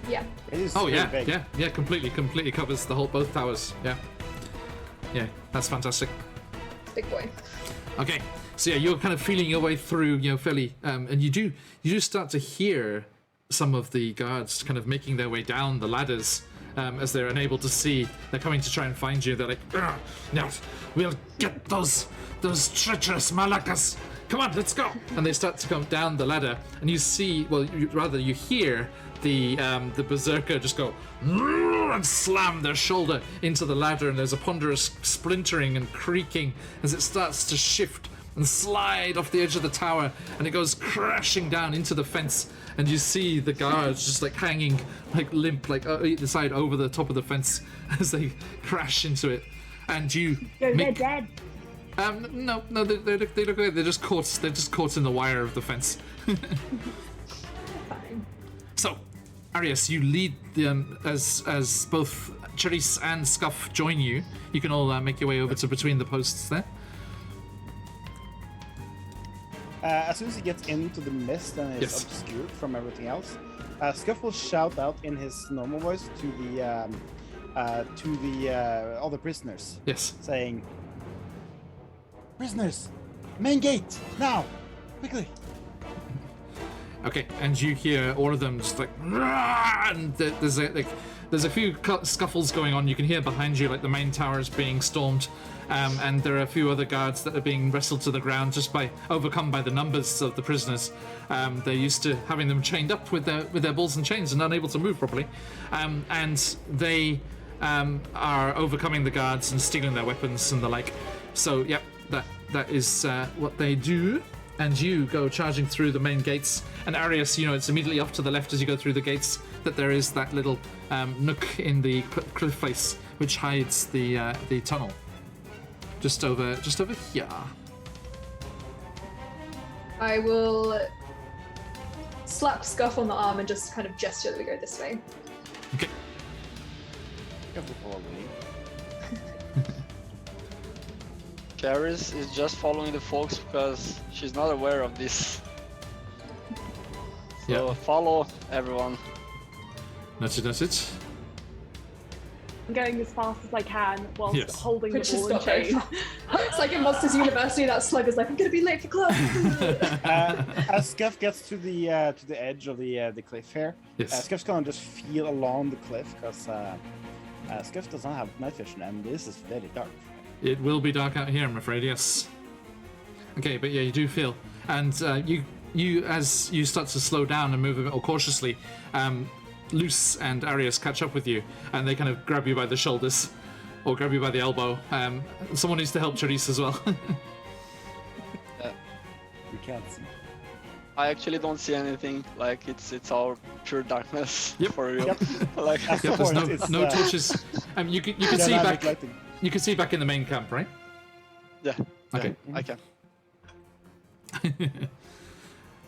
[SPEAKER 6] Yeah.
[SPEAKER 2] It is
[SPEAKER 1] Oh
[SPEAKER 2] very
[SPEAKER 1] yeah,
[SPEAKER 2] big.
[SPEAKER 1] yeah, completely covers the whole both towers. Yeah, that's fantastic.
[SPEAKER 6] Big boy.
[SPEAKER 1] Okay, so yeah, you're kind of feeling your way through, fairly, and you do start to hear some of the guards kind of making their way down the ladders as they're unable to see. They're coming to try and find you. They're like, no, we'll get those treacherous Malakas. Come on, let's go. And they start to come down the ladder, and you see, you hear the berserker just go and slam their shoulder into the ladder, and there's a ponderous splintering and creaking as it starts to shift and slide off the edge of the tower, and it goes crashing down into the fence, and you see the guards just like hanging like limp like either side over the top of the fence as they crash into it, and you
[SPEAKER 4] They're dead.
[SPEAKER 1] no, they look like they're just caught in the wire of the fence.
[SPEAKER 6] Fine.
[SPEAKER 1] So, Arius, you lead them as both Charisse and Scuff join you. You can all make your way over to between the posts there.
[SPEAKER 2] As soon as he gets into the mist and is obscured from everything else, Scuff will shout out in his normal voice to the other prisoners.
[SPEAKER 1] Yes.
[SPEAKER 2] Saying, "Prisoners, main gate now, quickly!"
[SPEAKER 1] Okay, and you hear all of them just like, "Rah!" And there's a few scuffles going on. You can hear behind you like the main tower is being stormed, and there are a few other guards that are being wrestled to the ground just by overcome by the numbers of the prisoners. They're used to having them chained up with their balls and chains and unable to move properly, and they are overcoming the guards and stealing their weapons and the like. So yep, that is what they do. And you go charging through the main gates. And Arius, it's immediately off to the left as you go through the gates that there is that little nook in the cliff face which hides the tunnel. Just over here.
[SPEAKER 6] I will slap Scuff on the arm and just kind of gesture that we go this way.
[SPEAKER 1] Okay.
[SPEAKER 2] Scuff will follow me.
[SPEAKER 5] Charis is just following the folks because she's not aware of this. So follow everyone.
[SPEAKER 1] That's it.
[SPEAKER 4] I'm going as fast as I can whilst holding
[SPEAKER 6] Which
[SPEAKER 4] the
[SPEAKER 6] is
[SPEAKER 4] ball and
[SPEAKER 6] not very
[SPEAKER 4] chain.
[SPEAKER 6] far. It's like in Monsters University, that slug is like, I'm gonna be late for class.
[SPEAKER 2] As Scuff gets to the edge of the cliff here, Scuff's gonna just feel along the cliff because Scuff does not have night vision, and this is very dark.
[SPEAKER 1] It will be dark out here, I'm afraid, yes. Okay, but yeah, you do feel. And you as you start to slow down and move a bit more cautiously, Luce and Arius catch up with you, and they kind of grab you by the shoulders, or grab you by the elbow. Someone needs to help Charisse as well.
[SPEAKER 2] We can't see.
[SPEAKER 5] I actually don't see anything. Like it's all pure darkness for real.
[SPEAKER 2] Yep.
[SPEAKER 5] Like
[SPEAKER 1] There's no torches. You can see back.
[SPEAKER 2] Lighting.
[SPEAKER 1] You can see back in the main camp, right?
[SPEAKER 5] Yeah.
[SPEAKER 1] Okay.
[SPEAKER 5] Yeah, I can.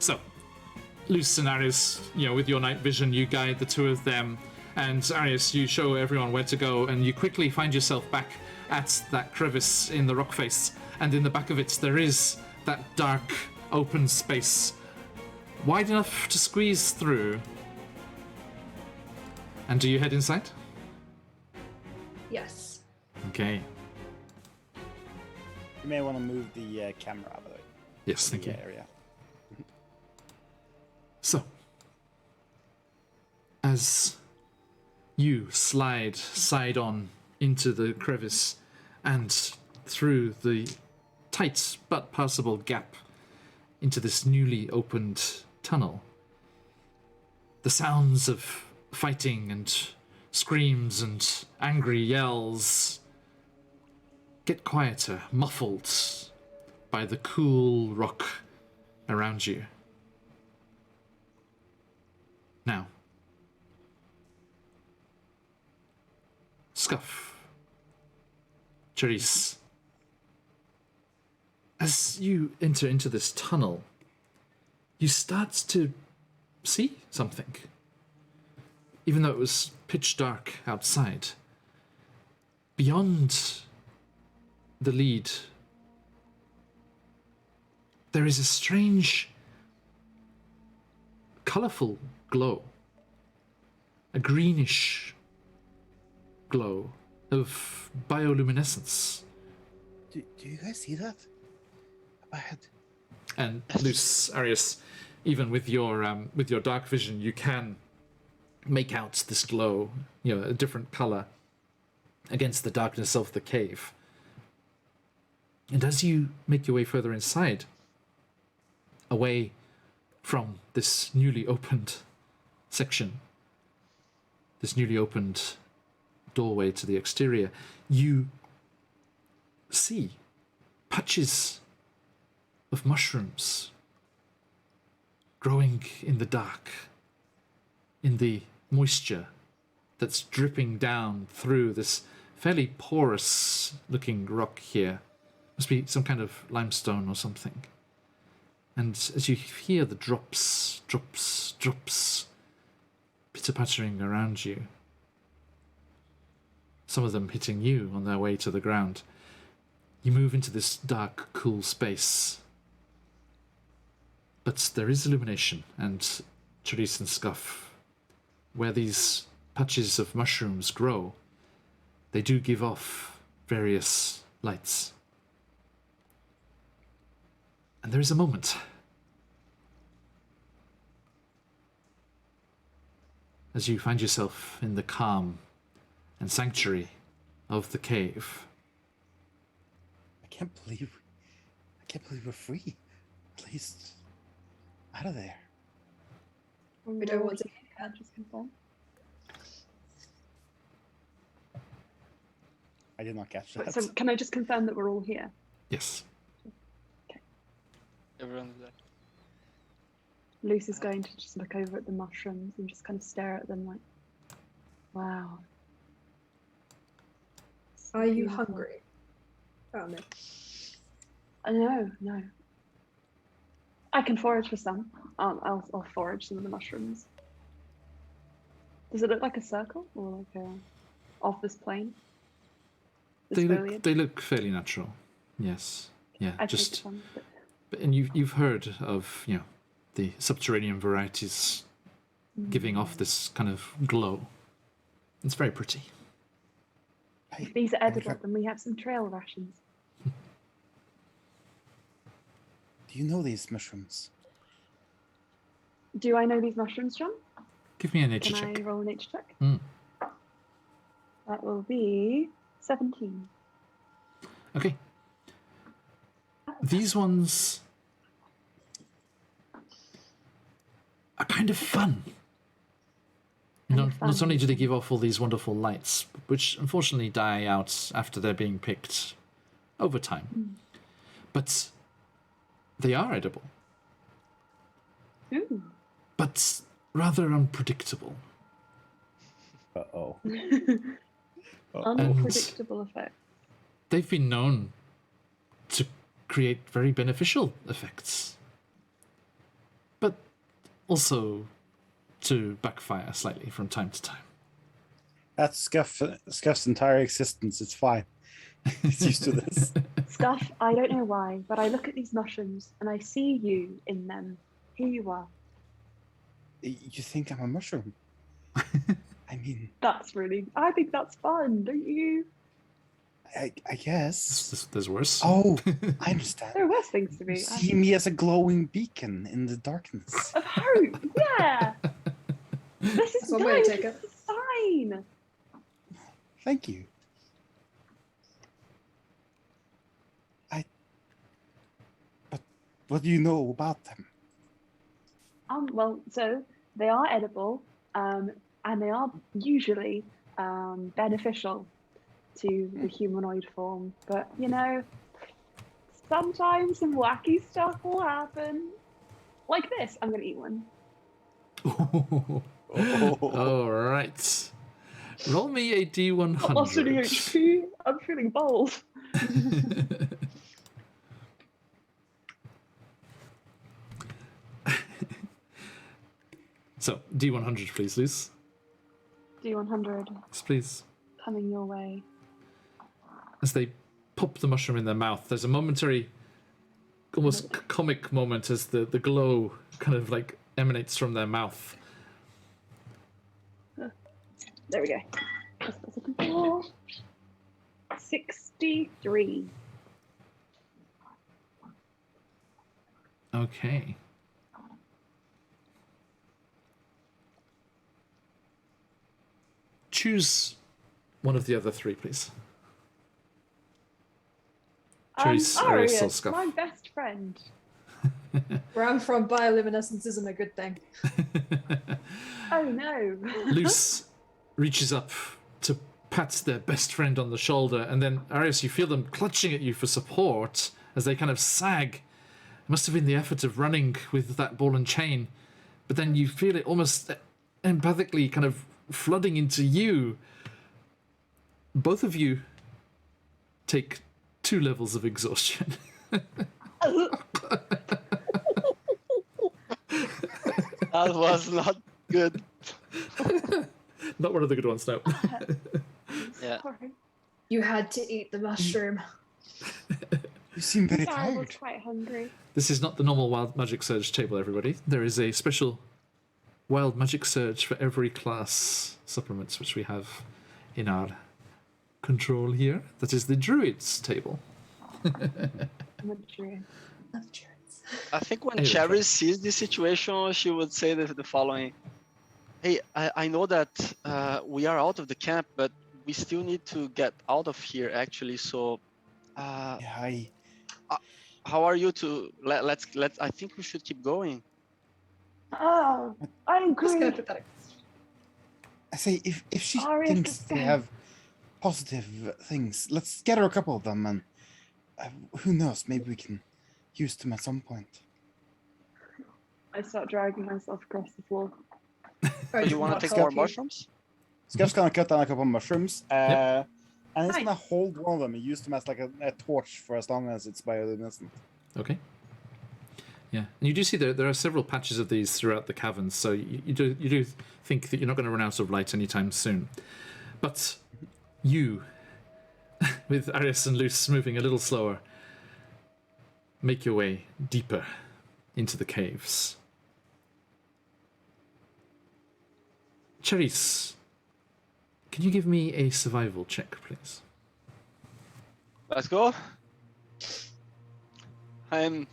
[SPEAKER 1] So, Luce and Arius, with your night vision, you guide the two of them, and Arius, you show everyone where to go, and you quickly find yourself back at that crevice in the rock face, and in the back of it there is that dark, open space, wide enough to squeeze through. And do you head inside?
[SPEAKER 6] Yes.
[SPEAKER 1] Okay.
[SPEAKER 2] You may want to move the camera out of the way.
[SPEAKER 1] Yes, thank you.
[SPEAKER 2] Area.
[SPEAKER 1] So, as you slide side on into the crevice and through the tight but passable gap into this newly opened tunnel, the sounds of fighting and screams and angry yells get quieter, muffled by the cool rock around you. Now, Scuff, Charisse, as you enter into this tunnel, you start to see something. even though it was pitch dark outside, beyond the lead, there is a strange, colourful glow. A greenish glow of bioluminescence.
[SPEAKER 2] Do you guys see that? Up ahead.
[SPEAKER 1] And Luce, Arius, even with your dark vision, you can make out this glow, a different color against the darkness of the cave. And as you make your way further inside, away from this newly opened section, this newly opened doorway to the exterior, you see patches of mushrooms growing in the dark, in the moisture that's dripping down through this fairly porous looking rock here. Must be some kind of limestone or something. And as you hear the drops, pitter-pattering around you, some of them hitting you on their way to the ground, you move into this dark, cool space. But there is illumination, and Therese and Scuff, where these patches of mushrooms grow, they do give off various lights. And there is a moment as you find yourself in the calm and sanctuary of the cave.
[SPEAKER 2] I can't believe we're free. At least out of there.
[SPEAKER 6] We don't want to
[SPEAKER 4] just confirm.
[SPEAKER 2] I did not catch
[SPEAKER 4] But
[SPEAKER 2] that.
[SPEAKER 4] so can I just confirm that we're all here?
[SPEAKER 1] Yes.
[SPEAKER 5] Everyone is there.
[SPEAKER 4] Luce is going to just look over at the mushrooms and just kind of stare at them like, wow.
[SPEAKER 6] Are you
[SPEAKER 4] Beautiful.
[SPEAKER 6] hungry? Oh no.
[SPEAKER 4] No. I can forage for some. I'll forage some of the mushrooms. Does it look like a circle or like a off this plane? This foliage?
[SPEAKER 1] They look fairly natural. Yes. Yeah.
[SPEAKER 4] I
[SPEAKER 1] just.
[SPEAKER 4] take some, but
[SPEAKER 1] And you've heard of the subterranean varieties giving off this kind of glow. It's very pretty.
[SPEAKER 4] if these are edible, then we have some trail rations.
[SPEAKER 2] Do you know these mushrooms?
[SPEAKER 4] Do I know these mushrooms, John?
[SPEAKER 1] Give me a nature
[SPEAKER 4] Can
[SPEAKER 1] check.
[SPEAKER 4] I roll a nature check?
[SPEAKER 1] Mm.
[SPEAKER 4] That will be 17.
[SPEAKER 1] Okay. These ones are kind of fun. Not only do they give off all these wonderful lights, which unfortunately die out after they're being picked over time, but they are edible,
[SPEAKER 4] Ooh.
[SPEAKER 1] but rather unpredictable.
[SPEAKER 2] Uh-oh.
[SPEAKER 4] Unpredictable effect.
[SPEAKER 1] They've been known to create very beneficial effects, but also to backfire slightly from time to time.
[SPEAKER 2] That's Scuff's entire existence. It's fine. He's used to this.
[SPEAKER 4] Scuff, I don't know why, but I look at these mushrooms and I see you in them. Here you are.
[SPEAKER 2] You think I'm a mushroom? I mean,
[SPEAKER 4] I think that's fun, don't you?
[SPEAKER 2] I guess.
[SPEAKER 1] There's worse.
[SPEAKER 2] Oh, I understand.
[SPEAKER 4] There are worse things to
[SPEAKER 2] You
[SPEAKER 4] be.
[SPEAKER 2] see me as a glowing beacon in the darkness.
[SPEAKER 4] Of hope, yeah. This is
[SPEAKER 6] That's one way to
[SPEAKER 4] nice.
[SPEAKER 6] take it.
[SPEAKER 4] This is fine.
[SPEAKER 2] Thank you. But what do you know about them?
[SPEAKER 4] Well, so they are edible, and they are usually beneficial to the humanoid form. But sometimes some wacky stuff will happen. Like this. I'm gonna eat one.
[SPEAKER 1] All right. Roll me a D100.
[SPEAKER 4] Not lost any HP. I'm feeling bold.
[SPEAKER 1] So, D100, please, Luce.
[SPEAKER 4] D100
[SPEAKER 1] Yes, please.
[SPEAKER 4] coming your way.
[SPEAKER 1] As they pop the mushroom in their mouth, there's a momentary, almost comic moment as the glow kind of like emanates from their mouth.
[SPEAKER 4] There we go. That's what I was looking for. 63.
[SPEAKER 1] Okay. Choose one of the other three, please. Choose Arius or
[SPEAKER 4] Arius,
[SPEAKER 1] Scuff.
[SPEAKER 4] my best friend.
[SPEAKER 6] Where I'm from, bioluminescence isn't a good thing.
[SPEAKER 4] Oh no.
[SPEAKER 1] Luce reaches up to pat their best friend on the shoulder, and then Arius, you feel them clutching at you for support as they kind of sag. It must have been the effort of running with that ball and chain, but then you feel it almost empathically kind of flooding into you. Both of you take 2 levels of exhaustion.
[SPEAKER 5] That was not good.
[SPEAKER 1] Not one of the good ones, no.
[SPEAKER 5] Yeah.
[SPEAKER 4] Sorry.
[SPEAKER 6] You had to eat the mushroom.
[SPEAKER 2] You seem very
[SPEAKER 4] I was
[SPEAKER 2] tired.
[SPEAKER 4] quite hungry.
[SPEAKER 1] This is not the normal Wild Magic Surge table, everybody. There is a special Wild Magic Surge for every class supplements which we have in our control here. That is the Druids table.
[SPEAKER 4] I'm a druid.
[SPEAKER 6] Love druids.
[SPEAKER 5] I think when
[SPEAKER 1] Hey,
[SPEAKER 5] Cherry
[SPEAKER 1] that's
[SPEAKER 5] sees this situation, she would say the following. Hey, I know that we are out of the camp, but we still need to get out of here, actually. So,
[SPEAKER 2] Yeah,
[SPEAKER 5] how are you to... Let's... I think we should keep going.
[SPEAKER 4] Oh, I'm
[SPEAKER 6] Just
[SPEAKER 4] great.
[SPEAKER 6] pathetic.
[SPEAKER 2] I say if she
[SPEAKER 4] Arius
[SPEAKER 2] thinks
[SPEAKER 4] is
[SPEAKER 2] they
[SPEAKER 4] dead.
[SPEAKER 2] have positive things, let's get her a couple of them, and who knows, maybe we can use them at some point.
[SPEAKER 4] I start dragging myself across the floor.
[SPEAKER 5] So you want to take more mushrooms?
[SPEAKER 2] Scuff's gonna cut down a couple of mushrooms,
[SPEAKER 1] Yep.
[SPEAKER 2] and he's gonna
[SPEAKER 4] Nice.
[SPEAKER 2] hold one of them and use them as like a torch for as long as it's bioluminescent.
[SPEAKER 1] Okay. Yeah, and you do see there are several patches of these throughout the caverns, so you do think that you're not going to run out of light anytime soon. But you, with Arius and Luce moving a little slower, make your way deeper into the caves. Cherise, can you give me a survival check, please?
[SPEAKER 5] Let's go. I'm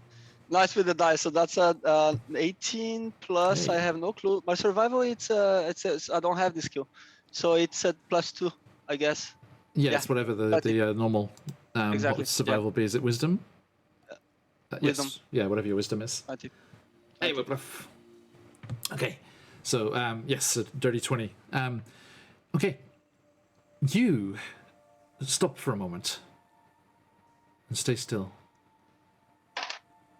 [SPEAKER 5] nice with the dice, so that's a 18 plus.
[SPEAKER 1] Hey.
[SPEAKER 5] I have no clue. My survival, it's I don't have the skill, so it's at +2, I guess.
[SPEAKER 1] Yeah,
[SPEAKER 5] Yeah,
[SPEAKER 1] it's whatever the
[SPEAKER 5] that's
[SPEAKER 1] normal
[SPEAKER 5] Exactly,
[SPEAKER 1] what would survival be. Is it wisdom?
[SPEAKER 5] Wisdom.
[SPEAKER 1] Yes. Yeah, whatever your wisdom is.
[SPEAKER 5] I think.
[SPEAKER 1] Hey, we're bluff. Okay, so yes, a dirty 20. Okay, you stop for a moment and stay still,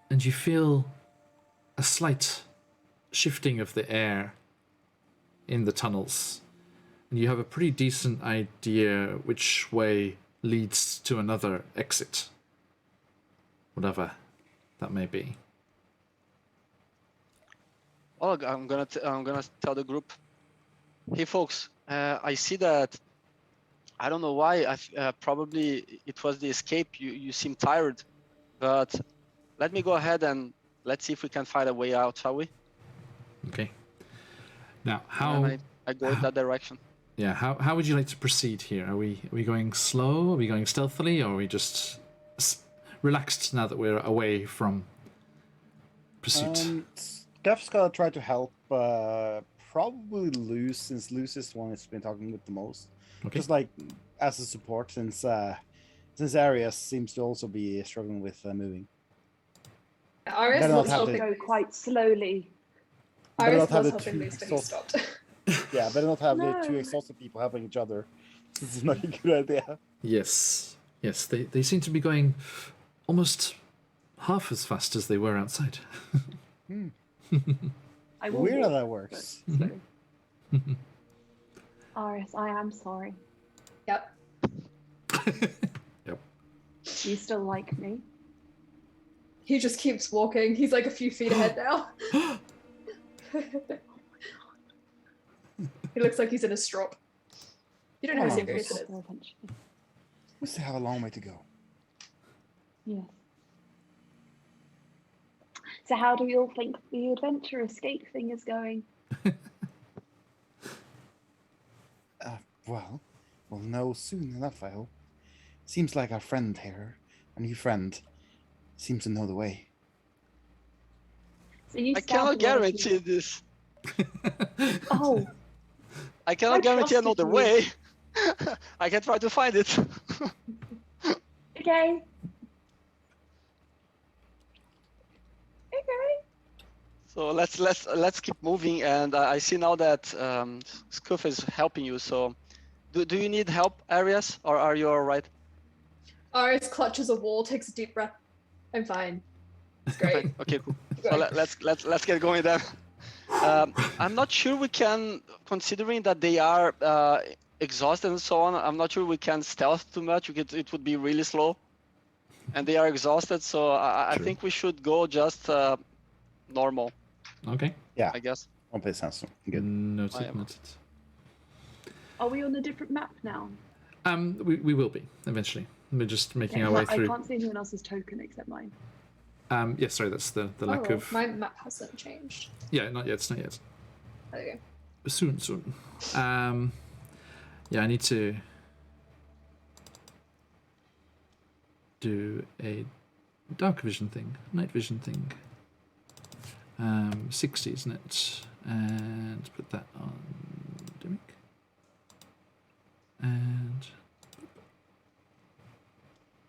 [SPEAKER 1] and you feel a slight shifting of the air in the tunnels, and you have a pretty decent idea which way leads to another exit, whatever that may be.
[SPEAKER 5] Oh, I'm gonna tell the group. Hey, folks, I see that. I don't know why. Probably it was the escape. You seem tired, but let me go ahead and let's see if we can find a way out, shall we?
[SPEAKER 1] Okay. Now,
[SPEAKER 5] And I go in that direction.
[SPEAKER 1] Yeah, how would you like to proceed here? Are we going slow? Are we going stealthily? Or are we just relaxed now that we're away from pursuit?
[SPEAKER 2] Scuff's gonna try to help, probably Luce, since Luce is the one who's been talking with the most.
[SPEAKER 1] Okay.
[SPEAKER 2] Just like as a support, since Arius seems to also be struggling with moving.
[SPEAKER 6] Arius
[SPEAKER 2] Better not
[SPEAKER 6] was
[SPEAKER 2] have
[SPEAKER 6] helping.
[SPEAKER 2] the-
[SPEAKER 4] Go quite slowly.
[SPEAKER 2] Better
[SPEAKER 6] Arius
[SPEAKER 2] not have
[SPEAKER 6] was
[SPEAKER 2] the
[SPEAKER 6] helping
[SPEAKER 2] two
[SPEAKER 6] Luce, but he
[SPEAKER 2] exhausted-
[SPEAKER 6] stopped.
[SPEAKER 2] Yeah, better not have the two
[SPEAKER 4] No.
[SPEAKER 2] exhausted people helping each other. This is not a good idea.
[SPEAKER 1] Yes. Yes, they seem to be going almost half as fast as they were outside.
[SPEAKER 4] I will
[SPEAKER 2] Weird how
[SPEAKER 4] walk,
[SPEAKER 2] that works.
[SPEAKER 4] but slowly. Arius, I am sorry.
[SPEAKER 6] Yep.
[SPEAKER 1] Yep.
[SPEAKER 4] Do you still like me?
[SPEAKER 6] He just keeps walking. He's like a few feet ahead now. He looks like he's in a strop. You don't know how
[SPEAKER 2] Oh,
[SPEAKER 6] serious
[SPEAKER 2] this-
[SPEAKER 6] it is.
[SPEAKER 4] Eventually.
[SPEAKER 2] We still have a long way to go.
[SPEAKER 4] Yes. So how do you all think the adventure escape thing is going?
[SPEAKER 2] Well, we'll know soon enough, I hope. Seems like our friend here, our new friend, seems to know the way.
[SPEAKER 5] I
[SPEAKER 4] So you
[SPEAKER 5] cannot
[SPEAKER 4] stabbed one of
[SPEAKER 5] guarantee
[SPEAKER 4] you-
[SPEAKER 5] this.
[SPEAKER 4] Oh,
[SPEAKER 5] I cannot guarantee I know the
[SPEAKER 4] trusted you.
[SPEAKER 5] way. I can try to find it.
[SPEAKER 4] okay. Okay.
[SPEAKER 5] So let's keep moving. And I see now that Scoof is helping you. So, do you need help, Arias, or are you all right?
[SPEAKER 6] Arius clutches a wall, takes a deep breath. I'm fine. It's great.
[SPEAKER 5] Okay, cool.
[SPEAKER 6] Keep
[SPEAKER 5] So
[SPEAKER 6] going.
[SPEAKER 5] let's get going then. I'm not sure we can, considering that they are exhausted and so on. I'm not sure we can stealth too much. It would be really slow, and they are exhausted. So I
[SPEAKER 1] True.
[SPEAKER 5] think we should go just normal,
[SPEAKER 1] Okay.
[SPEAKER 2] Yeah,
[SPEAKER 5] I guess.
[SPEAKER 2] one place sounds good.
[SPEAKER 1] Noted,
[SPEAKER 5] I am.
[SPEAKER 1] noted.
[SPEAKER 4] Are we on a different map now?
[SPEAKER 1] We will be eventually. We're just making our way
[SPEAKER 4] I
[SPEAKER 1] through.
[SPEAKER 4] can't see anyone else's token except mine.
[SPEAKER 1] Yes, sorry, that's the lack
[SPEAKER 6] Oh,
[SPEAKER 1] of.
[SPEAKER 6] my map hasn't changed.
[SPEAKER 1] Yeah, not yet. It's not yet.
[SPEAKER 6] There you go.
[SPEAKER 1] Soon. Yeah, I need to do a dark vision thing, night vision thing. 60, isn't it? And put that on Dimmick. And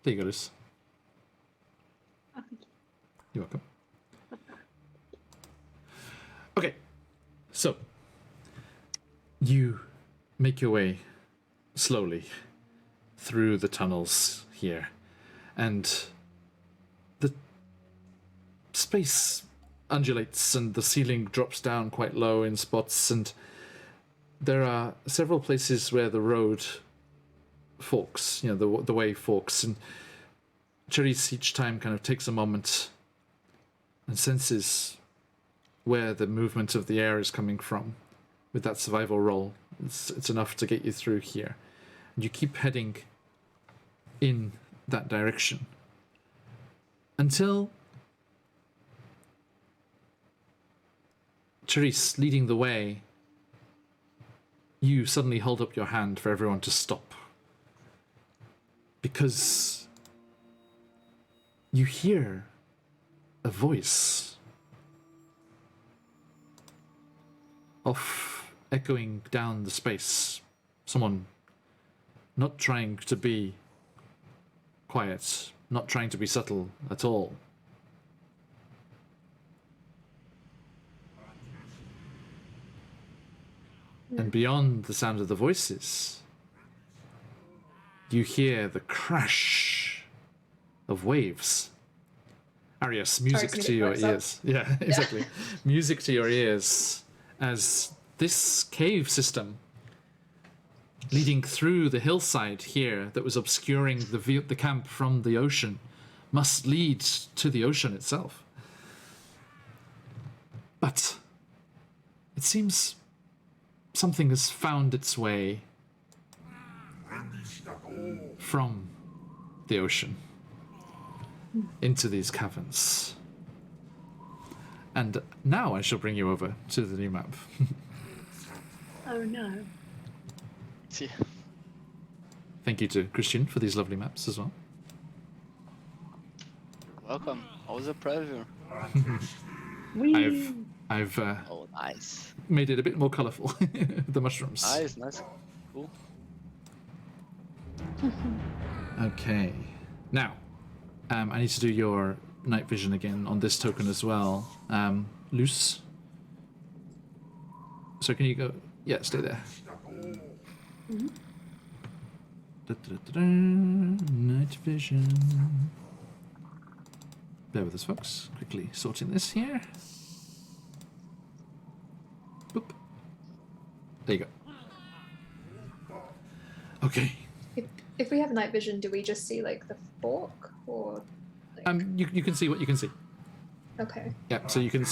[SPEAKER 1] there you go, Liz.
[SPEAKER 4] Oh, thank you.
[SPEAKER 1] You're welcome. Okay, so you make your way slowly through the tunnels here, and the space undulates and the ceiling drops down quite low in spots, and there are several places where the road forks, the way forks, and Charisse each time kind of takes a moment and senses where the movement of the air is coming from. With that survival roll, it's enough to get you through here. And you keep heading in that direction until Charisse, leading the way, you suddenly hold up your hand for everyone to stop. Because you hear a voice off echoing down the space. Someone not trying to be quiet, not trying to be subtle at all. And beyond the sound of the voices, you hear the crash of waves. Arias, music
[SPEAKER 6] Sorry,
[SPEAKER 1] to your
[SPEAKER 6] music
[SPEAKER 1] ears. Yeah, exactly. Music to your ears as this cave system leading through the hillside here that was obscuring the camp from the ocean must lead to the ocean itself. But it seems something has found its way from the ocean into these caverns. And now I shall bring you over to the new map.
[SPEAKER 4] Oh no.
[SPEAKER 5] See.
[SPEAKER 1] Thank you to Christian for these lovely maps as well.
[SPEAKER 5] Welcome. Always a pleasure.
[SPEAKER 4] We.
[SPEAKER 1] I've
[SPEAKER 5] Oh, nice.
[SPEAKER 1] made it a bit more colourful, the mushrooms.
[SPEAKER 5] Nice. Cool.
[SPEAKER 1] Okay. Now, I need to do your night vision again on this token as well. Loose. So can you go? Yeah, stay there. Night vision. Bear with us, folks. Quickly sorting this here. Boop. There you go. Okay.
[SPEAKER 6] If we have night vision, do we just see like the fork or? Like...
[SPEAKER 1] You can see what you can see.
[SPEAKER 6] Okay.
[SPEAKER 1] Yeah, so you can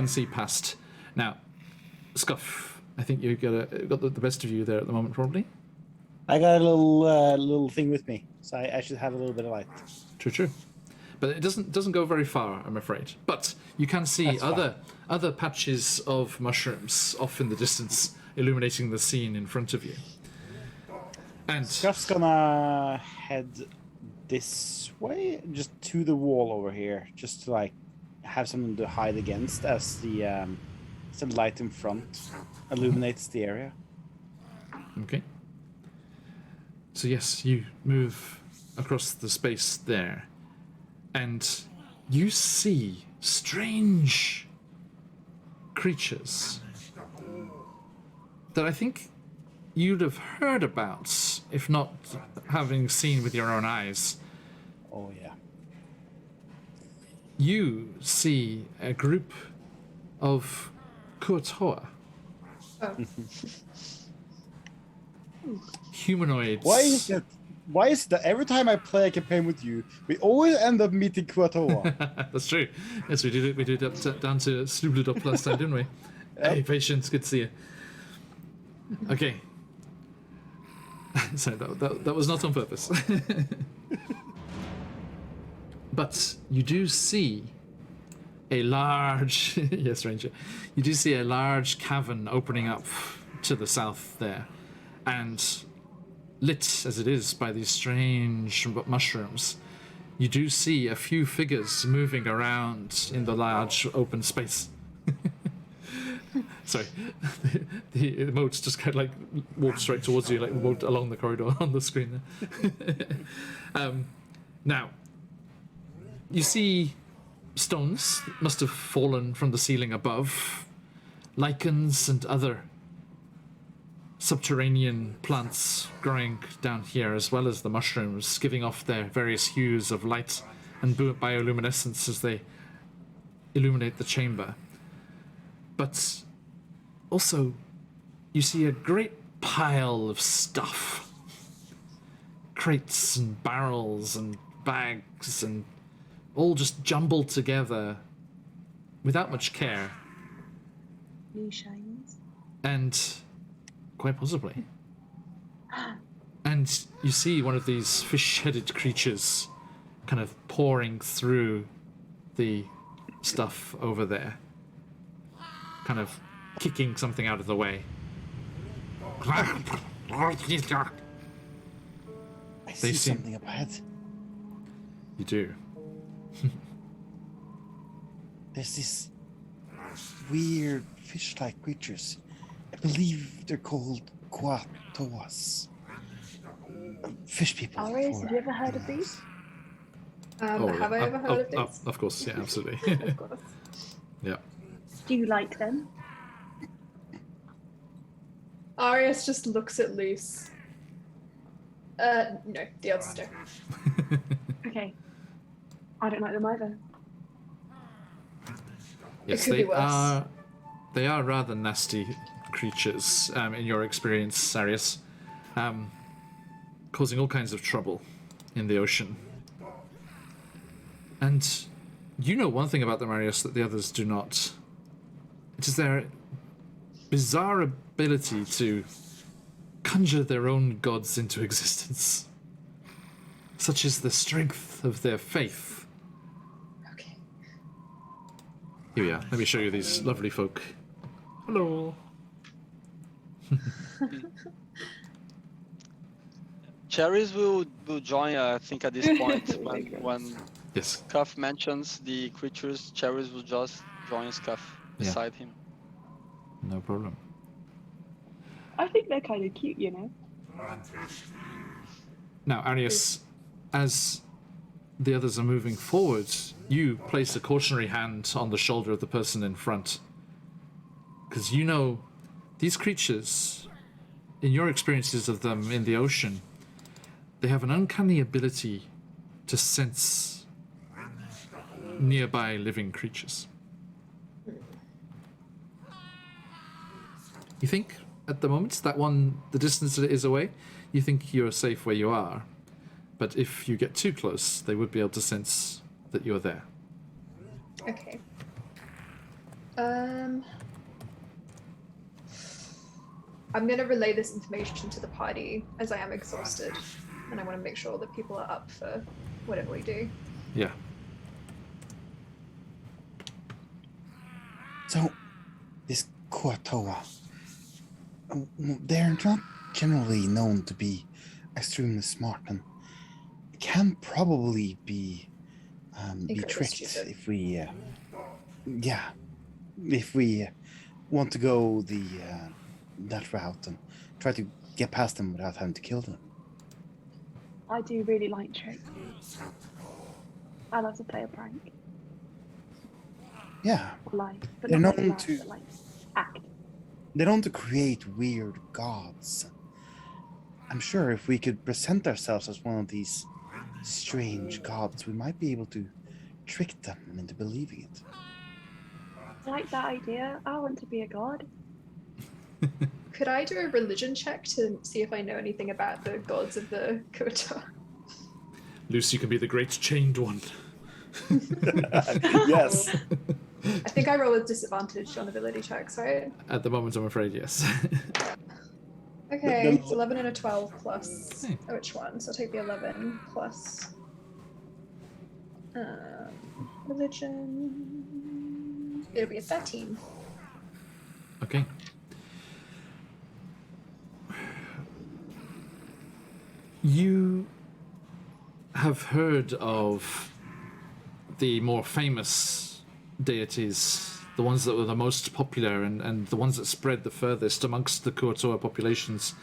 [SPEAKER 1] see past. Now, Scuff, I think you got the best of you there at the moment, probably.
[SPEAKER 2] I got a little thing with me, so I should have a little bit of light.
[SPEAKER 1] True. But it doesn't go very far, I'm afraid. But you can see
[SPEAKER 2] That's
[SPEAKER 1] other patches of mushrooms off in the distance, illuminating the scene in front of you. And
[SPEAKER 2] Scuff's gonna head this way, just to the wall over here, just to like have something to hide against as the some light in front illuminates the area.
[SPEAKER 1] okay. So yes, you move across the space there, and you see strange creatures that I think you'd have heard about, if not having seen with your own eyes.
[SPEAKER 2] Oh yeah.
[SPEAKER 1] You see a group of Kuo-toa.
[SPEAKER 6] Oh.
[SPEAKER 1] Humanoids.
[SPEAKER 2] Why is it? Why is that every time I play a campaign with you, we always end up meeting Kuo-toa?
[SPEAKER 1] That's true. Yes, we did it. We did it down to Slublued up last time, didn't we? Hey, Patience, good to see you. Okay. Sorry, that was not on purpose. But you do see a large... yes, Ranger. You do see a large cavern opening up to the south there. And lit as it is by these strange mushrooms, you do see a few figures moving around in the large open space. Sorry, the emotes just kind of like walked straight towards you, like walked along the corridor on the screen there. Now, you see stones must have fallen from the ceiling above, lichens and other subterranean plants growing down here, as well as the mushrooms giving off their various hues of light and bioluminescence as they illuminate the chamber. But also, you see a great pile of stuff. Crates and barrels and bags and all just jumbled together without much care.
[SPEAKER 4] New shines.
[SPEAKER 1] And quite possibly. And you see one of these fish-headed creatures kind of pouring through the stuff over there. Kind of kicking something out of the way.
[SPEAKER 2] I
[SPEAKER 1] They
[SPEAKER 2] see
[SPEAKER 1] seem-
[SPEAKER 2] something up ahead.
[SPEAKER 1] You do.
[SPEAKER 2] There's this weird fish-like creatures. I believe they're called Kuo-toas. Fish people.
[SPEAKER 4] Arius, have you ever heard of these?
[SPEAKER 6] Have I ever heard of this?
[SPEAKER 1] Of course, yeah, absolutely.
[SPEAKER 6] Of course.
[SPEAKER 1] Yeah.
[SPEAKER 4] Do you like them?
[SPEAKER 6] Arius just looks at Luce. No, the others do.
[SPEAKER 4] Okay. I don't like them either.
[SPEAKER 1] Yes,
[SPEAKER 6] could be worse.
[SPEAKER 1] they are rather nasty creatures, in your experience, Arius. Causing all kinds of trouble in the ocean. And you know one thing about them, Arius, that the others do not. It is their bizarre ability to conjure their own gods into existence. Such is the strength of their faith.
[SPEAKER 6] Okay.
[SPEAKER 1] Here we are. Let me show you these lovely folk. Hello.
[SPEAKER 5] Cherries will join, I think, at this point when
[SPEAKER 1] Yes.
[SPEAKER 5] Scuff mentions the creatures. Cherries will just join Scuff beside him.
[SPEAKER 1] No problem.
[SPEAKER 4] I think they're kind of cute, you know.
[SPEAKER 1] Now, Arius, as the others are moving forward, you place a cautionary hand on the shoulder of the person in front. Because you know, these creatures, in your experiences of them in the ocean, they have an uncanny ability to sense nearby living creatures. You think, at the moment, the distance that it is away, you think you're safe where you are. But if you get too close, they would be able to sense that you're there.
[SPEAKER 6] I'm going to relay this information to the party as I am exhausted, and I want to make sure that people are up for whatever we do.
[SPEAKER 1] Yeah.
[SPEAKER 2] So, this Kuo-toa, they're not generally known to be extremely smart, and can probably be tricked
[SPEAKER 6] stupid.
[SPEAKER 2] if we, if we want to go that route and try to get past them without having to kill them.
[SPEAKER 4] I do really like tricks. I love to play a prank.
[SPEAKER 2] Yeah,
[SPEAKER 4] Like, but
[SPEAKER 2] they're
[SPEAKER 4] not
[SPEAKER 2] known
[SPEAKER 4] like,
[SPEAKER 2] to.
[SPEAKER 4] but like act.
[SPEAKER 2] They're known to create weird gods. I'm sure if we could present ourselves as one of these strange gods, we might be able to trick them into believing it.
[SPEAKER 4] I like that idea. I want to be a god.
[SPEAKER 6] Could I do a religion check to see if I know anything about the gods of the Kuo-toa?
[SPEAKER 1] Lucy can be the great chained one.
[SPEAKER 2] Yes.
[SPEAKER 6] I think I roll with disadvantage on ability checks, right?
[SPEAKER 1] At the moment, I'm afraid, yes.
[SPEAKER 6] Okay, it's 11 and a 12 plus.
[SPEAKER 1] Hey.
[SPEAKER 6] Which one? So I'll take the 11 plus. Religion. It'll be a 13.
[SPEAKER 1] Okay. You have heard of the more famous deities, the ones that were the most popular and the ones that spread the furthest amongst the Kuo-toa populations.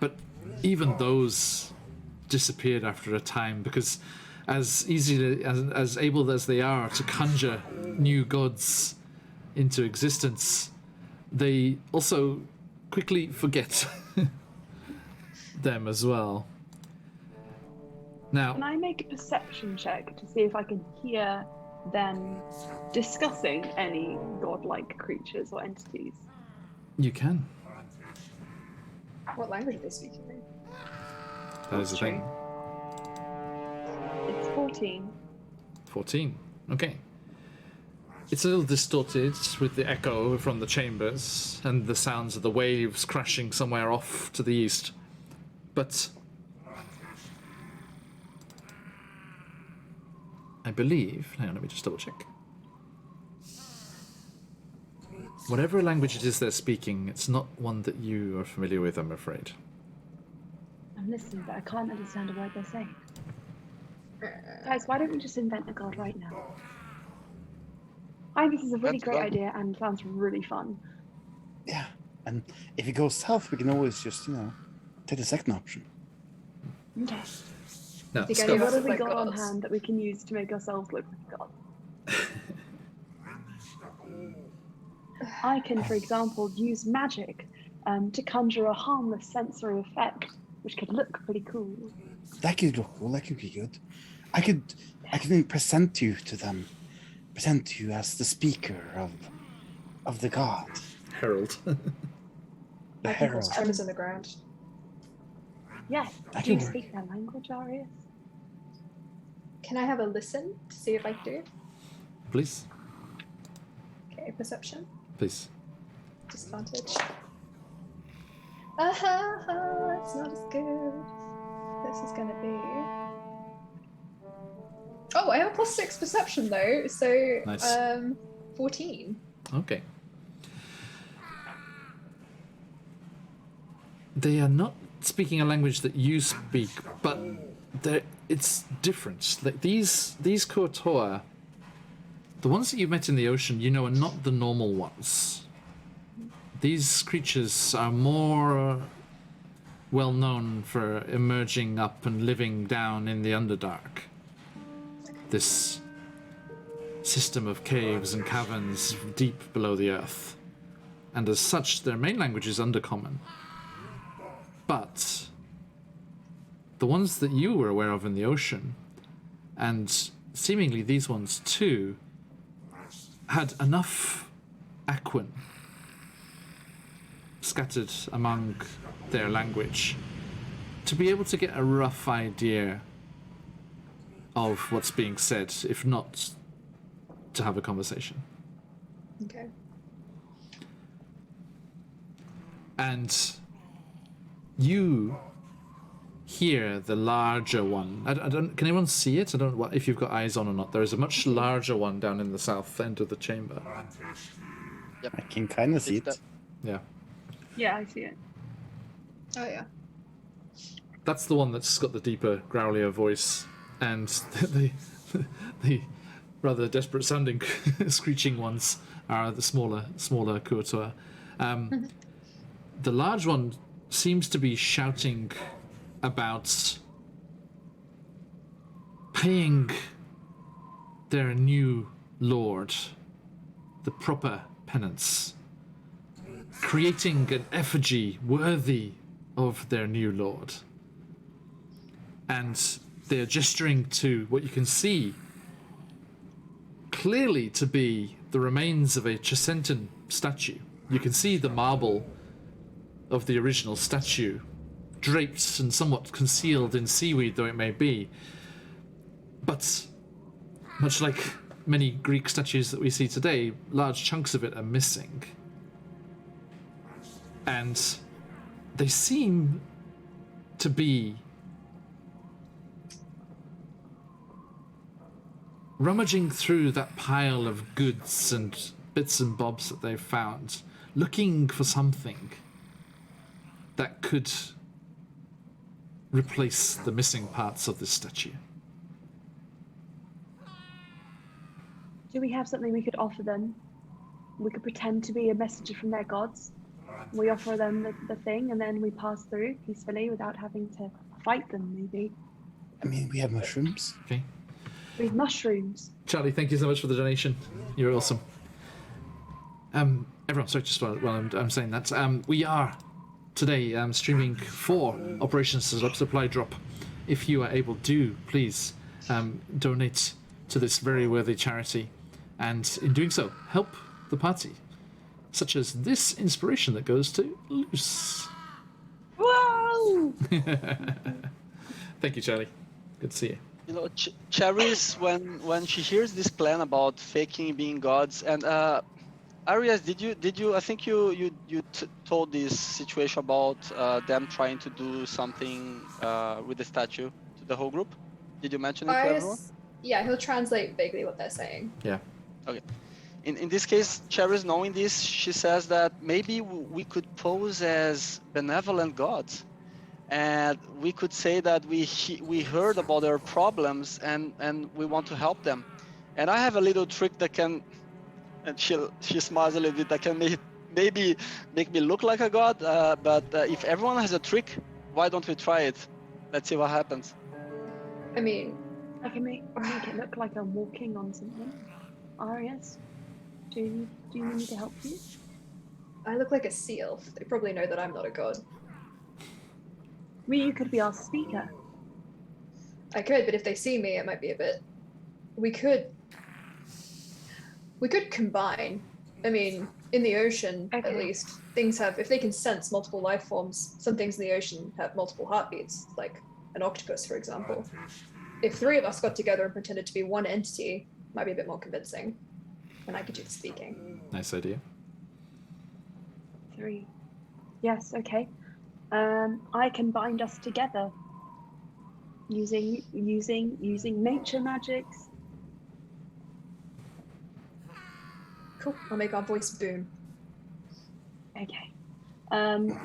[SPEAKER 1] But even those disappeared after a time, because as easy as able as they are to conjure new gods into existence, they also quickly forget them as well. Now,
[SPEAKER 4] Can I make a perception check to see if I can hear them discussing any godlike creatures or entities?
[SPEAKER 1] you can.
[SPEAKER 6] What language are they speaking in?
[SPEAKER 1] That is the thing.
[SPEAKER 4] It's 14.
[SPEAKER 1] 14. Okay. It's a little distorted with the echo from the chambers and the sounds of the waves crashing somewhere off to the east. But I believe... Hang on, let me just double check. Whatever language it is they're speaking, it's not one that you are familiar with, I'm afraid.
[SPEAKER 4] I'm listening, but I can't understand a word they're saying. Guys, why don't we just invent a god right now? I think this is a really
[SPEAKER 5] That's
[SPEAKER 4] great
[SPEAKER 5] fun.
[SPEAKER 4] idea and sounds really fun.
[SPEAKER 2] Yeah, and if it goes south, we can always just, take the second option.
[SPEAKER 4] Okay.
[SPEAKER 1] Now,
[SPEAKER 6] think I
[SPEAKER 1] Scott,
[SPEAKER 6] knew
[SPEAKER 4] What have we
[SPEAKER 6] like
[SPEAKER 4] got on
[SPEAKER 6] gods.
[SPEAKER 4] hand that we can use to make ourselves look like a god? I can, for example, use magic to conjure a harmless sensory effect, which could look pretty cool.
[SPEAKER 2] That could look cool. That could be good. I could present you to them. Present you as the speaker of the god.
[SPEAKER 1] Herald.
[SPEAKER 2] The
[SPEAKER 6] I can cause
[SPEAKER 2] herald.
[SPEAKER 6] tremors in the ground.
[SPEAKER 4] Yes,
[SPEAKER 2] That
[SPEAKER 4] do you
[SPEAKER 2] could work.
[SPEAKER 4] speak their language, Arius?
[SPEAKER 6] Can I have a listen to see if I can do it?
[SPEAKER 1] Please.
[SPEAKER 6] Okay, perception.
[SPEAKER 1] Please.
[SPEAKER 6] Disadvantage. It's not as good. This is gonna be. Oh, I have a +6 perception though, so
[SPEAKER 1] Nice.
[SPEAKER 6] 14.
[SPEAKER 1] Okay. They are not speaking a language that you speak, but it's different. Like these Kuo-toa, the ones that you met in the ocean, are not the normal ones. These creatures are more well known for emerging up and living down in the Underdark. This system of caves and caverns deep below the earth. And as such, their main language is Undercommon. But the ones that you were aware of in the ocean, and seemingly these ones too, had enough Aquan scattered among their language to be able to get a rough idea of what's being said, if not to have a conversation.
[SPEAKER 6] Okay.
[SPEAKER 1] And you hear the larger one. I don't. Can anyone see it? I don't know if you've got eyes on or not. There is a much larger one down in the south end of the chamber.
[SPEAKER 2] I can kind of see it.
[SPEAKER 1] Yeah.
[SPEAKER 4] Yeah, I see it.
[SPEAKER 6] Oh yeah.
[SPEAKER 1] That's the one that's got the deeper, growlier voice, and the rather desperate sounding screeching ones are the smaller Kuo-toa. The large one seems to be shouting about paying their new lord the proper penance, creating an effigy worthy of their new lord. And they're gesturing to what you can see clearly to be the remains of a Chessentan statue. You can see the marble of the original statue, draped and somewhat concealed in seaweed though it may be. But much like many Greek statues that we see today, large chunks of it are missing. And they seem to be rummaging through that pile of goods and bits and bobs that they've found, looking for something that could replace the missing parts of this statue.
[SPEAKER 4] Do we have something we could offer them? We could pretend to be a messenger from their gods. We offer them the thing, and then we pass through peacefully without having to fight them, maybe.
[SPEAKER 2] I mean, we have mushrooms.
[SPEAKER 1] Okay.
[SPEAKER 4] We have mushrooms.
[SPEAKER 1] Charlie, thank you so much for the donation. You're awesome. Everyone, sorry, just while I'm saying that, we are today streaming for Operation Supply Drop. If you are able to, please donate to this very worthy charity, and in doing so, help the party, such as this inspiration that goes to Luce.
[SPEAKER 4] Whoa!
[SPEAKER 1] Thank you, Charlie. Good to see you.
[SPEAKER 5] You know, Cherries, when she hears this plan about faking being gods, and Arias, did you? I think you told this situation about them trying to do something with the statue to the whole group. Did you mention it to everyone?
[SPEAKER 6] Yeah, he'll translate vaguely what they're saying.
[SPEAKER 1] Yeah.
[SPEAKER 5] Okay. In this case, Cherries, knowing this, she says that maybe we could pose as benevolent gods. And we could say that we heard about their problems and we want to help them. And I have a little trick that can, and she smiles a little bit, that can maybe make me look like a god. But if everyone has a trick, why don't we try it? Let's see what happens.
[SPEAKER 6] I mean,
[SPEAKER 4] I can make it look like I'm walking on something. Arias, do you need me to help you?
[SPEAKER 6] I look like a sea elf. They probably know that I'm not a god.
[SPEAKER 4] Well, you could be our speaker.
[SPEAKER 6] I could, but if they see me, it might be a bit. We could combine. I mean, in the ocean, at least, things have. If they can sense multiple life forms, some things in the ocean have multiple heartbeats, like an octopus, for example. If three of us got together and pretended to be one entity, it might be a bit more convincing. And I could do the speaking.
[SPEAKER 1] Nice idea.
[SPEAKER 4] 3. Yes. Okay. I can bind us together using nature magics.
[SPEAKER 6] Cool. I'll make our voice boom.
[SPEAKER 4] Okay. I'm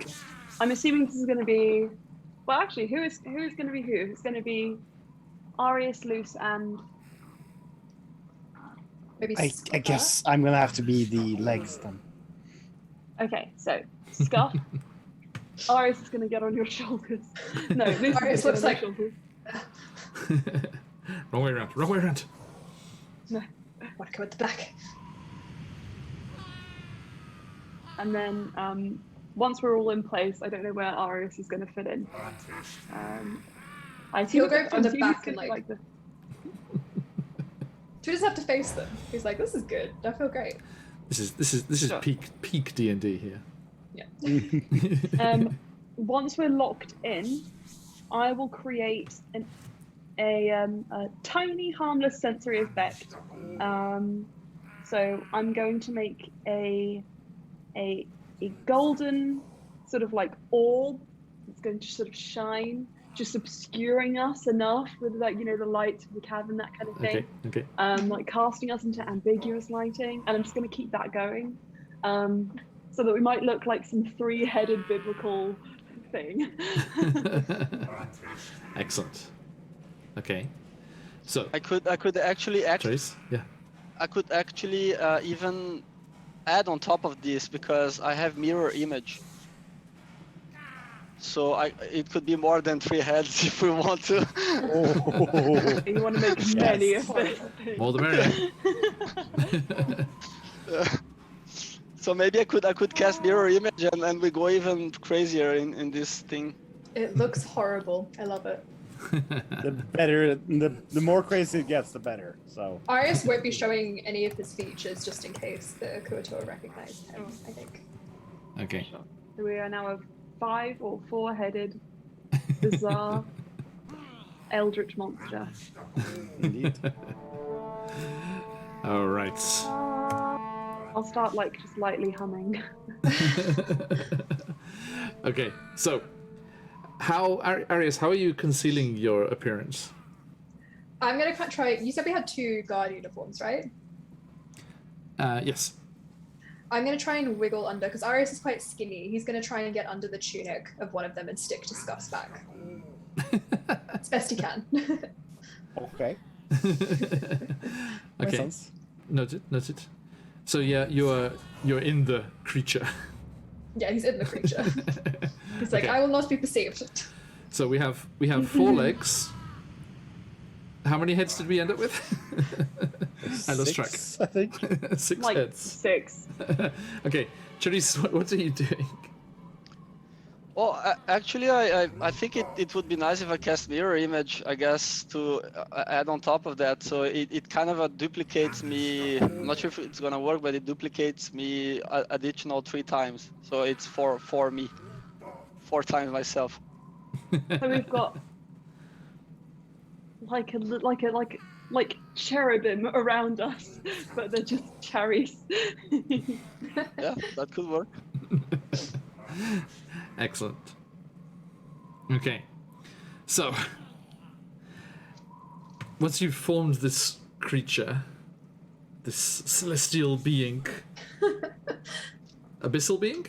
[SPEAKER 4] assuming this is going to be. Well, actually, who is going to be who? It's going to be Arias, Luce, and
[SPEAKER 6] maybe.
[SPEAKER 2] I guess I'm gonna have to be the legs then.
[SPEAKER 4] Okay, so Scuff. Arias is going to get on your shoulders. No, Luce
[SPEAKER 6] Arias looks like.
[SPEAKER 1] Wrong way around. Wrong way around.
[SPEAKER 6] No, want to go at the back.
[SPEAKER 4] And then once we're all in place, I don't know where Arias is going to fit in.
[SPEAKER 6] He'll go from the back and
[SPEAKER 4] like the...
[SPEAKER 6] So he doesn't have to face them. He's like, "This is good. I feel great."
[SPEAKER 1] This is
[SPEAKER 4] Sure.
[SPEAKER 1] peak D&D here.
[SPEAKER 6] Yeah.
[SPEAKER 4] Once we're locked in, I will create a tiny harmless sensory effect. So I'm going to make a golden sort of like orb. It's going to sort of shine, just obscuring us enough with like, you know, the light of the cavern, that kind of thing.
[SPEAKER 1] Okay.
[SPEAKER 4] Like casting us into ambiguous lighting, and I'm just going to keep that going, so that we might look like some three-headed biblical thing.
[SPEAKER 1] Excellent. Okay. So
[SPEAKER 5] I could actually
[SPEAKER 1] Trace, yeah.
[SPEAKER 5] I could actually even add on top of this because I have mirror image. So it could be more than 3 heads if we want to.
[SPEAKER 2] Oh,
[SPEAKER 4] You want to make many of this thing.
[SPEAKER 1] More the merrier.
[SPEAKER 5] So maybe I could cast mirror image and we go even crazier in this thing.
[SPEAKER 6] It looks horrible. I love it.
[SPEAKER 2] the better, the more crazy it gets, the better. So
[SPEAKER 6] Arius won't be showing any of his features just in case the Kuo-toa recognize him, I think.
[SPEAKER 1] Okay.
[SPEAKER 4] So we are now a 5 or 4-headed, bizarre, eldritch monster.
[SPEAKER 2] indeed.
[SPEAKER 1] All right.
[SPEAKER 4] I'll start like just lightly humming.
[SPEAKER 1] Okay. So, how Arius? How are you concealing your appearance?
[SPEAKER 6] I'm gonna try. You said we had 2 guard uniforms, right?
[SPEAKER 1] Yes.
[SPEAKER 6] I'm gonna try and wiggle under because Arius is quite skinny. He's gonna try and get under the tunic of one of them and stick to Scuff's back as best he can.
[SPEAKER 2] Okay. Makes
[SPEAKER 1] Okay.
[SPEAKER 2] sense.
[SPEAKER 1] Noted. So yeah, you're in the creature.
[SPEAKER 6] Yeah, he's in the creature. He's like,
[SPEAKER 1] Okay.
[SPEAKER 6] I will not be perceived.
[SPEAKER 1] So we have 4 legs. How many heads did we end up with? I lost track.
[SPEAKER 2] 6, I think.
[SPEAKER 1] 6
[SPEAKER 4] Like
[SPEAKER 1] heads.
[SPEAKER 4] 6.
[SPEAKER 1] Okay, Charisse, what are you doing?
[SPEAKER 5] Well, actually, I think it would be nice if I cast mirror image, I guess, to add on top of that. So it kind of duplicates me. I'm not sure if it's gonna work, but it duplicates me additional 3 times. So it's for me, 4 times myself.
[SPEAKER 4] So we've got like cherubim around us, but they're just cherries.
[SPEAKER 5] Yeah, that could work.
[SPEAKER 1] Excellent. Okay, so once you've formed this creature, this celestial being, abyssal being,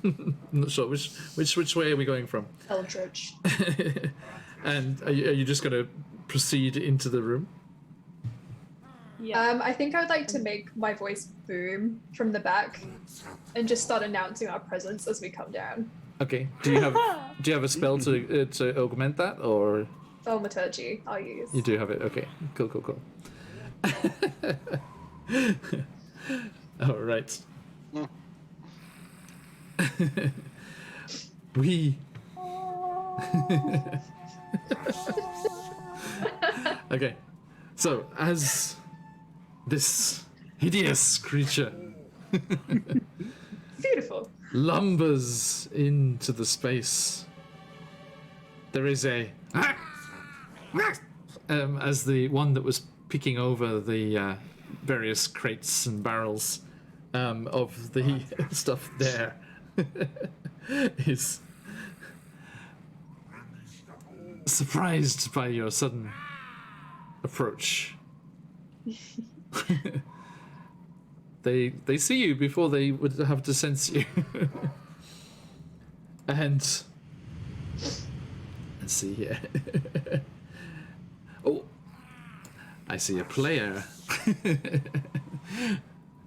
[SPEAKER 1] I'm not sure which way are we going from.
[SPEAKER 6] Eldritch.
[SPEAKER 1] And are you just going to proceed into the room?
[SPEAKER 4] Yeah.
[SPEAKER 6] I think I would like to make my voice boom from the back and just start announcing our presence as we come down.
[SPEAKER 1] Okay. Do you have a spell to augment that, or
[SPEAKER 6] Thaumaturgy, I'll use.
[SPEAKER 1] you do have it? Okay. Cool. All right. We. Okay. So as this hideous creature
[SPEAKER 6] Beautiful.
[SPEAKER 1] lumbers into the space, there is a as the one that was picking over the various crates and barrels of the stuff there is surprised by your sudden approach. They see you before they would have to sense you. And let's see here. Oh, I see a player.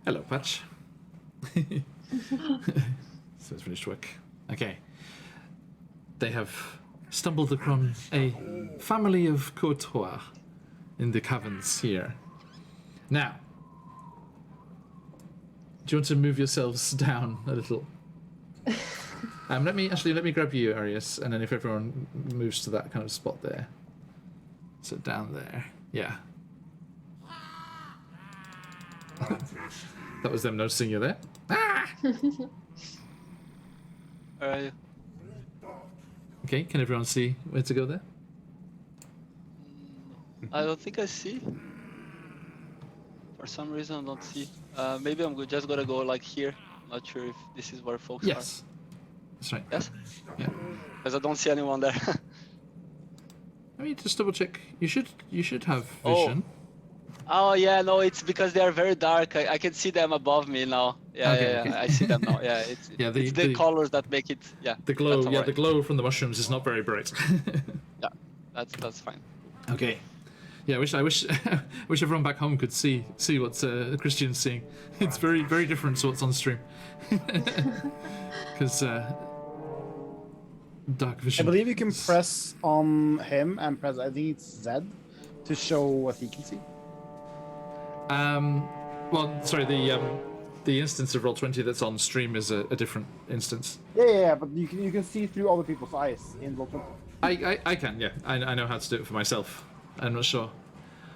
[SPEAKER 1] Hello, Patch. So it's finished work. Okay. They have stumbled upon a family of Kuo-toa in the caverns here. Now, do you want to move yourselves down a little? Let me grab you, Arius, and then if everyone moves to that kind of spot there. So down there. Yeah. That was them noticing you there. Ah! Okay, can everyone see where to go there?
[SPEAKER 5] I don't think I see. For some reason, I don't see. Maybe I'm just gonna go like here. Not sure if this is where folks
[SPEAKER 1] Yes. That's right.
[SPEAKER 5] are. Yes?
[SPEAKER 1] Yeah.
[SPEAKER 5] Because I don't see anyone there.
[SPEAKER 1] Let me just double check. You should have
[SPEAKER 5] Oh.
[SPEAKER 1] vision.
[SPEAKER 5] Oh yeah, no, it's because they are very dark. I can see them above me now. Yeah,
[SPEAKER 1] Okay,
[SPEAKER 5] yeah,
[SPEAKER 1] okay.
[SPEAKER 5] I see them now. Yeah, it's
[SPEAKER 1] Yeah,
[SPEAKER 5] it's the colors that make it. Yeah,
[SPEAKER 1] The glow,
[SPEAKER 5] that's
[SPEAKER 1] yeah,
[SPEAKER 5] alright.
[SPEAKER 1] the glow from the mushrooms is not very bright.
[SPEAKER 5] Yeah, that's fine.
[SPEAKER 1] Okay. Yeah, I wish wish everyone back home could see what Christian's seeing. It's very different to what's on stream. Because dark
[SPEAKER 2] I
[SPEAKER 1] vision.
[SPEAKER 2] believe you can press on him and press, I think it's Z, to show what he can see.
[SPEAKER 1] Well, sorry, the instance of Roll20 that's on stream is a different instance.
[SPEAKER 2] Yeah, but you can see through other people's eyes in Roll20.
[SPEAKER 1] I can, yeah. I know how to do it for myself. I'm not sure.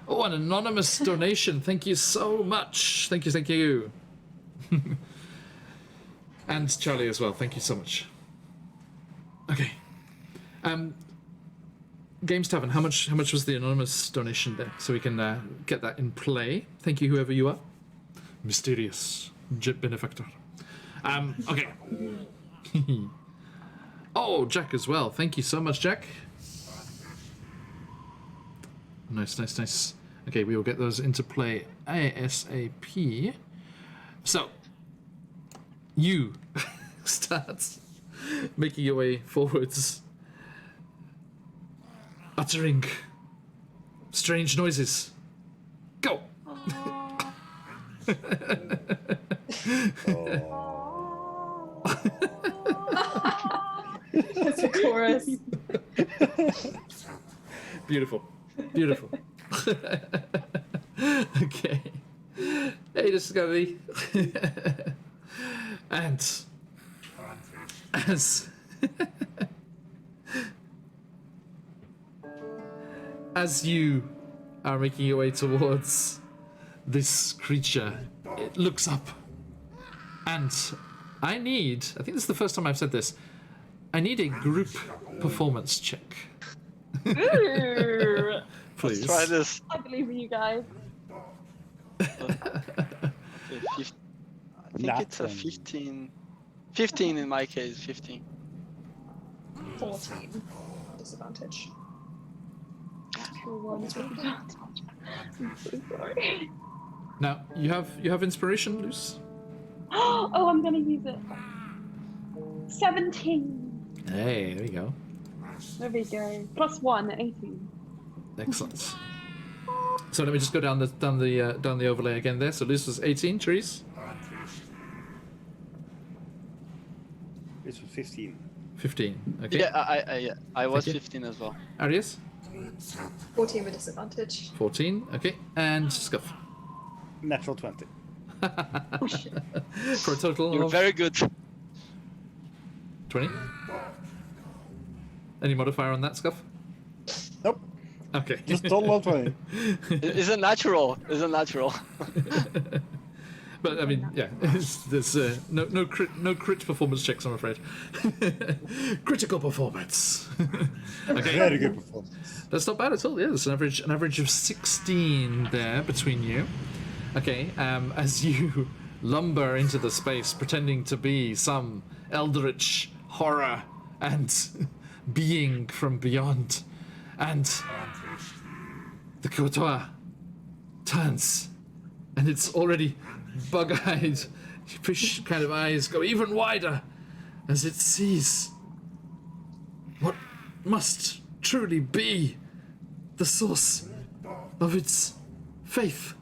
[SPEAKER 1] Oh, an anonymous donation. Thank you so much. Thank you. And Charlie as well. Thank you so much. Okay. Games Tavern, how much was the anonymous donation there? So we can get that in play. Thank you, whoever you are. Mysterious benefactor. Okay. Oh, Jack as well. Thank you so much, Jack. Nice. Okay, we will get those into play ASAP. So, you start making your way forwards, uttering strange noises. Go!
[SPEAKER 6] It's a chorus.
[SPEAKER 1] Beautiful. Okay. Hey, Discovery. And as you are making your way towards this creature, it looks up. And I think this is the first time I've said this, I need a group performance check.
[SPEAKER 4] Ooh,
[SPEAKER 1] Please.
[SPEAKER 5] Let's try this.
[SPEAKER 4] I believe in you guys.
[SPEAKER 5] I think it's a 15. 15 in my case, 15.
[SPEAKER 6] 14. Disadvantage.
[SPEAKER 4] Natural one is with advantage. I'm so sorry.
[SPEAKER 1] Now, you have inspiration, Luce?
[SPEAKER 4] Oh, I'm gonna use it. 17.
[SPEAKER 1] Hey, there you go.
[SPEAKER 4] There we go. Plus 1, 18.
[SPEAKER 1] Excellent. So let me just go down the overlay again there. So Luce was 18, Therese?
[SPEAKER 2] This was 15.
[SPEAKER 1] 15. Okay.
[SPEAKER 5] Yeah, I was
[SPEAKER 1] Thank you.
[SPEAKER 5] 15 as well.
[SPEAKER 1] Arius?
[SPEAKER 6] 14 with disadvantage.
[SPEAKER 1] 14. Okay. And Scuff.
[SPEAKER 2] Natural 20.
[SPEAKER 1] For a total
[SPEAKER 5] You're
[SPEAKER 1] of
[SPEAKER 5] very good.
[SPEAKER 1] 20. Any modifier on that, Scuff?
[SPEAKER 2] Nope.
[SPEAKER 1] Okay.
[SPEAKER 2] Just total of 20.
[SPEAKER 5] It's a natural. It's a natural.
[SPEAKER 1] But I mean, yeah, there's no crit performance checks, I'm afraid. Critical performance. Okay,
[SPEAKER 2] Very good performance.
[SPEAKER 1] that's not bad at all. Yeah, there's an average of 16 there between you. Okay, as you lumber into the space, pretending to be some eldritch horror and being from beyond, and the Kuo-toa turns, and it's already bug-eyed, fish kind of eyes go even wider as it sees what must truly be the source of its faith,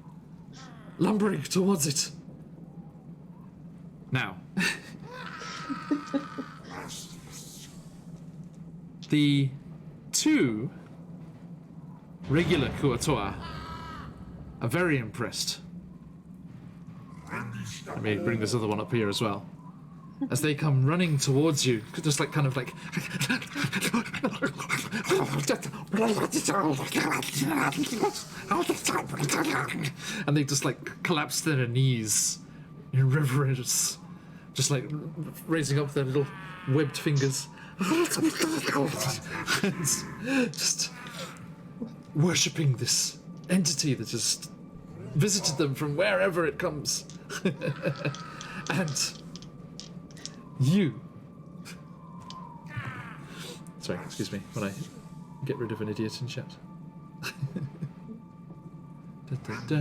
[SPEAKER 1] lumbering towards it. Now, the two regular Kuo-toa are very impressed. Let me bring this other one up here as well. As they come running towards you, just like kind of like and they just like collapse to their knees in reverence, just like raising up their little webbed fingers and just worshipping this entity that just visited them from wherever it comes. And you Sorry, excuse me, when I get rid of an idiot in chat. Da, da, da.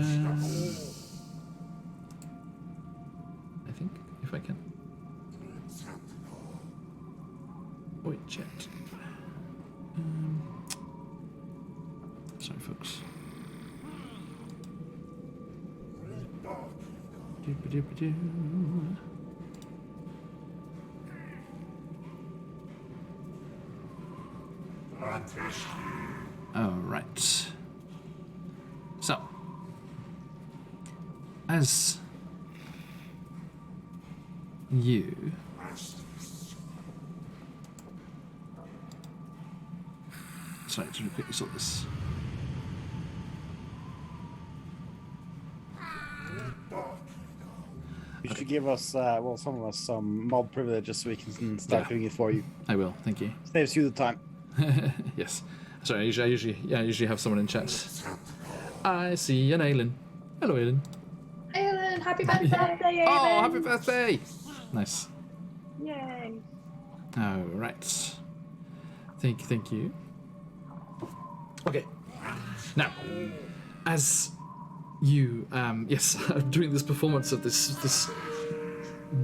[SPEAKER 1] I think, if I can. Wait, chat. Sorry, folks. Doop-a-doop-a-doo. All right. So, as you sorry, to quickly sort this.
[SPEAKER 2] You should give us, well, some of us, some mob privileges so we can start doing it for you.
[SPEAKER 1] I will, thank you.
[SPEAKER 2] Saves you the time.
[SPEAKER 1] Yes. Sorry, I usually have someone in chat. I see an Aelin. Hello, Aelin.
[SPEAKER 6] Aelin, happy birthday,
[SPEAKER 1] Oh, happy birthday! Nice.
[SPEAKER 4] Yay.
[SPEAKER 1] All right. Thank you. Okay. Now, as you, yes, are doing this performance of this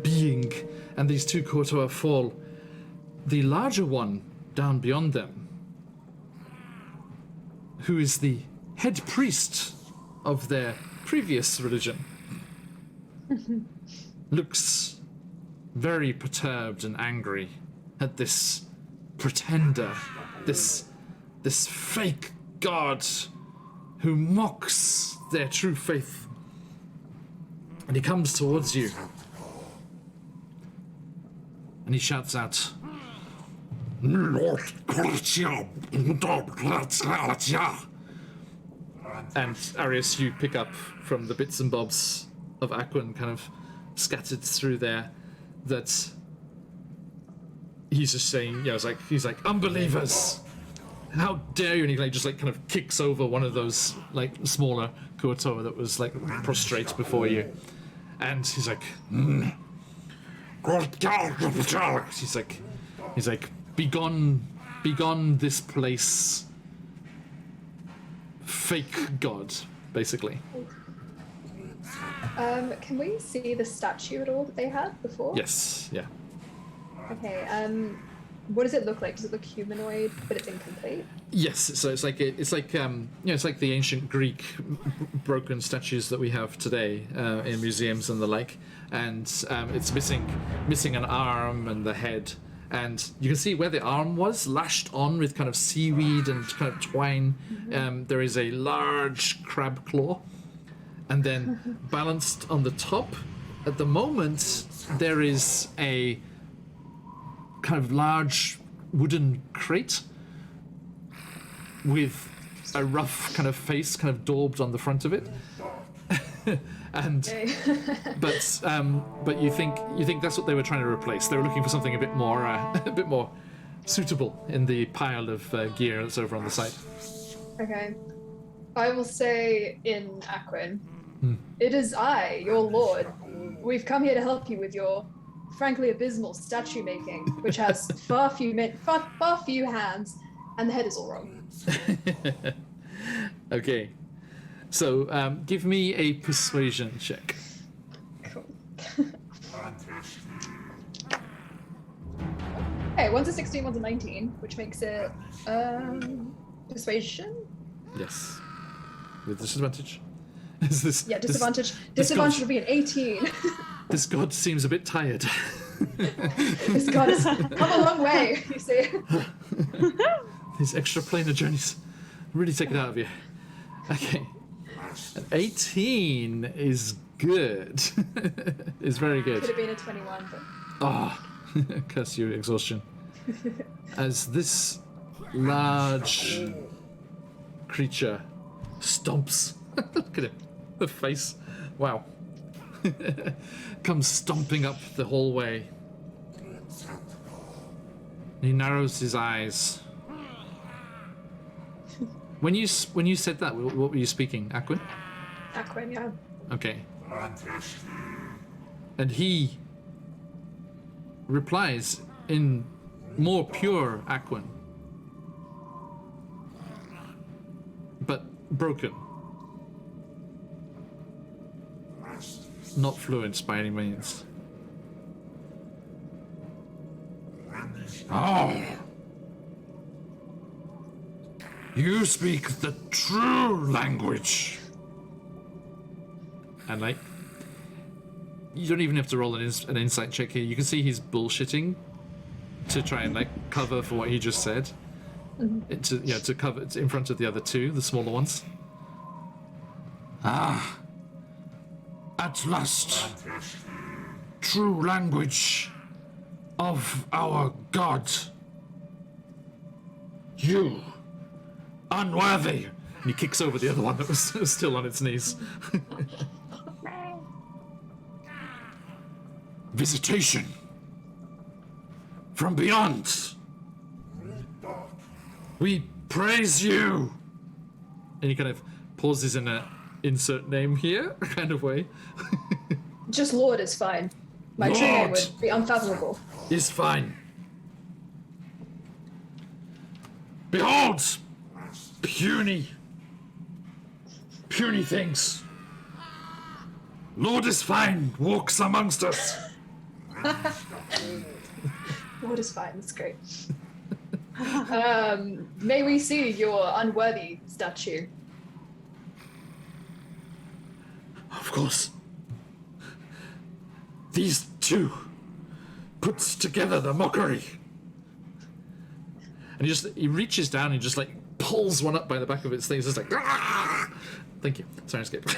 [SPEAKER 1] being, and these two Kuo-toa fall, the larger one down beyond them, who is the head priest of their previous religion, looks very perturbed and angry at this pretender, this fake god who mocks their true faith. And he comes towards you. And he shouts out, and Arius, you pick up from the bits and bobs of Aquan kind of scattered through there that he's just saying, yeah, he's like, unbelievers! How dare you? And he just kind of kicks over one of those smaller Kuo-toa that was prostrate before you. And he's like, he's like, begone this place, fake god, basically.
[SPEAKER 6] Can we see the statue at all that they had before?
[SPEAKER 1] Yes, yeah.
[SPEAKER 6] Okay, what does it look like? Does it look humanoid, but it's incomplete?
[SPEAKER 1] Yes, so it's like the ancient Greek broken statues that we have today in museums and the like, and it's missing an arm and the head, and you can see where the arm was lashed on with kind of seaweed and kind of twine. There is a large crab claw, and then balanced on the top, at the moment, there is a kind of large wooden crate with a rough kind of face kind of daubed on the front of it. And
[SPEAKER 6] Okay.
[SPEAKER 1] but you think that's what they were trying to replace. They were looking for something a bit more suitable in the pile of gear that's over on the side.
[SPEAKER 6] Okay. I will say in Aquan, it is I, your lord. We've come here to help you with your frankly abysmal statue making, which has far few hands, and the head is all wrong.
[SPEAKER 1] Okay, so give me a persuasion check.
[SPEAKER 6] Cool. Okay, one's a 16, one's a 19, which makes it persuasion.
[SPEAKER 1] Yes, with disadvantage. Is this?
[SPEAKER 6] Yeah, disadvantage.
[SPEAKER 1] this
[SPEAKER 6] Disadvantage
[SPEAKER 1] god-
[SPEAKER 6] would be an 18.
[SPEAKER 1] This god seems a bit tired.
[SPEAKER 6] This god has come a long way, you see.
[SPEAKER 1] These extra-planar journeys really take it out of you. Okay. An 18 is good. Is very good.
[SPEAKER 6] Could have been a 21, but
[SPEAKER 1] Ah, curse you, exhaustion. As this large creature stomps. Look at him. The face. Wow. Comes stomping up the hallway. He narrows his eyes. When you said that, what were you speaking? Aquan?
[SPEAKER 6] Aquan, yeah.
[SPEAKER 1] Okay. And he replies in more pure Aquan. broken. Not fluent by any means. Oh! You speak the true language! And like, you don't even have to roll an insight check here. You can see he's bullshitting to try and like cover for what he just said. To cover in front of the other two, the smaller ones. Ah, at last, true language of our God. You, unworthy. And he kicks over the other one that was still on its knees. Visitation from beyond. We praise you. And he kind of pauses in a insert name here kind of way.
[SPEAKER 6] Just Lord is fine. My true name
[SPEAKER 1] Lord
[SPEAKER 6] would be unfathomable.
[SPEAKER 1] is fine. Behold, puny things. Lord is fine, walks amongst us.
[SPEAKER 6] Lord is fine, that's great. May we see your unworthy statue?
[SPEAKER 1] Of course. These two puts together the mockery. And he reaches down and just like pulls one up by the back of its thing. It's just like, "Ah!" Thank you. Sorry, escape.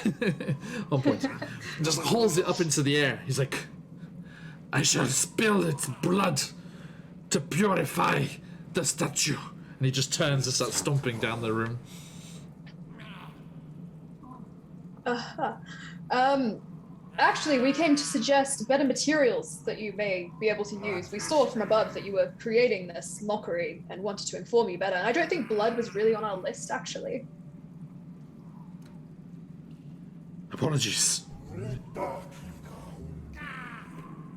[SPEAKER 1] On point. Just hauls it up into the air. He's like, I shall spill its blood to purify the statue. And he just turns and starts stomping down the room.
[SPEAKER 6] Actually, we came to suggest better materials that you may be able to use. We saw from above that you were creating this mockery and wanted to inform you better. And I don't think blood was really on our list, actually.
[SPEAKER 1] Apologies.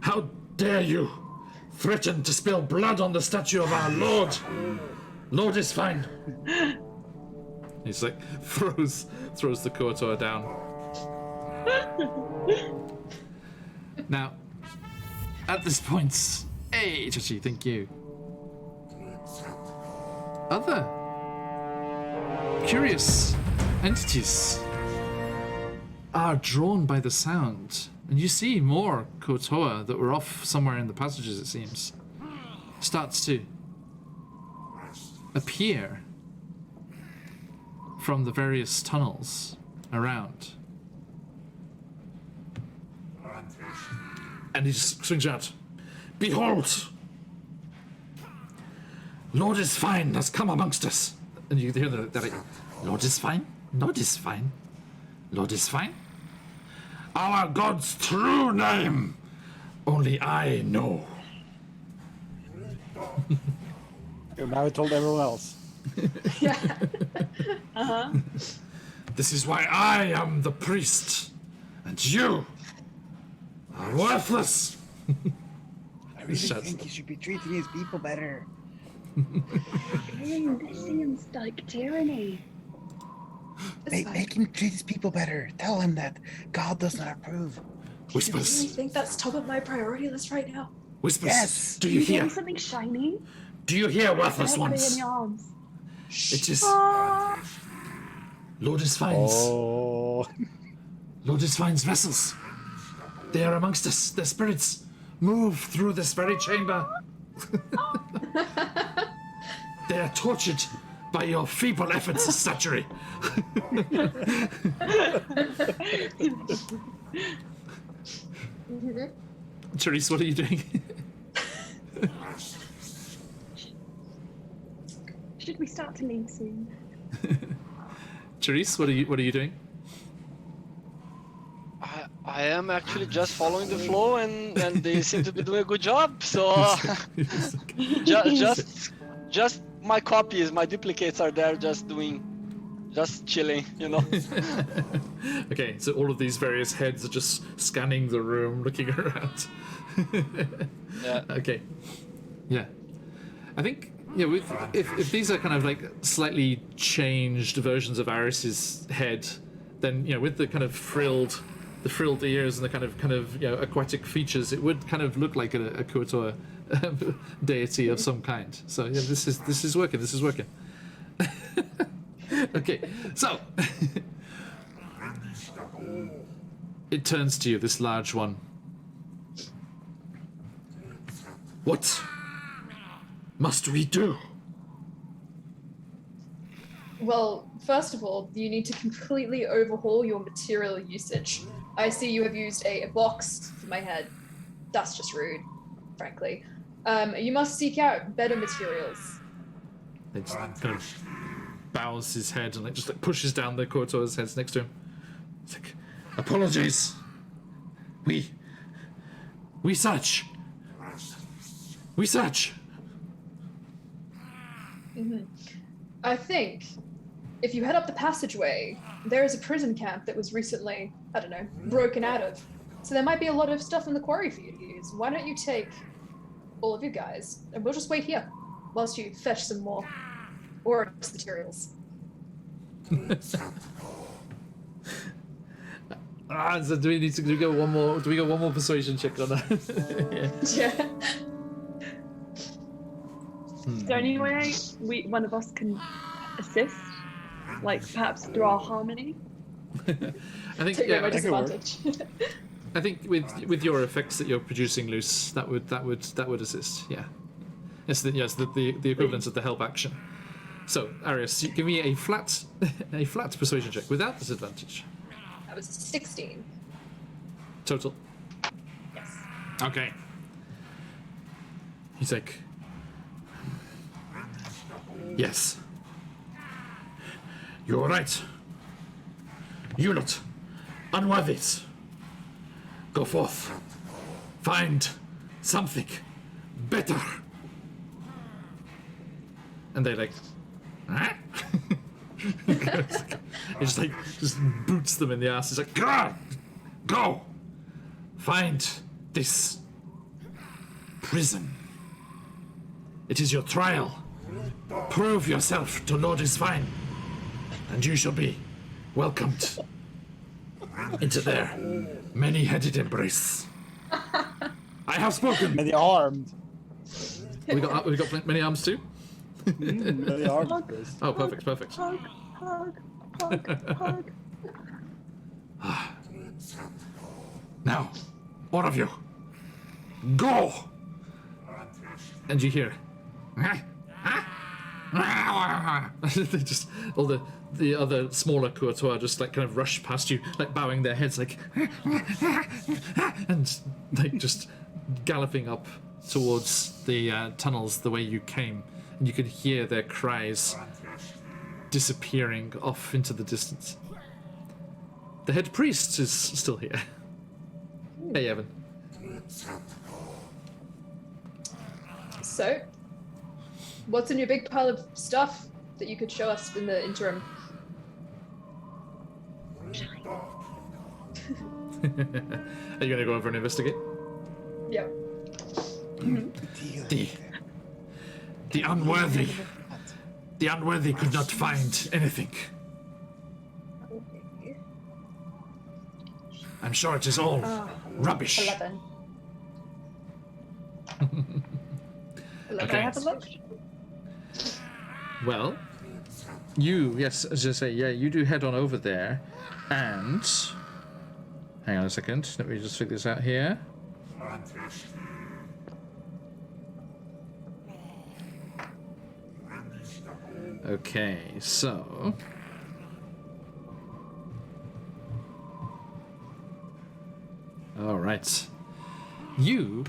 [SPEAKER 1] How dare you threaten to spill blood on the statue of our Lord? Lord is fine. He's like throws the Kuo-toa down. Now, at this point, hey, Chachi, thank you. Other curious entities are drawn by the sound, and you see more Kuo-toa that were off somewhere in the passages, it seems, starts to appear from the various tunnels around. And he just swings out. Behold! Lord is fine has come amongst us. And you hear the like, Lord is fine? Lord is fine? Lord is fine? Our God's true name, only I know.
[SPEAKER 2] Now I told everyone else.
[SPEAKER 6] Yeah.
[SPEAKER 1] This is why I am the priest, and you are worthless.
[SPEAKER 2] I really think he should be treating his people better.
[SPEAKER 4] This seems like tyranny.
[SPEAKER 2] Make him treat his people better. Tell him that God does not approve.
[SPEAKER 6] I really
[SPEAKER 1] Whispers.
[SPEAKER 6] think that's top of my priority list right now.
[SPEAKER 1] Whispers.
[SPEAKER 2] Yes.
[SPEAKER 1] Do you hear?
[SPEAKER 4] Getting something shiny?
[SPEAKER 1] Do you hear, worthless
[SPEAKER 4] Anybody
[SPEAKER 1] ones?
[SPEAKER 4] in your arms?
[SPEAKER 1] It is Lord is Fine's.
[SPEAKER 2] Oh.
[SPEAKER 1] Lord is Fine's vessels. They are amongst us. Their spirits move through this very chamber. They are tortured by your feeble efforts, statuary. Therese, what are you doing?
[SPEAKER 4] Should we start to leave soon?
[SPEAKER 1] Therese, what are you doing?
[SPEAKER 5] I am actually just following the flow, and they seem to be doing a good job. So just my copies, my duplicates are there, just chilling, you know.
[SPEAKER 1] Okay, so all of these various heads are just scanning the room, looking around.
[SPEAKER 5] Yeah.
[SPEAKER 1] Okay. Yeah. I think Yeah, if these are kind of like slightly changed versions of Aris's head, then with the kind of frilled ears and the kind of aquatic features, it would kind of look like a Kuo-toa deity of some kind. So yeah, this is working. This is working. Okay, so it turns to you, this large one. What must we do?
[SPEAKER 6] Well, first of all, you need to completely overhaul your material usage. I see you have used a box for my head. That's just rude, frankly. You must seek out better materials.
[SPEAKER 1] It just kind of bows his head and just pushes down the Kuo-toa's heads next to him. It's like, apologies. We search. We search.
[SPEAKER 6] Mm-hmm. I think if you head up the passageway, there is a prison camp that was recently, broken out of. So there might be a lot of stuff in the quarry for you to use. Why don't you take all of you guys, and we'll just wait here whilst you fetch some more Oryx materials.
[SPEAKER 1] So do we go one more? Do we go one more persuasion check on that?
[SPEAKER 6] Yeah.
[SPEAKER 4] Is there any way one of us can assist? Like perhaps through our harmony?
[SPEAKER 1] I think
[SPEAKER 6] Take my
[SPEAKER 1] I think,
[SPEAKER 6] disadvantage.
[SPEAKER 1] I think with your effects that you're producing, Luce, that would assist. Yeah. Yes, the equivalent of the help action. So, Arius, give me a flat persuasion check without disadvantage.
[SPEAKER 6] That was 16.
[SPEAKER 1] Total.
[SPEAKER 6] Yes.
[SPEAKER 1] Okay. He's like, yes. You're right. You lot, unworthies. Go forth. Find something better. And they like, huh? It just boots them in the ass. He's like, go. Find this prison. It is your trial. Prove yourself to Lord Isfine, and you shall be welcomed into their many-headed embrace. I have spoken.
[SPEAKER 2] Many armed.
[SPEAKER 1] We got many arms too.
[SPEAKER 2] Many armed.
[SPEAKER 1] Oh, perfect.
[SPEAKER 4] Hug.
[SPEAKER 1] Now, all of you, go. And you hear, they just all the other smaller Kuo-toa just kind of rush past you, bowing their heads and just galloping up towards the tunnels the way you came, and you could hear their cries disappearing off into the distance. The head priest is still here. Hey, Evan.
[SPEAKER 6] So, what's in your big pile of stuff that you could show us in the interim?
[SPEAKER 1] Are you gonna go over and investigate?
[SPEAKER 6] Yeah.
[SPEAKER 1] The unworthy. The unworthy could not find anything. I'm sure it is all rubbish.
[SPEAKER 6] 11. 11.
[SPEAKER 1] Okay.
[SPEAKER 4] I have a look.
[SPEAKER 1] Well, yes, as I say, you do head on over there, and hang on a second. Let me just figure this out here. Okay, so all right, you,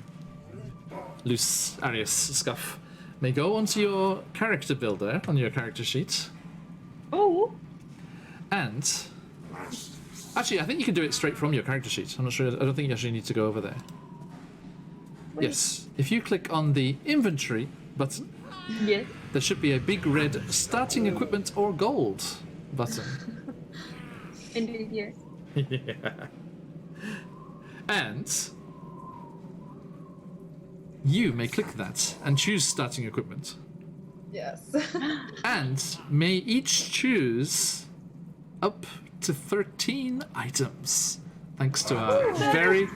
[SPEAKER 1] Luce, Arius, Scuff, may go onto your character builder on your character sheet.
[SPEAKER 4] Oh.
[SPEAKER 1] And actually, I think you can do it straight from your character sheet. I'm not sure. I don't think you actually need to go over there. Yes, if you click on the inventory button,
[SPEAKER 4] Yes.
[SPEAKER 1] there should be a big red starting equipment or gold button.
[SPEAKER 4] Indeed, yes.
[SPEAKER 1] Yeah. And you may click that and choose starting equipment.
[SPEAKER 6] Yes.
[SPEAKER 1] And may each choose up to 13 items, thanks to our very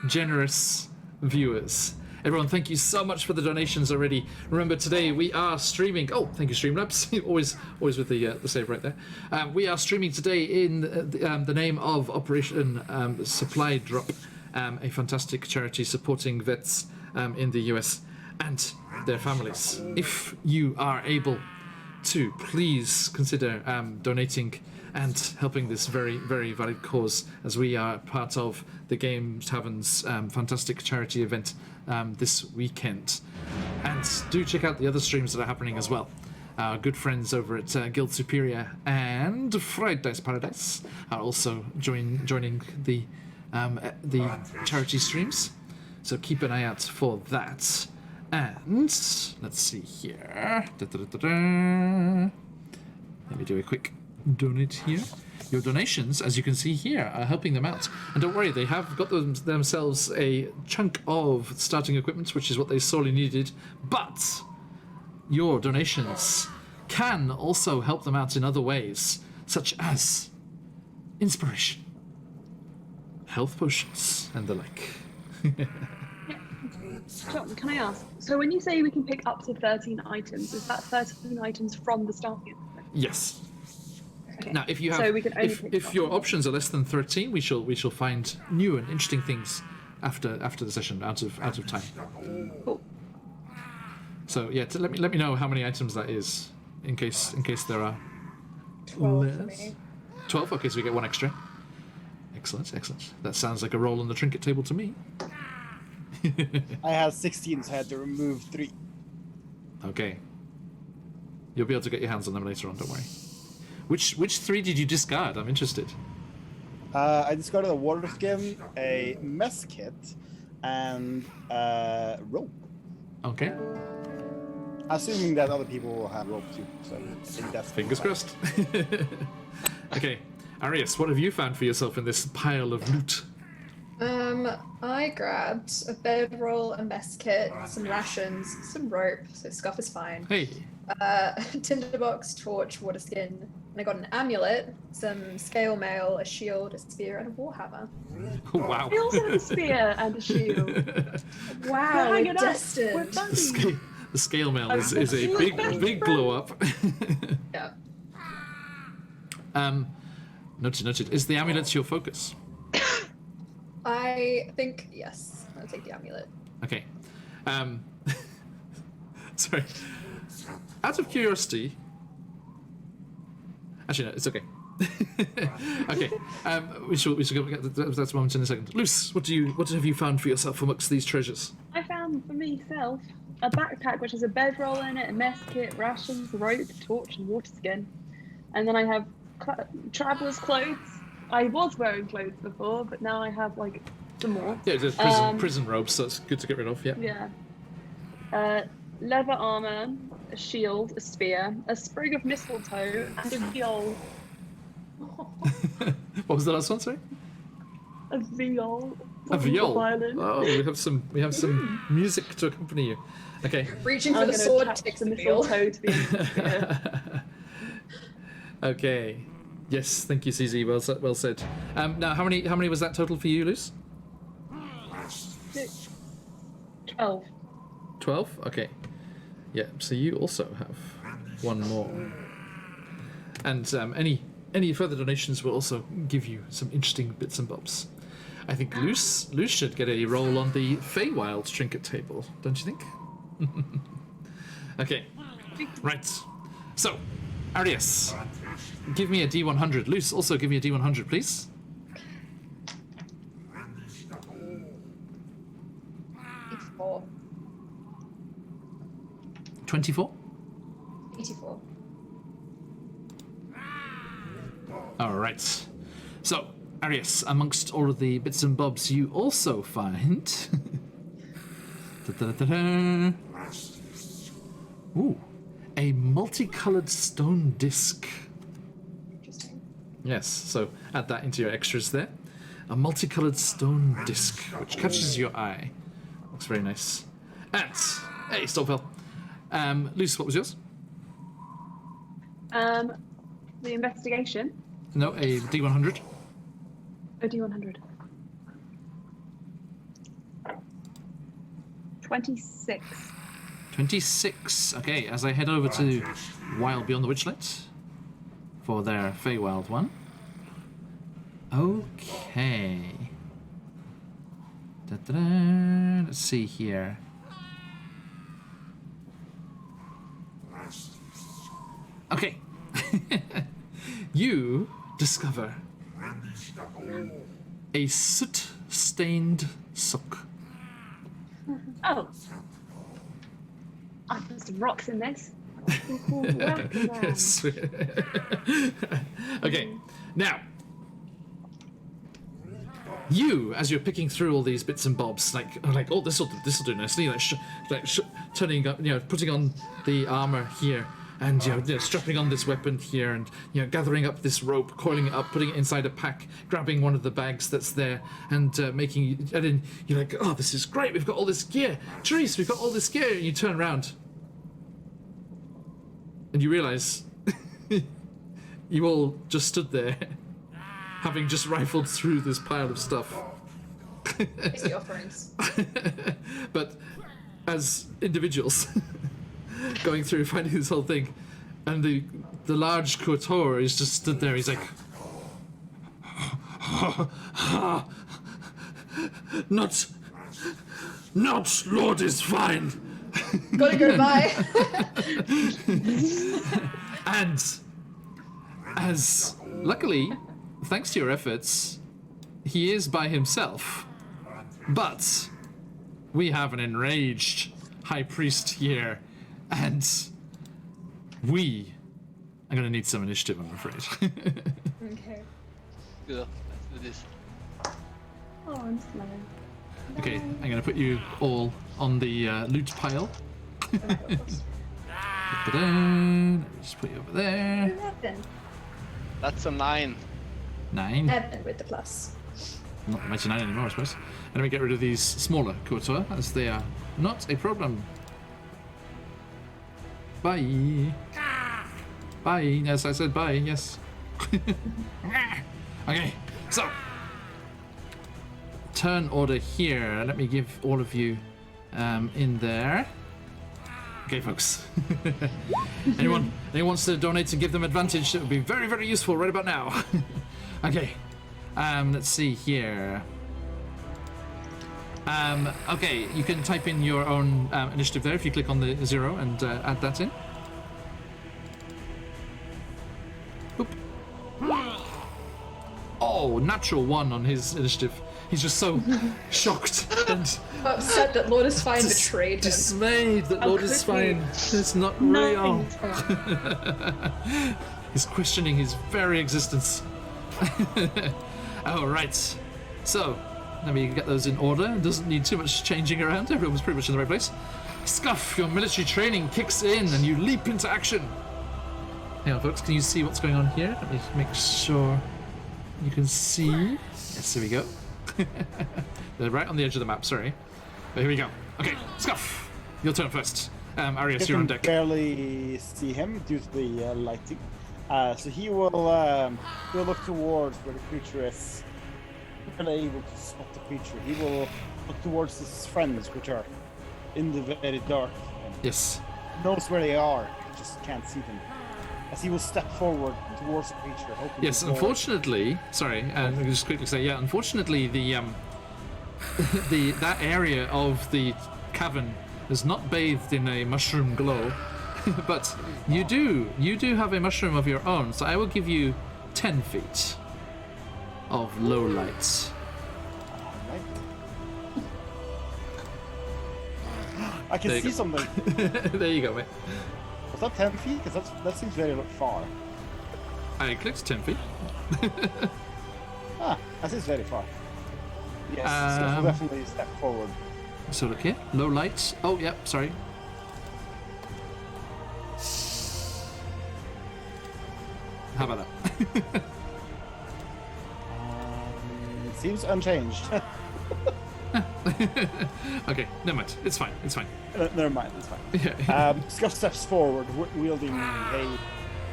[SPEAKER 1] generous viewers. Everyone, thank you so much for the donations already. Remember, today we are streaming. Oh, thank you, Streamlabs. always with the save right there. We are streaming today in the name of Operation Supply Drop, a fantastic charity supporting vets in the US and their families. If you are able to, please consider donating and helping this very, very valid cause, as we are part of the Game Tavern's fantastic charity event this weekend. And do check out the other streams that are happening as well. Our good friends over at Guild Superior and Fried Dice Paradise are also joining the charity streams. So keep an eye out for that. And let's see here. Let me do a quick donate here. Your donations, as you can see here, are helping them out. And don't worry, they have got themselves a chunk of starting equipment, which is what they sorely needed. But your donations can also help them out in other ways, such as inspiration, health potions, and the like.
[SPEAKER 4] John, can I ask? So when you say we can pick up to 13 items, is that 13 items from the starting equipment?
[SPEAKER 1] Yes.
[SPEAKER 4] Okay.
[SPEAKER 1] Now, if you have,
[SPEAKER 4] So we can only pick
[SPEAKER 1] if your
[SPEAKER 4] up.
[SPEAKER 1] options are less than 13, we shall find new and interesting things after the session, out of time.
[SPEAKER 4] Cool.
[SPEAKER 1] So yeah, let me know how many items that is, in case there are
[SPEAKER 6] 12 for me.
[SPEAKER 1] 12. Okay, so we get one extra. Excellent. That sounds like a roll on the trinket table to me.
[SPEAKER 2] I had 16, so I had to remove 3.
[SPEAKER 1] Okay. You'll be able to get your hands on them later on. Don't worry. Which 3 did you discard? I'm interested.
[SPEAKER 2] I discarded a water skin, a mess kit, and a rope.
[SPEAKER 1] Okay.
[SPEAKER 2] Assuming that other people will have rope too. So I think that's
[SPEAKER 1] Fingers crossed. Okay, Arius, what have you found for yourself in this pile of loot?
[SPEAKER 6] I grabbed a bedroll, a mess kit, some rations, some rope, so scuff is fine.
[SPEAKER 1] Hey.
[SPEAKER 6] Tinderbox, torch, water skin, and I got an amulet, some scale mail, a shield, a spear, and a warhammer.
[SPEAKER 1] Oh, wow.
[SPEAKER 4] We also have a spear and a shield.
[SPEAKER 6] Wow,
[SPEAKER 4] We're
[SPEAKER 6] we're
[SPEAKER 4] hanging out. We're
[SPEAKER 6] destined.
[SPEAKER 4] buddies.
[SPEAKER 1] The scale mail is a big blow up.
[SPEAKER 6] Yeah.
[SPEAKER 1] Noted. Is the amulet your focus?
[SPEAKER 6] I think, yes, I'll take the amulet.
[SPEAKER 1] Okay. Sorry. Out of curiosity. Actually, no, it's okay. Okay. We shall get that moment in a second. Luce, what have you found for yourself amongst these treasures?
[SPEAKER 4] I found for myself a backpack which has a bedroll in it, a mess kit, rations, rope, torch, and water skin. And then I have traveler's clothes. I was wearing clothes before, but now I have like some more.
[SPEAKER 1] Yeah, there's prison robes, so that's good to get rid of. Yeah.
[SPEAKER 4] Yeah. Leather armor, a shield, a spear, a sprig of mistletoe, and a viol.
[SPEAKER 1] What was the last one? Sorry.
[SPEAKER 4] A viol.
[SPEAKER 1] A viol.
[SPEAKER 4] Violin.
[SPEAKER 1] Oh, we have some music to accompany you. Okay.
[SPEAKER 6] Reaching for
[SPEAKER 4] I'm
[SPEAKER 6] the
[SPEAKER 4] gonna
[SPEAKER 6] sword
[SPEAKER 4] attach
[SPEAKER 6] takes
[SPEAKER 4] the
[SPEAKER 6] the field.
[SPEAKER 4] mistletoe to the end of the spear.
[SPEAKER 1] Okay. Yes, thank you, CZ. Well said. Now, how many was that total for you, Luce?
[SPEAKER 4] 12.
[SPEAKER 1] 12? Okay. Yeah, so you also have one more. And any further donations will also give you some interesting bits and bobs. I think Luce should get a roll on the Feywild trinket table, don't you think? Okay. Right. So, Arius, give me a D100. Luce, also give me a D100, please.
[SPEAKER 6] 84.
[SPEAKER 1] 24?
[SPEAKER 6] 84.
[SPEAKER 1] All right. So, Arius, amongst all of the bits and bobs, you also find... Ooh, a multicolored stone disc.
[SPEAKER 6] Interesting.
[SPEAKER 1] Yes, so add that into your extras there. A multicolored stone disc, which catches your eye. Looks very nice. And, hey, Stopfell. Luce, what was yours?
[SPEAKER 4] The investigation.
[SPEAKER 1] No, a D100.
[SPEAKER 4] A D100. 26.
[SPEAKER 1] 26. Okay, as I head over to Wild Beyond the Witchlight for their Feywild one. Okay. Da-da-da. Let's see here. Okay. You discover a soot-stained sock.
[SPEAKER 4] Oh. I put some rocks in this.
[SPEAKER 1] Sweet. Okay, now you, as you're picking through all these bits and bobs, like oh, this will do nicely, turning up, putting on the armor here, and strapping on this weapon here, and gathering up this rope, coiling it up, putting it inside a pack, grabbing one of the bags that's there, and and then you're like, oh, this is great, we've got all this gear, Therese, we've got all this gear, and you turn around. And you realise you all just stood there, having just rifled through this pile of stuff.
[SPEAKER 6] It's the offerings.
[SPEAKER 1] But as individuals, going through, finding this whole thing, and the large Kuo-toa is just stood there, he's like... Not Lord is fine!
[SPEAKER 6] Gotta go by.
[SPEAKER 1] And as luckily, thanks to your efforts, he is by himself. But we have an enraged high priest here, and we are going to need some initiative, I'm afraid.
[SPEAKER 6] Okay.
[SPEAKER 5] Yeah, let's do this.
[SPEAKER 4] Oh, I'm slow.
[SPEAKER 1] Okay, I'm going to put you all on the loot pile. Just put you over there.
[SPEAKER 6] 11.
[SPEAKER 5] That's a 9.
[SPEAKER 1] 9.
[SPEAKER 6] 11 with the plus.
[SPEAKER 1] Not the mighty 9 anymore, I suppose. And we get rid of these smaller Kuo-toa, as they are not a problem. Bye. Bye. Yes, I said bye. Yes. Okay, so turn order here. Let me give all of you in there. Okay, folks. Anyone wants to donate and give them advantage? It would be very, very useful right about now. Okay. Let's see here. Okay, you can type in your own initiative there if you click on the 0 and add that in. Oop. Oh, natural 1 on his initiative. He's just so shocked and
[SPEAKER 6] Upset that Lord is fine betrayed him.
[SPEAKER 1] dismayed that Lord is fine. It's not real. He's questioning his very existence. All right. So, let me get those in order. It doesn't need too much changing around. Everyone's pretty much in the right place. Scuff, your military training kicks in and you leap into action. Hang on, folks. Can you see what's going on here? Let me make sure you can see. Yes, there we go. They're right on the edge of the map, sorry. But here we go. Okay, Scuff, your turn first. Arius, you're on deck.
[SPEAKER 2] Barely see him due to the lighting. So he will look towards where the creature is. Not able to spot the creature. He will look towards his friends, which are in the very dark. And
[SPEAKER 1] Yes.
[SPEAKER 2] knows where they are, he just can't see them. As he will step forward towards the creature, hoping
[SPEAKER 1] Yes,
[SPEAKER 2] to avoid-
[SPEAKER 1] unfortunately, sorry, let me just quickly say, yeah, unfortunately, the that area of the cavern is not bathed in a mushroom glow, but you do have a mushroom of your own, so I will give you 10 feet of low lights.
[SPEAKER 2] I can
[SPEAKER 1] There you
[SPEAKER 2] see
[SPEAKER 1] go.
[SPEAKER 2] something.
[SPEAKER 1] There you go, mate.
[SPEAKER 2] Was that 10 feet? Because that seems very far.
[SPEAKER 1] I clicked 10 feet.
[SPEAKER 2] That is very far. Yes, so we'll definitely step forward.
[SPEAKER 1] So look here, low lights. Oh, yep, sorry. How about that?
[SPEAKER 2] It seems unchanged.
[SPEAKER 1] Okay, never mind. It's fine. It's fine.
[SPEAKER 2] Never mind, it's fine.
[SPEAKER 1] Yeah.
[SPEAKER 2] Scuff steps forward, wielding a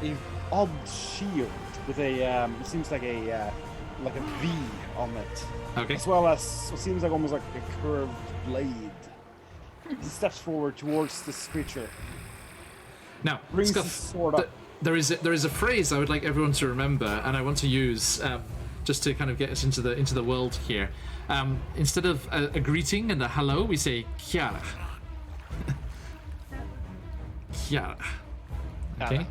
[SPEAKER 2] a odd shield with a it seems like a V on it,
[SPEAKER 1] Okay.
[SPEAKER 2] as well as what seems like almost like a curved blade. He steps forward towards this creature,
[SPEAKER 1] Now,
[SPEAKER 2] brings
[SPEAKER 1] Scuff,
[SPEAKER 2] his sword up.
[SPEAKER 1] there is a phrase I would like everyone to remember, and I want to use just to kind of get us into the world here. Instead of a greeting and a hello, we say Kiara. Kiara. Okay.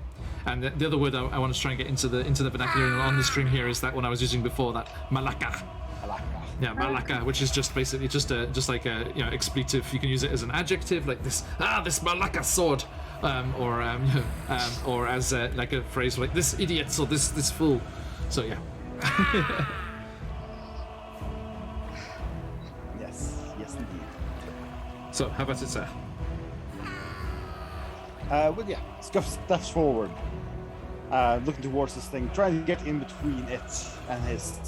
[SPEAKER 1] And the other word I want to try and get into the vernacular on the stream here is that one I was using before, that malaka. Yeah, malaka, which is just basically just like a expletive. You can use it as an adjective, like this malaka sword, or as like a phrase like this idiot or this fool. So yeah.
[SPEAKER 2] Yes, indeed.
[SPEAKER 1] So how about it, sir?
[SPEAKER 2] Well, yeah, Scuff steps forward, looking towards this thing, trying to get in between it and his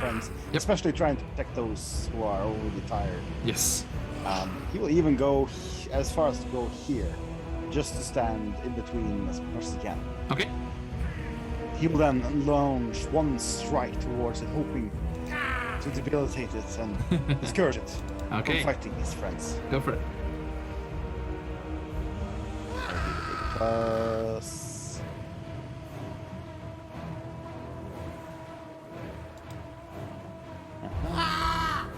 [SPEAKER 2] friends, especially trying to protect those who are already tired.
[SPEAKER 1] Yes.
[SPEAKER 2] He will even go as far as to go here, just to stand in between as much as he can.
[SPEAKER 1] Okay.
[SPEAKER 2] He will then launch one strike towards it, hoping to debilitate it and discourage it
[SPEAKER 1] Okay.
[SPEAKER 2] from fighting his friends.
[SPEAKER 1] Go for it.
[SPEAKER 2] Plus...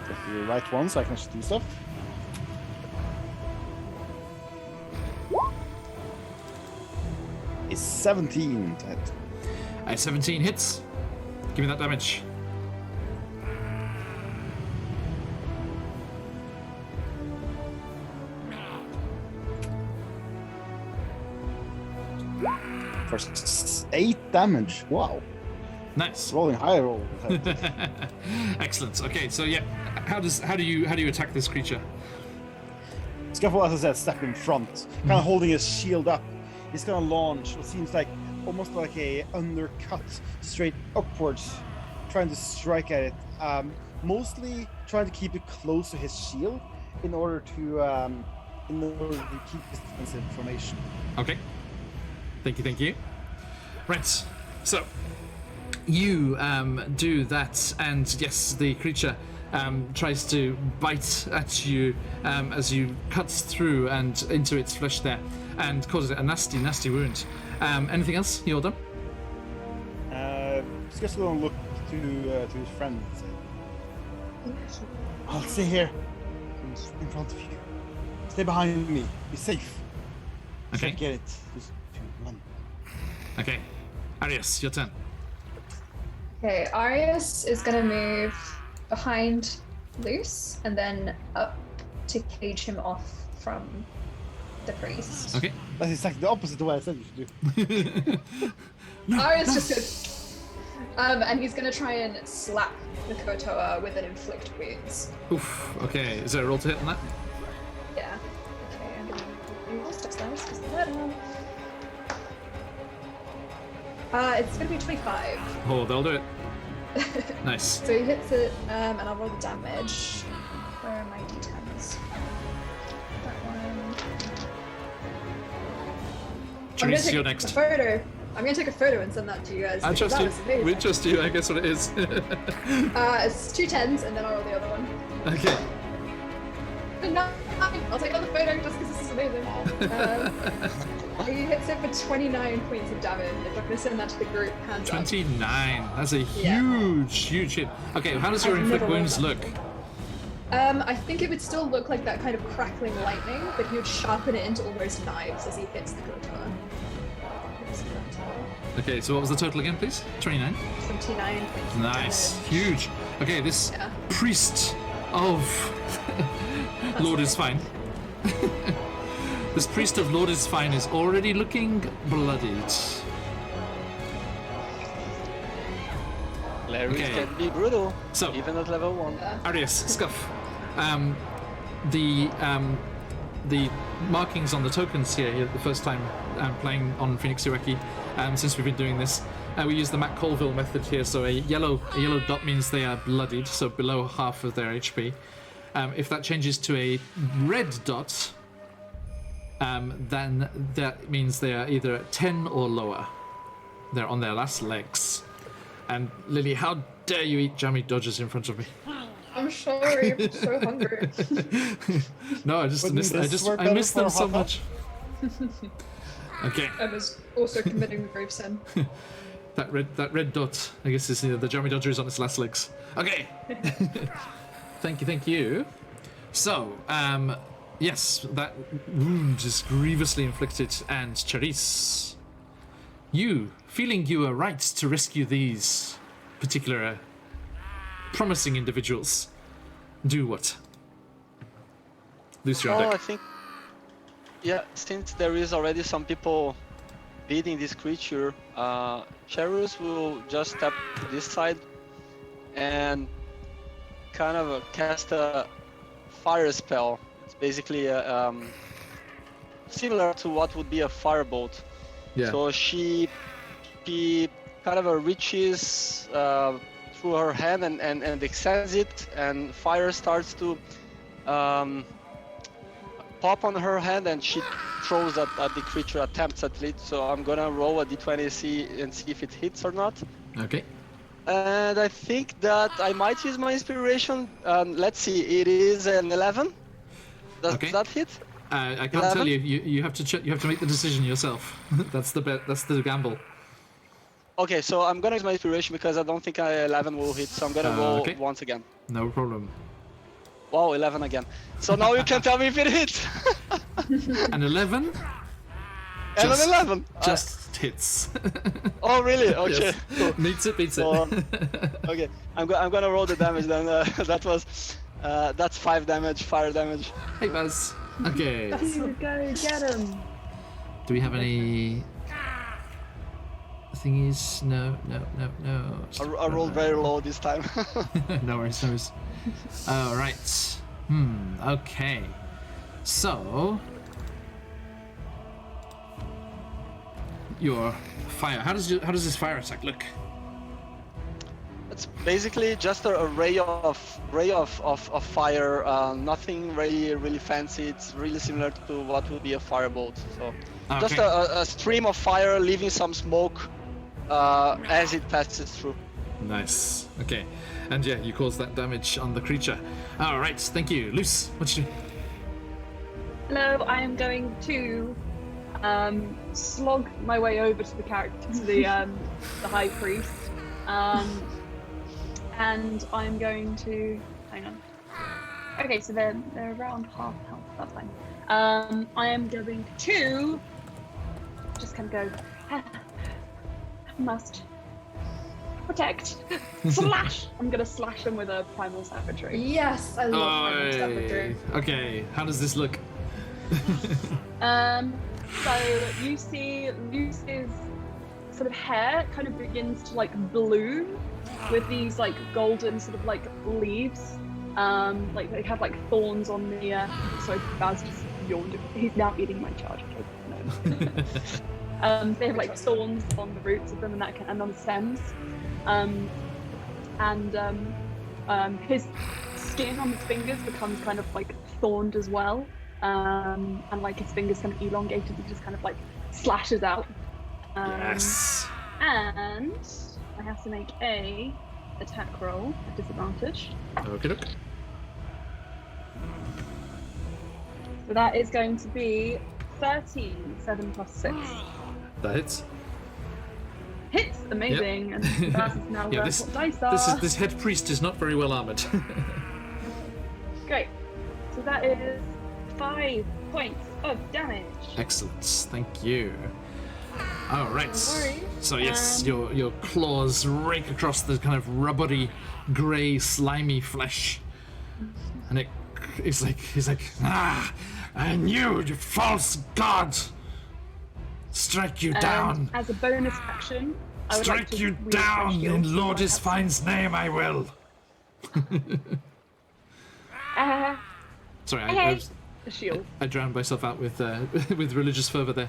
[SPEAKER 2] Get the right one so I can actually do stuff. It's 17 to hit.
[SPEAKER 1] 17 hits. Give me that damage.
[SPEAKER 2] For 8 damage. Wow.
[SPEAKER 1] Nice.
[SPEAKER 2] Rolling high roll.
[SPEAKER 1] Excellent. Okay, so yeah, how do you attack this creature?
[SPEAKER 2] Scuffle, as I said, step in front, kind of holding his shield up. He's gonna launch what seems like almost like a undercut straight upwards, trying to strike at it. Mostly trying to keep it close to his shield in order to keep his defensive formation.
[SPEAKER 1] Okay. Thank you. Right. So you do that, and yes, the creature tries to bite at you as you cut through and into its flesh there, and causes it a nasty wound. Anything else? You're done.
[SPEAKER 2] He's just gonna look to his friend and say, "I'll stay here, in front of you. Stay behind me. Be safe.
[SPEAKER 1] Okay.
[SPEAKER 2] Get it. Just run."
[SPEAKER 1] Okay. Arius, your turn.
[SPEAKER 6] Okay, Arius is gonna move behind Luce and then up to cage him off from the priest.
[SPEAKER 1] Okay.
[SPEAKER 2] That's exactly the opposite of what I said you should do.
[SPEAKER 6] Arius just goes, and he's gonna try and slap the Kuo-toa with an inflict wounds.
[SPEAKER 1] Oof. Okay. Is there a roll to hit on that?
[SPEAKER 6] Yeah. Okay, I'm gonna use dex dice because the letter. It's gonna be 25.
[SPEAKER 1] Oh, they'll do it. Nice.
[SPEAKER 6] So he hits it, and I'll roll the damage. Where are my d10s? That one.
[SPEAKER 1] Therese, you're next.
[SPEAKER 6] I'm gonna take a photo and send that to you guys.
[SPEAKER 1] I trust
[SPEAKER 6] That
[SPEAKER 1] you.
[SPEAKER 6] was amazing.
[SPEAKER 1] We trust you. I guess what it is.
[SPEAKER 6] It's 2 10s, and then I'll roll the other one.
[SPEAKER 1] Okay.
[SPEAKER 6] No, I'll take another photo just because this is amazing. He hits it for 29 points of damage. If I'm gonna send that to the group, hands up.
[SPEAKER 1] 29. That's a
[SPEAKER 6] Yeah.
[SPEAKER 1] huge hit. Okay, how does your
[SPEAKER 6] I've
[SPEAKER 1] inflict
[SPEAKER 6] never rolled
[SPEAKER 1] wounds
[SPEAKER 6] that
[SPEAKER 1] look?
[SPEAKER 6] I think it would still look like that kind of crackling lightning, but he would sharpen it into almost knives as he hits the Kuo-toa.
[SPEAKER 1] Okay, so what was the total again, please? 29.
[SPEAKER 6] 29 points of
[SPEAKER 1] Nice,
[SPEAKER 6] damage.
[SPEAKER 1] huge. Okay, this
[SPEAKER 6] Yeah.
[SPEAKER 1] priest of Lord is fine. This priest of Lord is fine is already looking bloodied.
[SPEAKER 5] Larry
[SPEAKER 1] Okay.
[SPEAKER 5] can be brutal,
[SPEAKER 1] So-
[SPEAKER 5] even at level 1.
[SPEAKER 1] Arius, Scuff. The markings on the tokens here, the first time playing on Phoenix Ureki, since we've been doing this, we use the Matt Colville method here. So a yellow dot means they are bloodied, so below half of their HP. If that changes to a red dot, then that means they are either at 10 or lower. they're on their last legs. And Lily, how dare you eat jammy dodgers in front of me?
[SPEAKER 6] I'm sorry, I'm so hungry.
[SPEAKER 1] No, I just
[SPEAKER 2] Wouldn't
[SPEAKER 1] miss
[SPEAKER 2] this work
[SPEAKER 1] I
[SPEAKER 2] better
[SPEAKER 1] miss
[SPEAKER 2] for
[SPEAKER 1] them
[SPEAKER 2] a
[SPEAKER 1] so
[SPEAKER 2] hot dog?
[SPEAKER 1] much. Okay,
[SPEAKER 6] I was also committing the grave sin.
[SPEAKER 1] that red dot, I guess is the jammy dodger is on its last legs. Okay. Thank you. So, yes, that wound is grievously inflicted, and Charisse, you, feeling you are right to rescue these particular promising individuals, do what? Loose your
[SPEAKER 5] Oh, I
[SPEAKER 1] deck.
[SPEAKER 5] think, yeah, since there is already some people beating this creature, Cherus will just step to this side and kind of cast a fire spell. It's basically similar to what would be a firebolt.
[SPEAKER 1] Yeah.
[SPEAKER 5] So she kind of reaches through her hand and extends it, and fire starts to pop on her hand, and she throws at the creature, attempts at it. So I'm gonna roll a d20 see if it hits or not.
[SPEAKER 1] Okay.
[SPEAKER 5] And I think that I might use my inspiration. Let's see, it is an 11. Does
[SPEAKER 1] Okay.
[SPEAKER 5] that hit?
[SPEAKER 1] I can't
[SPEAKER 5] 11?
[SPEAKER 1] tell you. You have to make the decision yourself. That's the bet. That's the gamble.
[SPEAKER 5] Okay, so I'm gonna use my inspiration because I don't think 11 will hit. So I'm gonna roll
[SPEAKER 1] Okay.
[SPEAKER 5] once again.
[SPEAKER 1] No problem.
[SPEAKER 5] Wow, 11 again. So now you can tell me if it hits.
[SPEAKER 1] An 11
[SPEAKER 5] And
[SPEAKER 1] Just-
[SPEAKER 5] an 11.
[SPEAKER 1] just hits.
[SPEAKER 5] Oh really? Okay.
[SPEAKER 1] Yes.
[SPEAKER 5] Cool.
[SPEAKER 1] Beats it.
[SPEAKER 5] So, okay, I'm gonna roll the damage then. That's 5 damage, fire damage.
[SPEAKER 1] Hey Buzz. Okay.
[SPEAKER 4] You go get him.
[SPEAKER 1] Do we have any thingies? No.
[SPEAKER 5] I rolled very low this time.
[SPEAKER 1] No worries. All right. Okay. So your fire. How does this fire attack look?
[SPEAKER 5] It's basically just a ray of fire. Nothing really fancy. It's really similar to what would be a firebolt. So just
[SPEAKER 1] Okay.
[SPEAKER 5] a stream of fire, leaving some smoke as it passes through.
[SPEAKER 1] Nice. Okay. And yeah, you cause that damage on the creature. All right. Thank you, Luce. What you do?
[SPEAKER 4] Hello, I am going to slog my way over to the the high priest, and I'm going to hang on. Okay, so they're around half health. That's fine. I am going to just kind of go. Must protect. Slash. I'm gonna slash him with a primal savagery.
[SPEAKER 6] Yes, I love primal
[SPEAKER 1] Oi.
[SPEAKER 6] savagery.
[SPEAKER 1] Okay. How does this look?
[SPEAKER 4] So you see Luce's sort of hair kind of begins to like bloom with these like golden sort of like leaves. Like they have like thorns on the sorry, Baz just yawned. He's now eating my charge. No. They have like thorns on the roots of them and on the stems. His skin on his fingers becomes kind of like thorned as well. And like his fingers kind of elongated, he just kind of like slashes out.
[SPEAKER 1] Yes.
[SPEAKER 4] And I have to make a attack roll at disadvantage.
[SPEAKER 1] Okay. Look.
[SPEAKER 4] So that is going to be 13, 7 plus 6.
[SPEAKER 1] That hits.
[SPEAKER 4] Hits, amazing, and that is now
[SPEAKER 1] Yeah,
[SPEAKER 4] worth what dice are.
[SPEAKER 1] this head priest is not very well armored.
[SPEAKER 4] Great. So that is 5 points of damage.
[SPEAKER 1] Excellent. Thank you. All right.
[SPEAKER 4] No worries.
[SPEAKER 1] So yes, your claws rake across the kind of rubbery, grey, slimy flesh, and he's like, ah, and you false god, strike you down,
[SPEAKER 4] As a bonus action, I would
[SPEAKER 1] strike
[SPEAKER 4] like to
[SPEAKER 1] you
[SPEAKER 4] wield my
[SPEAKER 1] down
[SPEAKER 4] shield,
[SPEAKER 1] in
[SPEAKER 4] so
[SPEAKER 1] Lord
[SPEAKER 4] I have-
[SPEAKER 1] Isfine's name. I will. Sorry,
[SPEAKER 4] a shield.
[SPEAKER 1] I drowned myself out with with religious fervor there.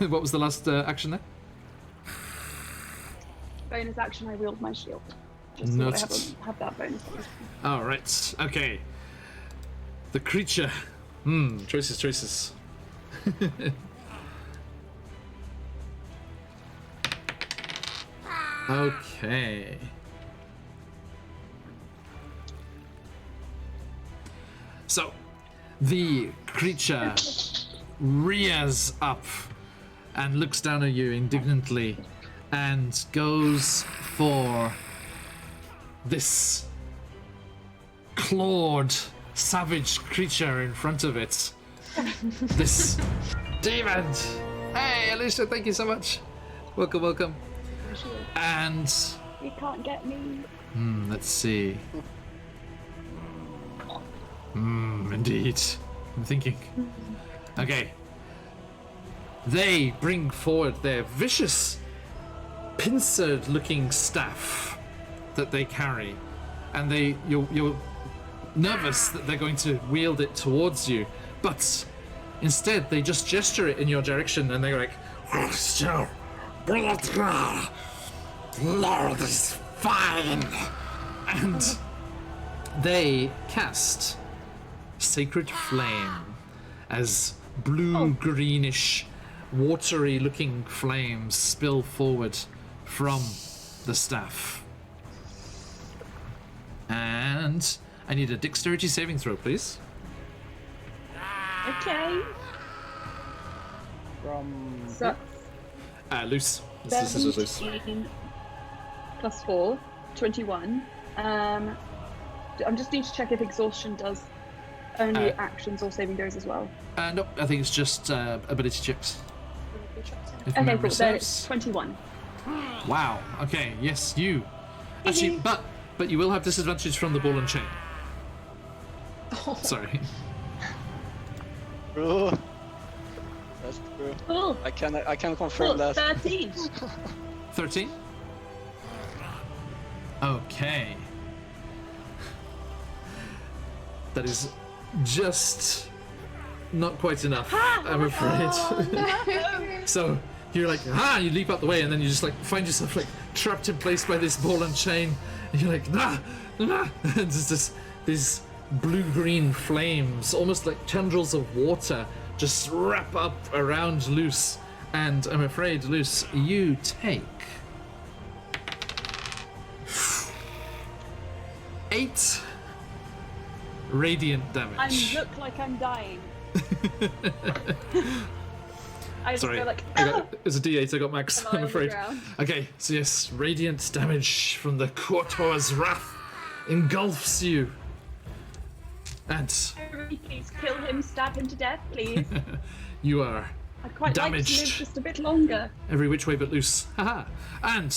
[SPEAKER 1] What was the last action there?
[SPEAKER 4] Bonus action, I wield my shield. Just so that I
[SPEAKER 1] Noted.
[SPEAKER 4] have that bonus.
[SPEAKER 1] All right. Okay. The creature. Choices. Okay. So, the creature rears up and looks down at you indignantly and goes for this clawed, savage creature in front of it. This demon. Hey, Alicia, thank you so much. Welcome, welcome. And
[SPEAKER 4] You can't get me.
[SPEAKER 1] let's see. Indeed. I'm thinking. Okay. They bring forward their vicious, pincered-looking staff that they carry, and you're nervous that they're going to wield it towards you, but instead they just gesture it in your direction, and they're like, "Lord is fine," and they cast Sacred Flame as blue-greenish, watery-looking flames spill forward from the staff. And I need a dexterity saving throw, please.
[SPEAKER 4] Okay.
[SPEAKER 2] From
[SPEAKER 4] So
[SPEAKER 1] Loose. This is loose.
[SPEAKER 4] 17 plus 4, 21. I'm just need to check if exhaustion does only actions or saving throws as well.
[SPEAKER 1] Nope, I think it's just ability checks. If
[SPEAKER 4] Okay,
[SPEAKER 1] memory
[SPEAKER 4] cool. So it's
[SPEAKER 1] serves.
[SPEAKER 4] 21.
[SPEAKER 1] Wow. Okay. Yes, you. Actually, but you will have disadvantage from the ball and chain. Sorry.
[SPEAKER 5] True. That's true.
[SPEAKER 4] Cool.
[SPEAKER 5] I can confirm
[SPEAKER 4] Cool.
[SPEAKER 5] that.
[SPEAKER 4] 13.
[SPEAKER 1] 13. Okay. That is just not quite enough, I'm afraid. So you're like, you leap out the way, and then you just like find yourself like trapped in place by this ball and chain. And you're like, nah. And there's just these blue-green flames, almost like tendrils of water, just wrap up around Luce. And I'm afraid, Luce, you take 8 radiant damage.
[SPEAKER 4] I look like I'm dying. I just
[SPEAKER 1] Sorry,
[SPEAKER 4] go like,
[SPEAKER 1] it's a D8, I got max,
[SPEAKER 4] Am I
[SPEAKER 1] I'm
[SPEAKER 4] on the
[SPEAKER 1] afraid.
[SPEAKER 4] ground?
[SPEAKER 1] Okay, so yes, radiant damage from the Kuo-toa's wrath engulfs you. And
[SPEAKER 4] please kill him, stab him to death, please.
[SPEAKER 1] you are
[SPEAKER 4] I'd quite like to live
[SPEAKER 1] damaged
[SPEAKER 4] just a bit longer.
[SPEAKER 1] every which way but loose. Haha. And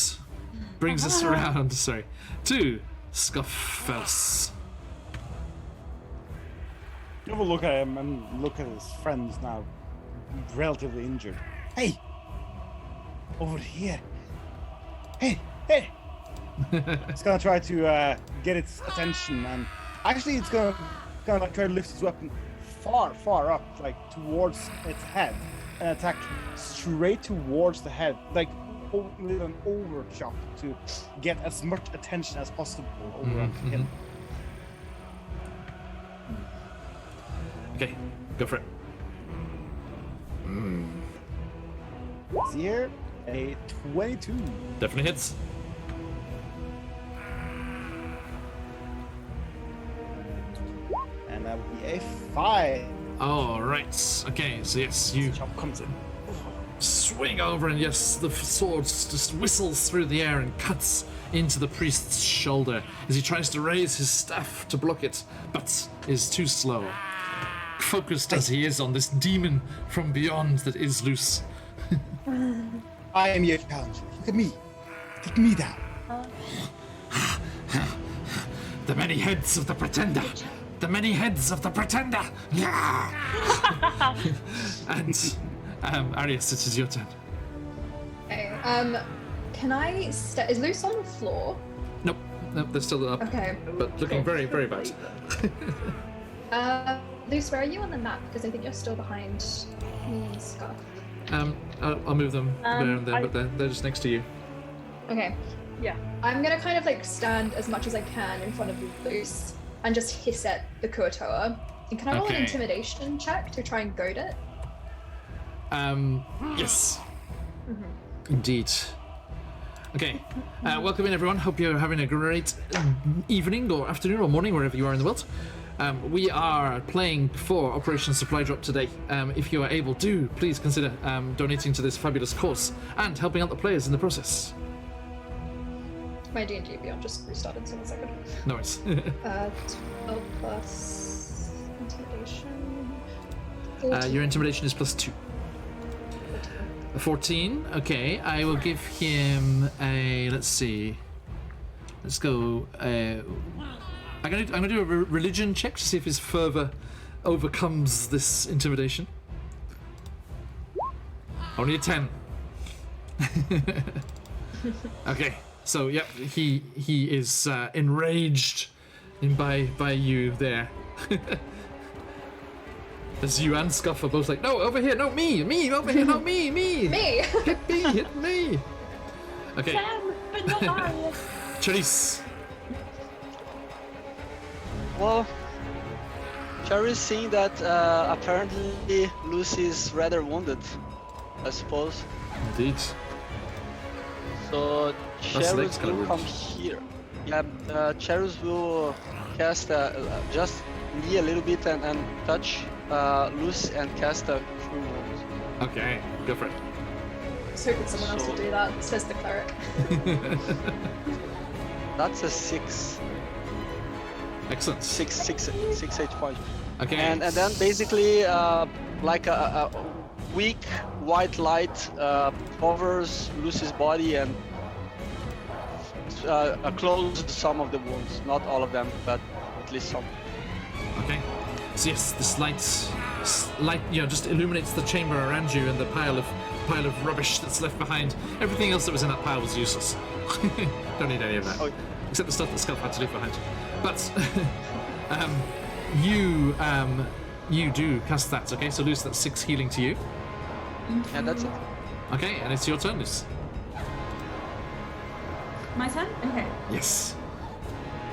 [SPEAKER 1] brings us around, to Scuffels.
[SPEAKER 2] have a look at him and look at his friends now, relatively injured. Hey! Over here. Hey! It's gonna try to get its attention, and actually it's gonna try to lift its weapon far up, like towards its head, and attack straight towards the head, like with an overchop to get as much attention as possible over on him.
[SPEAKER 1] Okay, go for it.
[SPEAKER 2] It's here a 22.
[SPEAKER 1] Definitely hits.
[SPEAKER 2] And that would be a 5.
[SPEAKER 1] All right. Okay, so yes, you
[SPEAKER 2] Chop comes in.
[SPEAKER 1] swing over, and yes, the sword just whistles through the air and cuts into the priest's shoulder as he tries to raise his staff to block it, but is too slow. Focused as he is on this demon from beyond that is loose.
[SPEAKER 2] I am your challenger. Look at me. Take me down.
[SPEAKER 1] The many heads of the pretender. The many heads of the pretender. And Arius, it is your turn.
[SPEAKER 6] Okay. Can I is Luce on the floor?
[SPEAKER 1] Nope, they're still up.
[SPEAKER 6] Okay.
[SPEAKER 1] But looking very, very bad.
[SPEAKER 6] Luce, where are you on the map? Because I think you're still behind me and Scuff.
[SPEAKER 1] I'll move them there and there, but they're just next to you.
[SPEAKER 6] Okay.
[SPEAKER 4] Yeah.
[SPEAKER 6] I'm gonna kind of like stand as much as I can in front of Luce and just hiss at the Kuo-toa. And can I roll an
[SPEAKER 1] Okay.
[SPEAKER 6] intimidation check to try and goad it?
[SPEAKER 1] Yes. Indeed. Okay, welcome in everyone. Hope you're having a great evening or afternoon or morning wherever you are in the world. We are playing for Operation Supply Drop today. If you are able to, please consider donating to this fabulous cause and helping out the players in the process.
[SPEAKER 6] My D&D Beyond just restarted, so 1 second.
[SPEAKER 1] No worries.
[SPEAKER 6] 12 plus intimidation. 14.
[SPEAKER 1] Your intimidation is +2. 14. Okay, I will give him a. Let's see. Let's go. I'm gonna do a religion check to see if his fervor overcomes this intimidation. Only a 10. Okay, so yep, he is enraged by you there. As you and Scuff are both like, no, over here, no, me, over here, no, me.
[SPEAKER 6] Me!
[SPEAKER 1] Hit me. Okay.
[SPEAKER 4] Sam, but not Arius.
[SPEAKER 1] Charisse.
[SPEAKER 5] Well, Cherry's seeing that apparently Lucy's rather wounded, I suppose.
[SPEAKER 1] Indeed.
[SPEAKER 5] So
[SPEAKER 1] legs
[SPEAKER 5] Cherries
[SPEAKER 1] kinda
[SPEAKER 5] will
[SPEAKER 1] weird.
[SPEAKER 5] come here. Yeah, Cherries will cast just knee a little bit and touch Lucy and cast a Cure Wounds.
[SPEAKER 1] Okay, go for it.
[SPEAKER 6] I was hoping someone else would do that, says the cleric.
[SPEAKER 5] That's a 6.
[SPEAKER 1] Excellent.
[SPEAKER 5] 6 HP.
[SPEAKER 1] Okay.
[SPEAKER 5] And then basically like a weak white light covers Lucy's body and closes some of the wounds. Not all of them, but at least some.
[SPEAKER 1] Okay. So yes, this light, just illuminates the chamber around you and the pile of rubbish that's left behind. Everything else that was in that pile was useless. Don't need any of that,
[SPEAKER 5] Oh.
[SPEAKER 1] except the stuff that Scuff had to leave behind. But you do cast that. Okay, so Luce, that's 6 healing to you.
[SPEAKER 5] And that's it.
[SPEAKER 1] Okay, and it's your turn, Luce.
[SPEAKER 8] My turn? Okay.
[SPEAKER 1] Yes.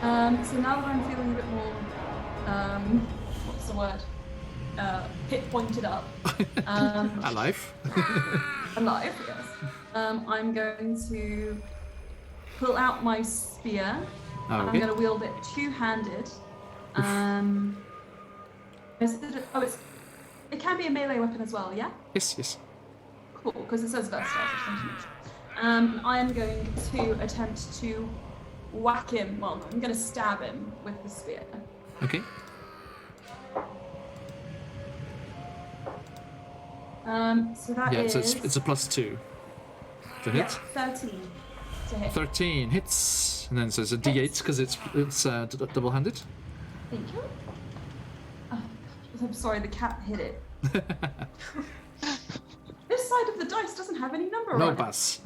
[SPEAKER 8] So now that I'm feeling a bit more, what's the word? Hit pointed up.
[SPEAKER 1] Alive.
[SPEAKER 8] Alive, yes. I'm going to pull out my spear.
[SPEAKER 1] Oh,
[SPEAKER 8] I'm
[SPEAKER 1] okay.
[SPEAKER 8] going to wield it two-handed. It can be a melee weapon as well, yeah?
[SPEAKER 1] Yes.
[SPEAKER 8] Cool, because it says versatile. I am going to attempt to whack him. Well, I'm going to stab him with the spear.
[SPEAKER 1] Okay.
[SPEAKER 8] So that
[SPEAKER 1] Yeah,
[SPEAKER 8] is
[SPEAKER 1] so it's a +2 to hit.
[SPEAKER 8] yeah, 13 to hit.
[SPEAKER 1] 13 hits, and then it says a D8 because it's double-handed.
[SPEAKER 8] Thank you. Oh, I'm sorry, the cat hit it. This side of the dice doesn't have any number
[SPEAKER 1] No
[SPEAKER 8] on it.
[SPEAKER 1] buzz.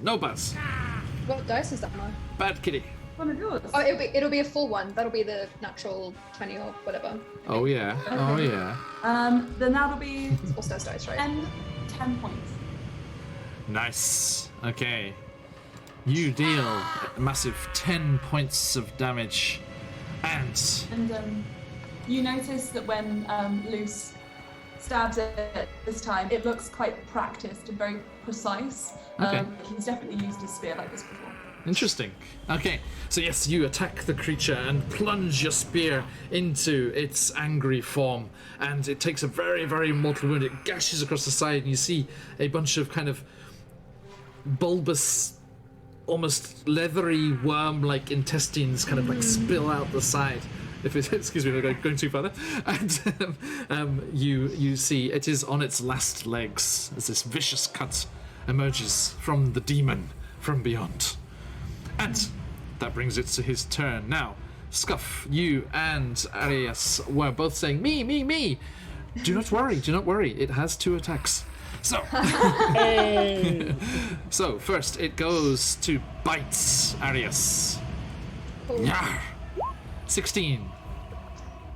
[SPEAKER 6] What dice is that now?
[SPEAKER 1] Bad kitty.
[SPEAKER 8] One of yours.
[SPEAKER 6] Oh, it'll be a full one. That'll be the natural 20 or whatever.
[SPEAKER 1] Oh yeah. Oh yeah.
[SPEAKER 8] Then that'll be
[SPEAKER 6] What's those dice, right?
[SPEAKER 8] 10 points.
[SPEAKER 1] Nice. Okay. You deal a massive 10 points of damage, and
[SPEAKER 8] And you notice that when Luce stabs it this time, it looks quite practiced and very precise.
[SPEAKER 1] Okay.
[SPEAKER 8] He's definitely used his spear like this before.
[SPEAKER 1] interesting. Okay, so yes, you attack the creature and plunge your spear into its angry form, and it takes a very, very mortal wound. It gashes across the side, and you see a bunch of kind of bulbous, almost leathery worm-like intestines kind of like spill out the side. If it, excuse me, we're going too far there. And you see it is on its last legs as this vicious cut emerges from the demon from beyond. And that brings it to his turn. Now, Scuff, you and Arias were both saying, me. Do not worry. It has 2 attacks. So, so first it goes to bites Arias.
[SPEAKER 6] Cool.
[SPEAKER 1] Yarr. 16.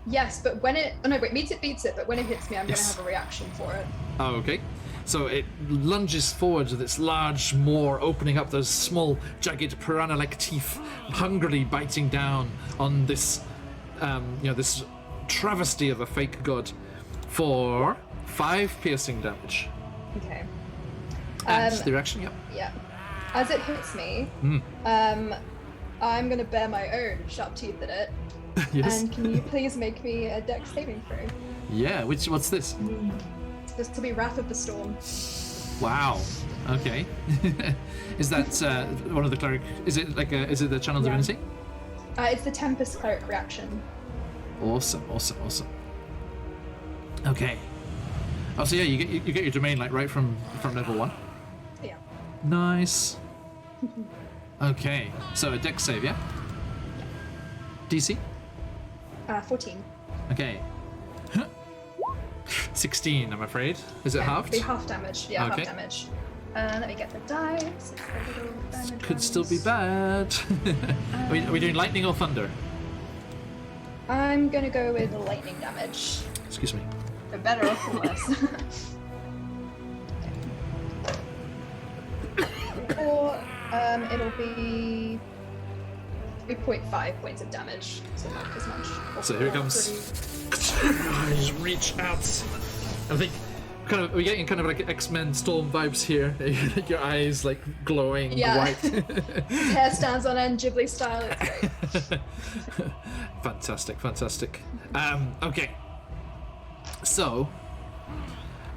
[SPEAKER 6] Yes, but when it... Oh no, wait, meets it, beats it, but when it hits me, I'm
[SPEAKER 1] Yes.
[SPEAKER 6] going to have a reaction for it.
[SPEAKER 1] Oh, okay. So it lunges forward with its large maw opening up those small, jagged, piranha-like teeth, hungrily biting down on this, this travesty of a fake god for 5 piercing damage.
[SPEAKER 6] Okay.
[SPEAKER 1] And the reaction, yep.
[SPEAKER 6] Yeah. As it hits me, I'm going to bear my own sharp teeth in it.
[SPEAKER 1] Yes.
[SPEAKER 6] And can you please make me a dex saving throw?
[SPEAKER 1] Yeah, what's this?
[SPEAKER 6] This will be Wrath of the Storm.
[SPEAKER 1] Wow. Okay. Is that one of the cleric? Is it the channel divinity?
[SPEAKER 6] It's the Tempest cleric reaction.
[SPEAKER 1] Awesome. Okay. Oh, so yeah, you get your domain like right from level 1.
[SPEAKER 6] Yeah.
[SPEAKER 1] Nice. Okay, so a dex save, yeah? DC?
[SPEAKER 6] 14.
[SPEAKER 1] Okay. 16, I'm afraid. Is it halved?
[SPEAKER 6] Be half damage. Yeah,
[SPEAKER 1] Okay.
[SPEAKER 6] half damage. Let me get the dice. The little damage
[SPEAKER 1] Could still be
[SPEAKER 6] ones.
[SPEAKER 1] bad. Are we doing lightning or thunder?
[SPEAKER 6] I'm gonna go with lightning damage.
[SPEAKER 1] Excuse me.
[SPEAKER 8] For better or for worse.
[SPEAKER 6] Or it'll be 3.5 points of damage, so not as much.
[SPEAKER 1] So here it comes. Just reach out. I think we're getting kind of like X-Men Storm vibes here. Your eyes like glowing white.
[SPEAKER 6] Hair stands on end, Ghibli style. It's great.
[SPEAKER 1] Fantastic. Okay. So,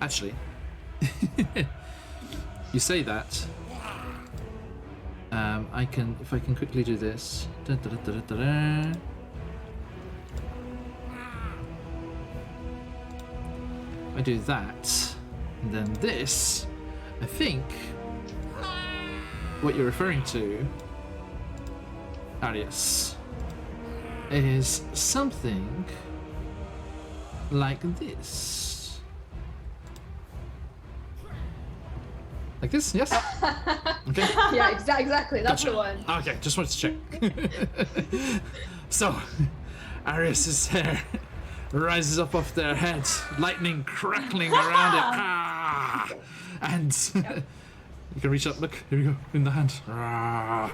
[SPEAKER 1] actually, you say that. If I can quickly do this. I do that, and then this. I think what you're referring to, Arius, is something like this. Like this, yes? Okay.
[SPEAKER 6] Yeah, exactly. That's
[SPEAKER 1] Gotcha.
[SPEAKER 6] the one.
[SPEAKER 1] Okay, just wanted to check. So, Arius's hair rises up off their head, lightning crackling around it. Ah! And you can reach up, look, here we go, in the hand. Ah!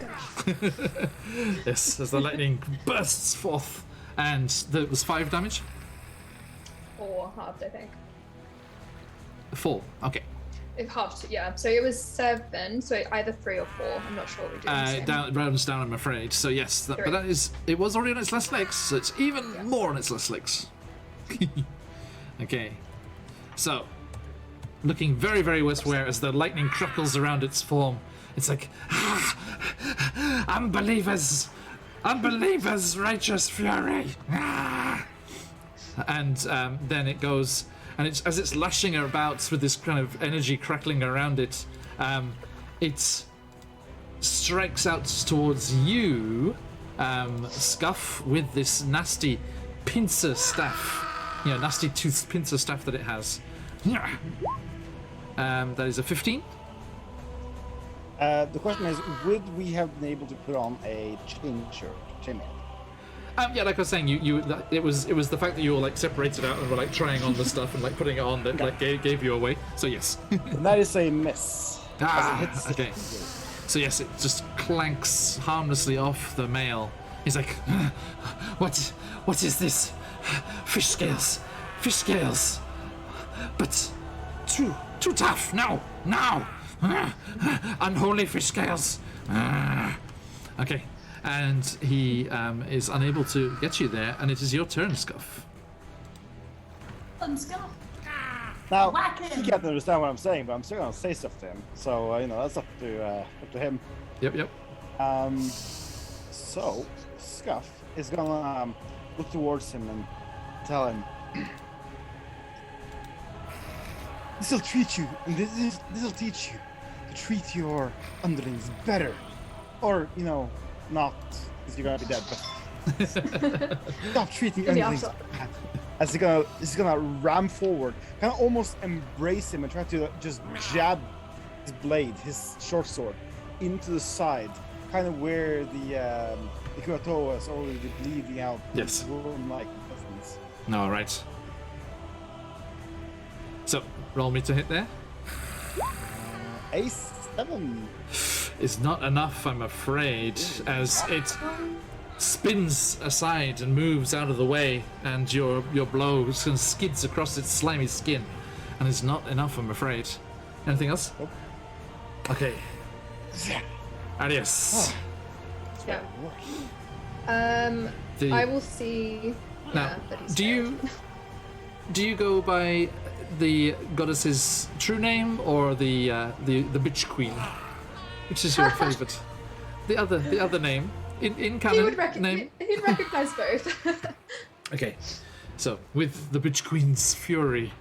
[SPEAKER 1] Yes, as the lightning bursts forth. And that was 5 damage?
[SPEAKER 6] Or halved, I think.
[SPEAKER 1] 4, okay.
[SPEAKER 6] If halved, yeah. So it was 7, so either 3 or 4. I'm not sure what we're doing.
[SPEAKER 1] Down, rounds down, I'm afraid. So yes, but
[SPEAKER 6] 3.
[SPEAKER 1] that is, it was already on its last legs, so it's even more on its last legs. Okay, so looking very, very westward as the lightning crackles around its form. It's like, unbelievers, righteous fury. And then it goes, and as it's lashing about with this kind of energy crackling around it, it strikes out towards you, Scuff, with this nasty pincer staff. Nasty tooth pincer staff that it has. That is a 15.
[SPEAKER 2] The question is, would we have been able to put on a chain shirt?
[SPEAKER 1] Yeah, like I was saying, it was the fact that you were like separated out and were like trying on the stuff and like putting it on that like gave you away. So yes.
[SPEAKER 2] And that is a miss. As it hits the
[SPEAKER 1] Okay. So yes, it just clanks harmlessly off the mail. He's like, what is this? Fish scales. But too tough. No. Unholy fish scales. Okay. And he is unable to get you there, and it is your turn, Scuff.
[SPEAKER 8] Let's go.
[SPEAKER 2] Now,
[SPEAKER 8] Whack
[SPEAKER 2] he
[SPEAKER 8] him.
[SPEAKER 2] can't understand what I'm saying, but I'm still gonna say stuff to him. So that's up to him.
[SPEAKER 1] Yep.
[SPEAKER 2] So Scuff is gonna look towards him and tell him, "This will treat you, and this will teach you to treat your underlings better, or not, because you're gonna be dead. But stop treating underlings bad." As he's gonna ram forward, kind of almost embrace him and try to just jab his blade, his short sword, into the side, kind of where the Kuo-toa is already bleeding out.
[SPEAKER 1] Yes.
[SPEAKER 2] Like presence.
[SPEAKER 1] All right. So roll me to hit there.
[SPEAKER 2] A7
[SPEAKER 1] Is not enough, I'm afraid, as it spins aside and moves out of the way, and your blow kind of skids across its slimy skin, and it's not enough, I'm afraid. Anything else?
[SPEAKER 2] Nope.
[SPEAKER 1] Okay. Arius.
[SPEAKER 6] Yeah.
[SPEAKER 1] The-
[SPEAKER 6] I will see.
[SPEAKER 1] Now,
[SPEAKER 6] that he's
[SPEAKER 1] do
[SPEAKER 6] failed.
[SPEAKER 1] you go by the goddess's true name or the bitch queen? Which is your favorite? The other name in canon
[SPEAKER 6] He would
[SPEAKER 1] name.
[SPEAKER 6] he'd recognize both.
[SPEAKER 1] Okay, so with the bitch queen's fury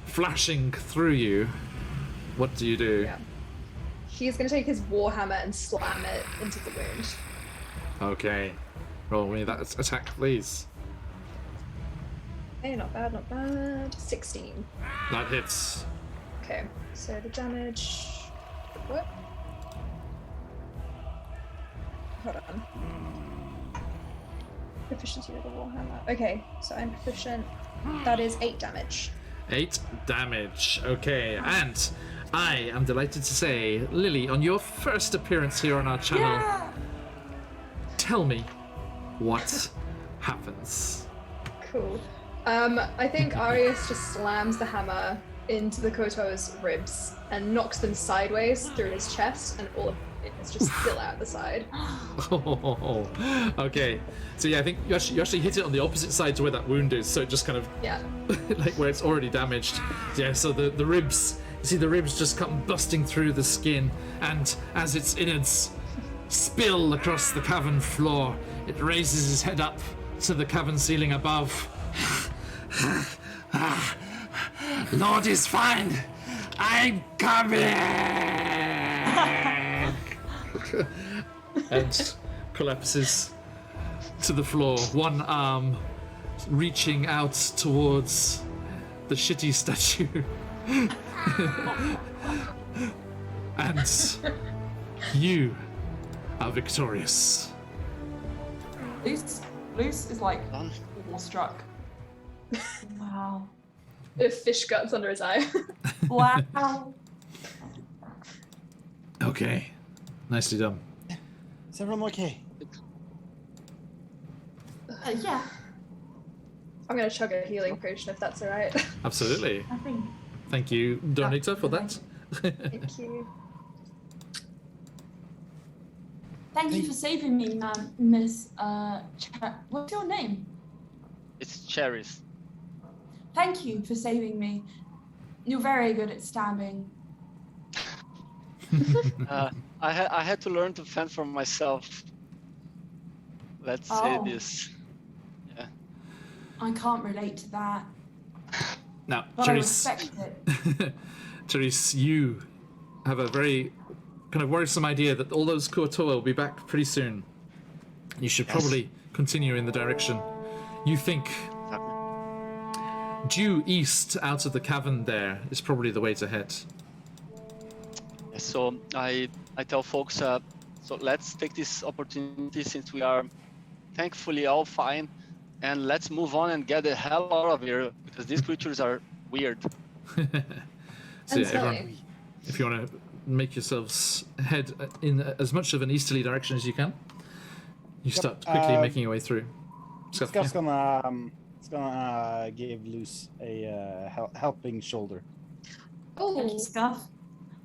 [SPEAKER 1] flashing through you, what do you do?
[SPEAKER 6] Yeah. He's gonna take his warhammer and slam it into the wound.
[SPEAKER 1] Okay, roll me that attack, please.
[SPEAKER 6] Okay, not bad, not bad. 16.
[SPEAKER 1] That hits.
[SPEAKER 6] Okay, so the damage. What? Hold on. Proficiency with the warhammer. Okay, so I'm proficient. That is 8 damage.
[SPEAKER 1] 8 damage. Okay, and I am delighted to say, Lily, on your first appearance here on our channel, tell me what happens.
[SPEAKER 6] Cool. I think Arius just slams the hammer into the Kuo-toa's ribs and knocks them sideways through his chest, and all of it is just still out the side.
[SPEAKER 1] Oh, okay. So yeah, I think you actually hit it on the opposite side to where that wound is, so it just kind of
[SPEAKER 6] Yeah.
[SPEAKER 1] like where it's already damaged. Yeah, so the ribs, you see the ribs just come busting through the skin, and as its innards spill across the cavern floor, it raises his head up to the cavern ceiling above. Lord is fine. I'm coming. And collapses to the floor, one arm reaching out towards the shitty statue. And you are victorious.
[SPEAKER 8] Luce is like awestruck.
[SPEAKER 3] Wow.
[SPEAKER 6] With fish guts under his eye.
[SPEAKER 8] Wow.
[SPEAKER 1] Okay, nicely done.
[SPEAKER 2] Is everyone okay?
[SPEAKER 8] Yeah,
[SPEAKER 6] I'm gonna chug a healing potion if that's alright.
[SPEAKER 1] Absolutely.
[SPEAKER 8] I think.
[SPEAKER 1] Thank you, Donita, for that.
[SPEAKER 6] Thank you.
[SPEAKER 8] Thank you for saving me, Miss. What's your name?
[SPEAKER 5] It's cherries.
[SPEAKER 8] Thank you for saving me. You're very good at stabbing.
[SPEAKER 5] I had to learn to fend for myself. Let's say
[SPEAKER 8] Oh.
[SPEAKER 5] this. Yeah.
[SPEAKER 8] I can't relate to that,
[SPEAKER 1] Now,
[SPEAKER 8] but I
[SPEAKER 1] Therese,
[SPEAKER 8] respect it.
[SPEAKER 1] Therese, you have a very kind of worrisome idea that all those Kuo-toa will be back pretty soon. You should probably continue in the direction you think due east out of the cavern there is probably the way to head.
[SPEAKER 5] So I tell folks, so let's take this opportunity since we are thankfully all fine, and let's move on and get the hell out of here because these creatures are weird.
[SPEAKER 1] So
[SPEAKER 6] And
[SPEAKER 1] yeah, everyone,
[SPEAKER 6] smelly.
[SPEAKER 1] if you want to make yourselves head in as much of an easterly direction as you can, you start quickly making your way through. Scuff,
[SPEAKER 2] Scuff's
[SPEAKER 1] yeah.
[SPEAKER 2] gonna give Luce a helping shoulder.
[SPEAKER 8] Thank you,
[SPEAKER 6] Oh,
[SPEAKER 8] Scuff.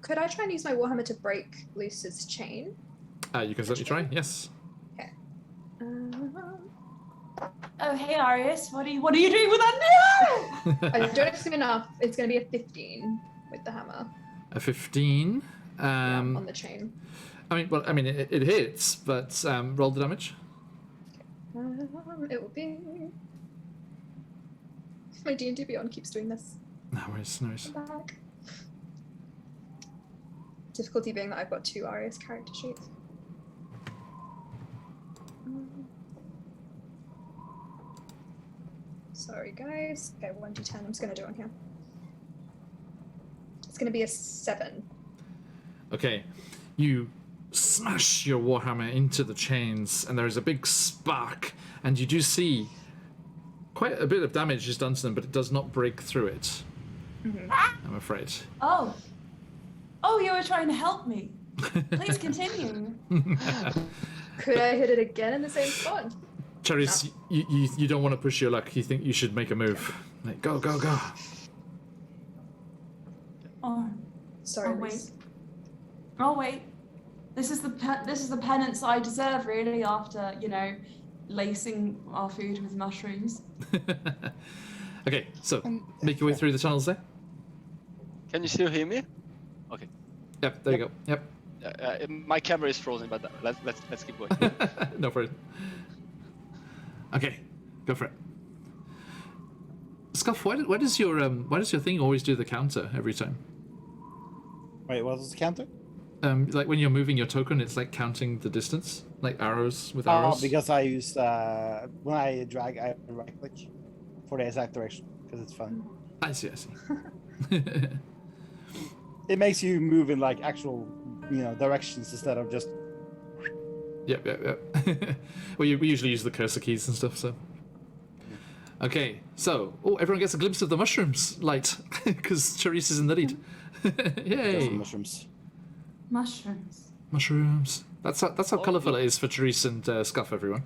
[SPEAKER 6] could I try and use my warhammer to break Luce's chain?
[SPEAKER 1] You can certainly try, yes.
[SPEAKER 8] Oh, hey, Arius. What are you doing with that? No!
[SPEAKER 6] I don't know if it's enough. It's going to be a 15 with the hammer
[SPEAKER 1] A 15.
[SPEAKER 6] on the chain.
[SPEAKER 1] I mean, it hits, but roll the damage.
[SPEAKER 6] It will be. My D&D Beyond keeps doing this.
[SPEAKER 1] No worries, no worries.
[SPEAKER 6] Back. Difficulty being that I've got 2 Arius character sheets. Sorry, guys. Okay, 1d10. I'm just going to do it on here. It's going to be a 7.
[SPEAKER 1] Okay, you smash your warhammer into the chains, and there is a big spark, and you do see quite a bit of damage is done to them, but it does not break through it. I'm afraid.
[SPEAKER 8] Oh, you were trying to help me. Please continue.
[SPEAKER 6] Could I hit it again in the same spot?
[SPEAKER 1] Cherries, you don't want to push your luck. You think you should make a move. Like, go, go, go.
[SPEAKER 8] Oh,
[SPEAKER 6] Sorry,
[SPEAKER 8] wait.
[SPEAKER 6] Reese.
[SPEAKER 8] Oh wait, this is the penance I deserve, really, after lacing our food with mushrooms.
[SPEAKER 1] Okay, so make your way through the tunnels there.
[SPEAKER 5] Can you still hear me? Okay.
[SPEAKER 1] Yep, there you go. Yep.
[SPEAKER 5] My camera is frozen, but let's keep going.
[SPEAKER 1] No problem. Okay, go for it. Scuff, why does your thing always do the counter every time?
[SPEAKER 2] Wait, what was the counter?
[SPEAKER 1] Like when you're moving your token, it's like counting the distance, like arrows with arrows.
[SPEAKER 2] Oh, because I use when I drag, I right click for the exact direction because it's fun.
[SPEAKER 1] I see.
[SPEAKER 2] It makes you move in like actual, directions instead of just.
[SPEAKER 1] Yep. Well, we usually use the cursor keys and stuff, so. Okay, so everyone gets a glimpse of the mushrooms light because Therese is in the lead. Yay!
[SPEAKER 2] Mushrooms.
[SPEAKER 1] Mushrooms. That's how colourful it is for Therese and Scuff, everyone.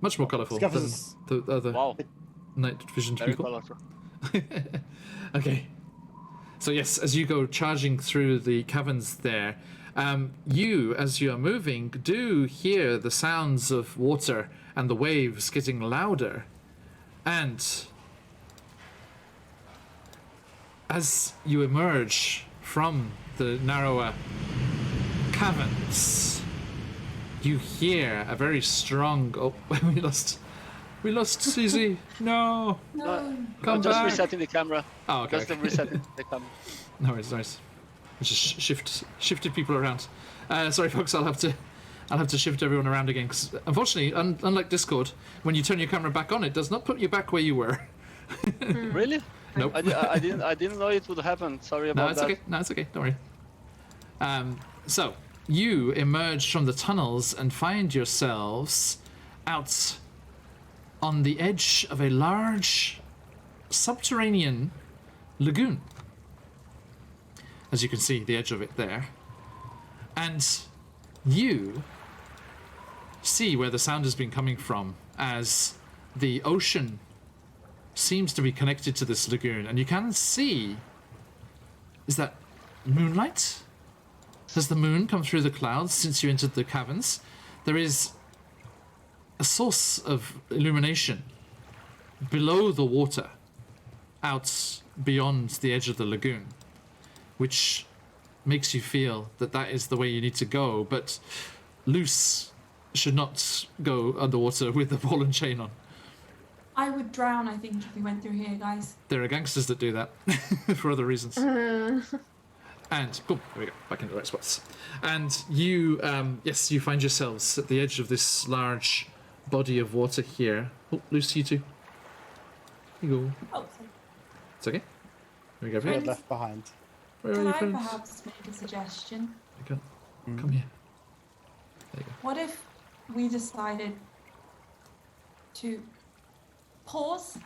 [SPEAKER 1] Much more colourful
[SPEAKER 2] Scuff
[SPEAKER 1] than
[SPEAKER 2] is-
[SPEAKER 1] the other
[SPEAKER 5] Wow,
[SPEAKER 1] night visioned
[SPEAKER 5] very
[SPEAKER 1] people.
[SPEAKER 5] colorful.
[SPEAKER 1] Okay. So yes, as you go charging through the caverns there, you, as you are moving, do hear the sounds of water and the waves getting louder. And as you emerge from the narrower caverns, you hear a very strong... Oh, we lost CZ. No. Come
[SPEAKER 5] Just
[SPEAKER 1] back.
[SPEAKER 5] resetting the camera.
[SPEAKER 1] Oh, okay.
[SPEAKER 5] Just resetting the camera.
[SPEAKER 1] No, it's nice. Just shifted people around. Sorry, folks. I'll have to shift everyone around again because, unfortunately, unlike Discord, when you turn your camera back on, it does not put you back where you were.
[SPEAKER 5] Really?
[SPEAKER 1] Nope.
[SPEAKER 5] I didn't know it would happen. Sorry about
[SPEAKER 1] No, it's
[SPEAKER 5] that.
[SPEAKER 1] okay. No, it's okay. Don't worry. So you emerge from the tunnels and find yourselves out on the edge of a large subterranean lagoon. As you can see, the edge of it there. And you see where the sound has been coming from, as the ocean seems to be connected to this lagoon. And you can see... Is that moonlight? Has the moon come through the clouds since you entered the caverns? There is a source of illumination below the water, out beyond the edge of the lagoon, which makes you feel that is the way you need to go, but Luce should not go underwater with the ball and chain on.
[SPEAKER 8] I would drown, I think, if we went through here, guys.
[SPEAKER 1] There are gangsters that do that for other reasons. And boom, there we go, back in the right spots. And you, yes, you find yourselves at the edge of this large body of water here. Oh, Luce, you too. You go.
[SPEAKER 8] Oh, sorry.
[SPEAKER 1] It's okay. There we go.
[SPEAKER 2] You're
[SPEAKER 8] Friends.
[SPEAKER 2] left behind.
[SPEAKER 1] Where are
[SPEAKER 8] Can
[SPEAKER 1] you,
[SPEAKER 8] I
[SPEAKER 1] friends?
[SPEAKER 8] perhaps make a suggestion?
[SPEAKER 1] There you go. Come here. There you go.
[SPEAKER 8] What if we decided to pause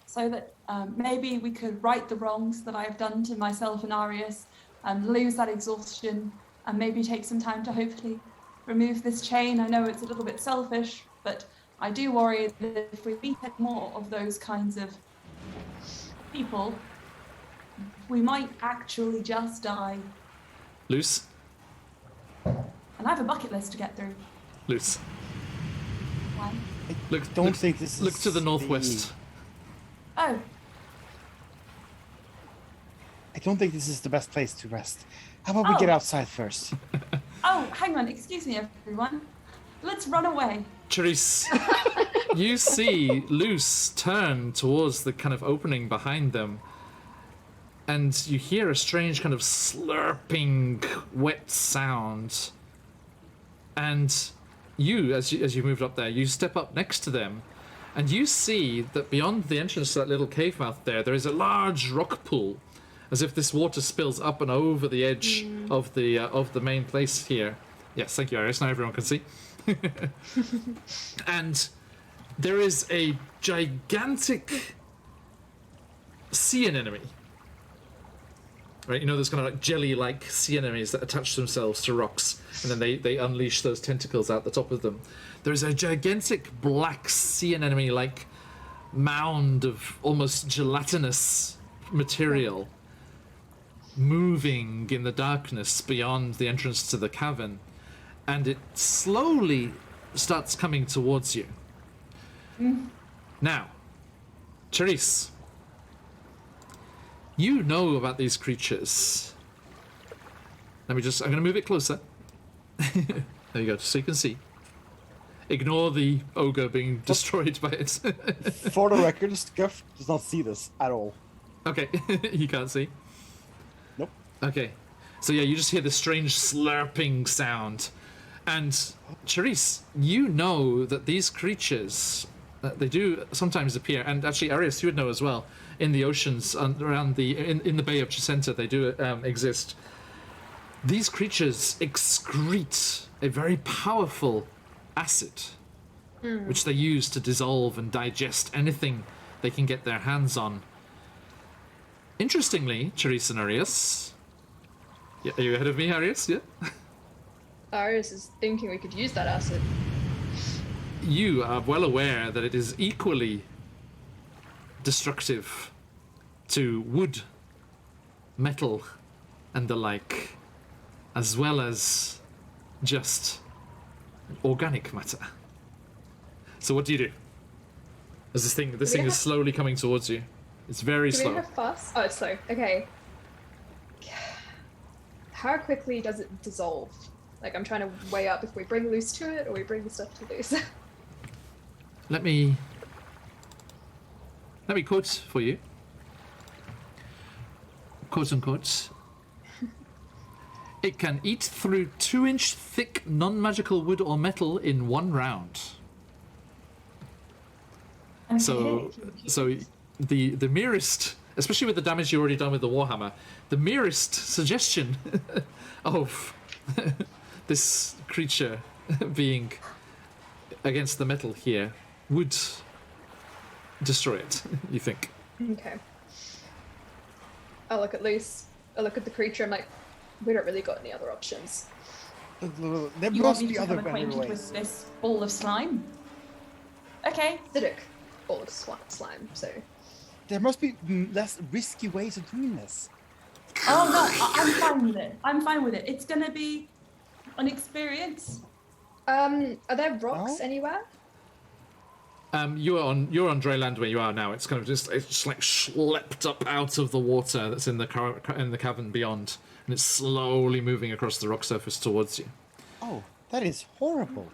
[SPEAKER 8] so that maybe we could right the wrongs that I've done to myself and Arius and lose that exhaustion and maybe take some time to hopefully remove this chain? I know it's a little bit selfish, but I do worry that if we meet more of those kinds of people, we might actually just die.
[SPEAKER 1] Luce.
[SPEAKER 8] And I have a bucket list to get through.
[SPEAKER 1] Luce.
[SPEAKER 8] Why?
[SPEAKER 1] Look
[SPEAKER 2] Think this is
[SPEAKER 1] Look to the northwest.
[SPEAKER 8] Oh,
[SPEAKER 2] I don't think this is the best place to rest. How about we get outside first?
[SPEAKER 8] oh, hang on, excuse me, everyone. Let's run away.
[SPEAKER 1] Therese, you see Luce turn towards the kind of opening behind them, and you hear a strange kind of slurping, wet sound. And you, as you moved up there, you step up next to them, and you see that beyond the entrance to that little cave mouth there is a large rock pool, as if this water spills up and over the edge of the main place here. Yes, thank you, Iris. Now everyone can see. And there is a gigantic sea anemone. Right, you know those kind of like jelly-like sea anemones that attach themselves to rocks, and then they unleash those tentacles out the top of them. There is a gigantic black sea anemone-like mound of almost gelatinous material moving in the darkness beyond the entrance to the cavern, and it slowly starts coming towards you. Now, Therese, you know about these creatures. I'm going to move it closer. There you go, so you can see. Ignore the ogre being destroyed by it.
[SPEAKER 2] For the record, Scuff does not see this at all.
[SPEAKER 1] Okay, you can't see?
[SPEAKER 2] Nope.
[SPEAKER 1] Okay, so yeah, you just hear this strange slurping sound. And Therese, you know that these creatures, they do sometimes appear, and actually Arius, you would know as well, in the oceans around in the Bay of Chessenta, they do exist. These creatures excrete a very powerful acid, which they use to dissolve and digest anything they can get their hands on. Interestingly, Therese and Arius, are you ahead of me, Arius? Yeah.
[SPEAKER 6] Arius is thinking we could use that acid.
[SPEAKER 1] You are well aware that it is equally destructive to wood, metal, and the like, as well as just organic matter. So what do you do? As this thing is slowly coming towards you. It's very slow.
[SPEAKER 6] Do we have fast? Oh, it's slow. Okay. How quickly does it dissolve? Like, I'm trying to weigh up if we bring loose to it or we bring the stuff to loose.
[SPEAKER 1] Let me quote for you. Quote unquote. It can eat through 2-inch thick non-magical wood or metal in 1 round. So the merest, especially with the damage you've already done with the Warhammer, the merest suggestion of this creature being against the metal here would destroy it, you think?
[SPEAKER 6] Okay. I look at Luce. I look at the creature. I'm like, we don't really got any other options.
[SPEAKER 2] There
[SPEAKER 8] You want
[SPEAKER 2] must
[SPEAKER 8] me
[SPEAKER 2] be
[SPEAKER 8] to
[SPEAKER 2] other
[SPEAKER 8] become
[SPEAKER 2] better
[SPEAKER 8] acquainted with
[SPEAKER 2] ways.
[SPEAKER 8] this ball of slime? Okay.
[SPEAKER 6] Acidic ball of slime. So
[SPEAKER 2] There must be less risky ways of doing this.
[SPEAKER 8] Oh no, I'm fine with it. I'm fine with it. It's gonna be an experience.
[SPEAKER 6] are there rocks
[SPEAKER 2] Oh?
[SPEAKER 6] anywhere?
[SPEAKER 1] You're on dry land where you are now. It's kind of it's just like schlepped up out of the water that's in the cavern beyond, and it's slowly moving across the rock surface towards you.
[SPEAKER 2] Oh, that is horrible.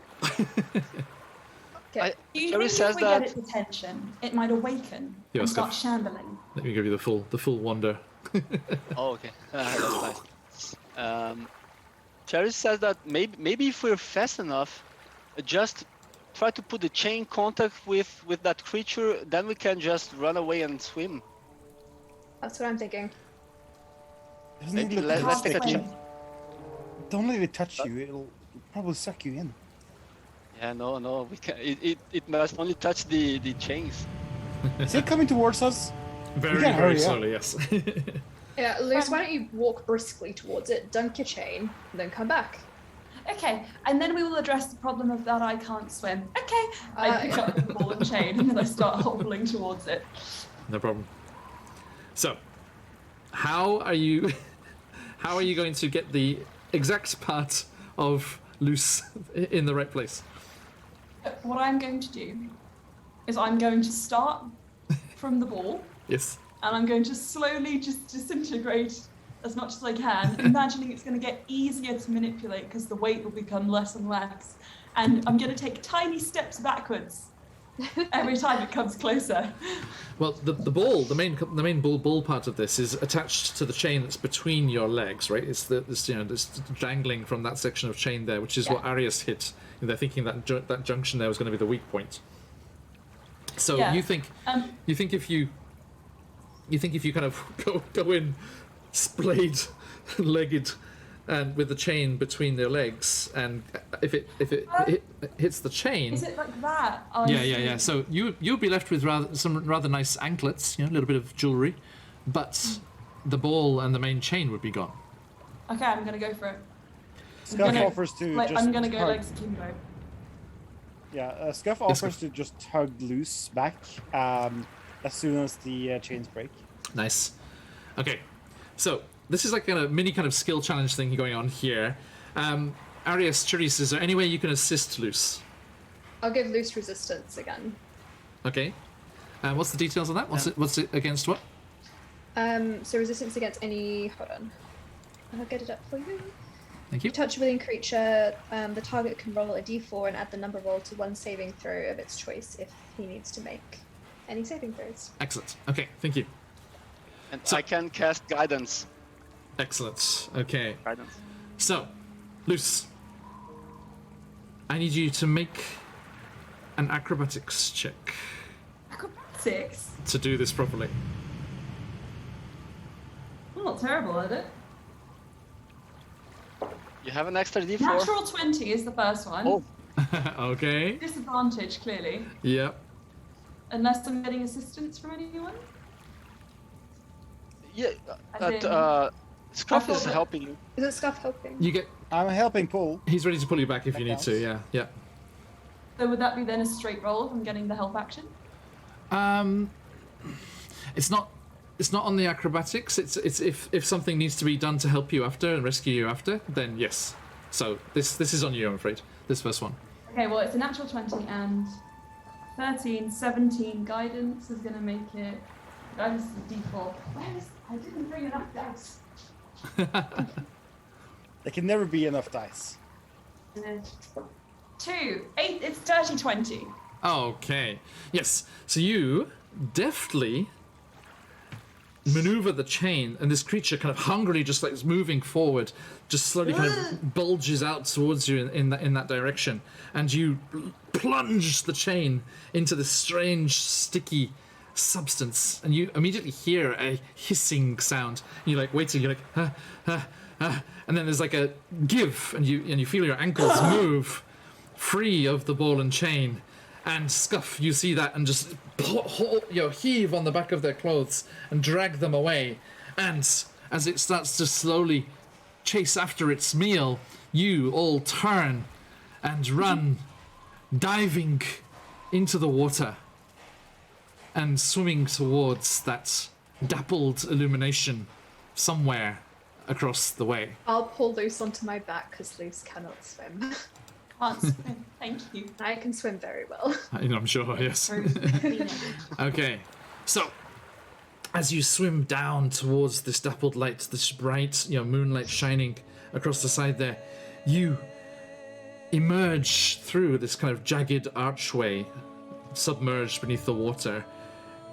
[SPEAKER 6] Okay.
[SPEAKER 8] Do you
[SPEAKER 5] Terry
[SPEAKER 8] think
[SPEAKER 5] says
[SPEAKER 8] if we
[SPEAKER 5] that-
[SPEAKER 8] get its attention, it might awaken
[SPEAKER 1] Yeah,
[SPEAKER 8] and
[SPEAKER 1] Scott.
[SPEAKER 8] start shambling?
[SPEAKER 1] Let me give you the full wonder.
[SPEAKER 5] Oh, okay. That's fine. Cherry says that maybe if we're fast enough, just try to put the chain contact with that creature, then we can just run away and swim.
[SPEAKER 6] That's what I'm thinking.
[SPEAKER 2] Doesn't
[SPEAKER 5] Maybe
[SPEAKER 2] it look
[SPEAKER 5] let's take a
[SPEAKER 2] like-
[SPEAKER 5] chance.
[SPEAKER 2] Don't let it touch you. It'll probably suck you in.
[SPEAKER 5] Yeah, no, we can. It must only touch the chains.
[SPEAKER 2] Is it coming towards us?
[SPEAKER 1] Very,
[SPEAKER 2] gotta
[SPEAKER 1] very
[SPEAKER 2] hurry up.
[SPEAKER 1] slowly, yes.
[SPEAKER 6] Yeah, Luce, why don't you walk briskly towards it, dunk your chain, and then come back?
[SPEAKER 8] Okay, and then we will address the problem of that I can't swim. Okay, I pick up the ball and chain and then I start hobbling towards it.
[SPEAKER 1] No problem. So, how are you going to get the exact part of loose in the right place?
[SPEAKER 8] What I'm going to do is I'm going to start from the ball
[SPEAKER 1] Yes.
[SPEAKER 8] and I'm going to slowly just disintegrate as much as I can, imagining it's going to get easier to manipulate because the weight will become less and less. And I'm going to take tiny steps backwards every time it comes closer.
[SPEAKER 1] Well, the ball, the main ball part of this is attached to the chain that's between your legs, right? It's this dangling from that section of chain there, which is what Arius hit. And they're thinking that junction there was going to be the weak point. So
[SPEAKER 8] Yeah.
[SPEAKER 1] you think if you kind of go in splayed legged and with the chain between their legs, and if it hits the chain.
[SPEAKER 8] Is it like that? Oh,
[SPEAKER 1] Yeah. So you'll be left with some rather nice anklets, a little bit of jewelry, but the ball and the main chain would be gone.
[SPEAKER 8] Okay, I'm going to go for it.
[SPEAKER 2] Scuff
[SPEAKER 8] gonna-
[SPEAKER 2] offers to
[SPEAKER 8] Like,
[SPEAKER 2] just
[SPEAKER 8] I'm going to go
[SPEAKER 2] hug.
[SPEAKER 8] legs akimbo.
[SPEAKER 2] Yeah, Scuff offers to just hug loose back as soon as the chains break.
[SPEAKER 1] Nice. Okay, so this is like a mini kind of skill challenge thing going on here. Arius, Charisse, is there any way you can assist Luce?
[SPEAKER 6] I'll give loose resistance again.
[SPEAKER 1] Okay. What's the details on that? What's it against what?
[SPEAKER 6] So resistance against any. Hold on. I'll get it up for you.
[SPEAKER 1] Thank you.
[SPEAKER 6] Touch a within creature, the target can roll a d4 and add the number roll to one saving throw of its choice if he needs to make any saving throws.
[SPEAKER 1] Excellent. Okay, thank you.
[SPEAKER 5] And I can cast guidance.
[SPEAKER 1] Excellent. Okay.
[SPEAKER 5] Guidance.
[SPEAKER 1] So, Luce, I need you to make an acrobatics check
[SPEAKER 8] Acrobatics?
[SPEAKER 1] to do this properly.
[SPEAKER 8] I'm not terrible at it.
[SPEAKER 5] You have an extra d4.
[SPEAKER 8] Natural 20 is the first one.
[SPEAKER 5] Oh.
[SPEAKER 1] Okay.
[SPEAKER 8] Disadvantage, clearly.
[SPEAKER 1] Yep.
[SPEAKER 8] Unless I'm getting assistance from anyone.
[SPEAKER 5] Yeah,
[SPEAKER 8] As
[SPEAKER 5] Scruff
[SPEAKER 8] I
[SPEAKER 5] is
[SPEAKER 8] thought that-
[SPEAKER 5] helping you.
[SPEAKER 6] Is it Scuff helping?
[SPEAKER 1] You get.
[SPEAKER 2] I'm helping pull.
[SPEAKER 1] He's ready to pull you back if
[SPEAKER 2] That
[SPEAKER 1] you need to.
[SPEAKER 2] counts.
[SPEAKER 1] Yeah. Yeah.
[SPEAKER 8] So would that be then a straight roll if I'm getting the help action?
[SPEAKER 1] It's not. It's not on the acrobatics. It's if something needs to be done to help you after and rescue you after, then yes. So this is on you, I'm afraid. This first one.
[SPEAKER 8] Okay, well, it's a natural 20 and 13, 17 guidance is going to make it. Guidance is a d4. I didn't bring enough dice.
[SPEAKER 2] There can never be enough dice.
[SPEAKER 8] 2, 8, it's dirty 20.
[SPEAKER 1] Okay. Yes. So you deftly maneuver the chain, and this creature kind of hungrily just like is moving forward, just slowly kind of bulges out towards you in that direction, and you plunge the chain into this strange sticky substance, and you immediately hear a hissing sound. You like wait till you're like and then there's like a give, and you feel your ankles move free of the ball and chain. And Scuff, you see that and just heave on the back of their clothes and drag them away. And as it starts to slowly chase after its meal, you all turn and run, diving into the water and swimming towards that dappled illumination somewhere across the way.
[SPEAKER 6] I'll pull Luce onto my back because Luce cannot swim.
[SPEAKER 8] Can't swim. Thank you.
[SPEAKER 6] I can swim very well.
[SPEAKER 1] I'm sure, yes. Okay, so as you swim down towards this dappled light, this bright, moonlight shining across the side there, you emerge through this kind of jagged archway, submerged beneath the water,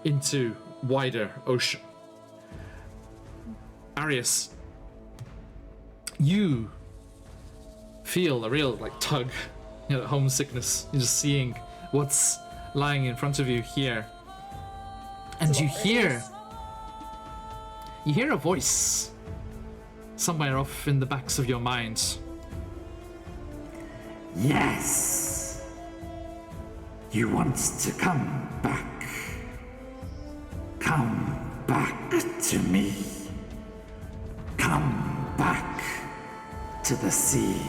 [SPEAKER 1] into wider ocean. Arius, you feel a real tug, homesickness. You're just seeing what's lying in front of you here, and you hear a voice somewhere off in the backs of your minds.
[SPEAKER 9] Yes. You want to come back. Come back to me. Come back to the sea.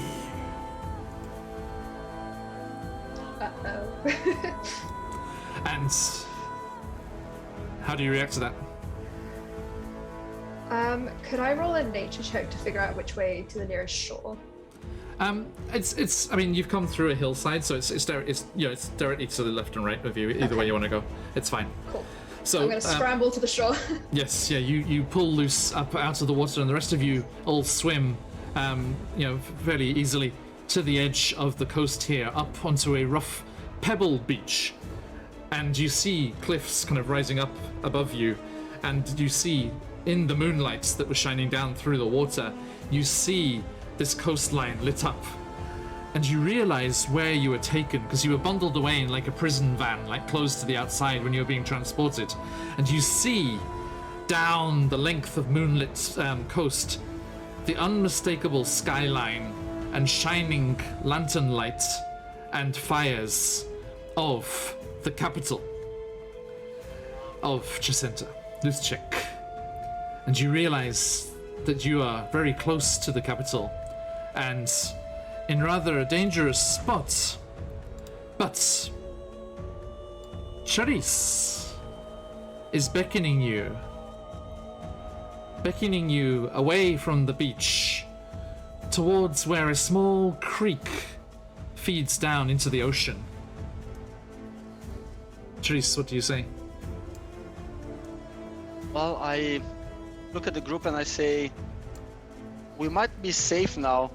[SPEAKER 1] And how do you react to that?
[SPEAKER 6] Could I roll a nature check to figure out which way to the nearest shore?
[SPEAKER 1] It's. I mean, you've come through a hillside, so it's directly to the left and right of you. Either way you want to go, it's fine.
[SPEAKER 6] Cool.
[SPEAKER 1] So
[SPEAKER 6] I'm going to scramble to the shore.
[SPEAKER 1] Yes, yeah. You pull Luce up out of the water, and the rest of you all swim, fairly easily to the edge of the coast here, up onto a rough pebble beach, and you see cliffs kind of rising up above you, and you see in the moonlight that was shining down through the water, you see this coastline lit up, and you realize where you were taken, because you were bundled away in like a prison van, closed to the outside when you were being transported, and you see down the length of moonlit coast the unmistakable skyline and shining lantern lights and fires of the capital of Chessenta, Luthchek. And you realize that you are very close to the capital and in rather a dangerous spot. But Charisse is beckoning you beckoning you away from the beach towards where a small creek feeds down into the ocean. Therese, what do you say?
[SPEAKER 5] Well, I look at the group and I say, we might be safe now,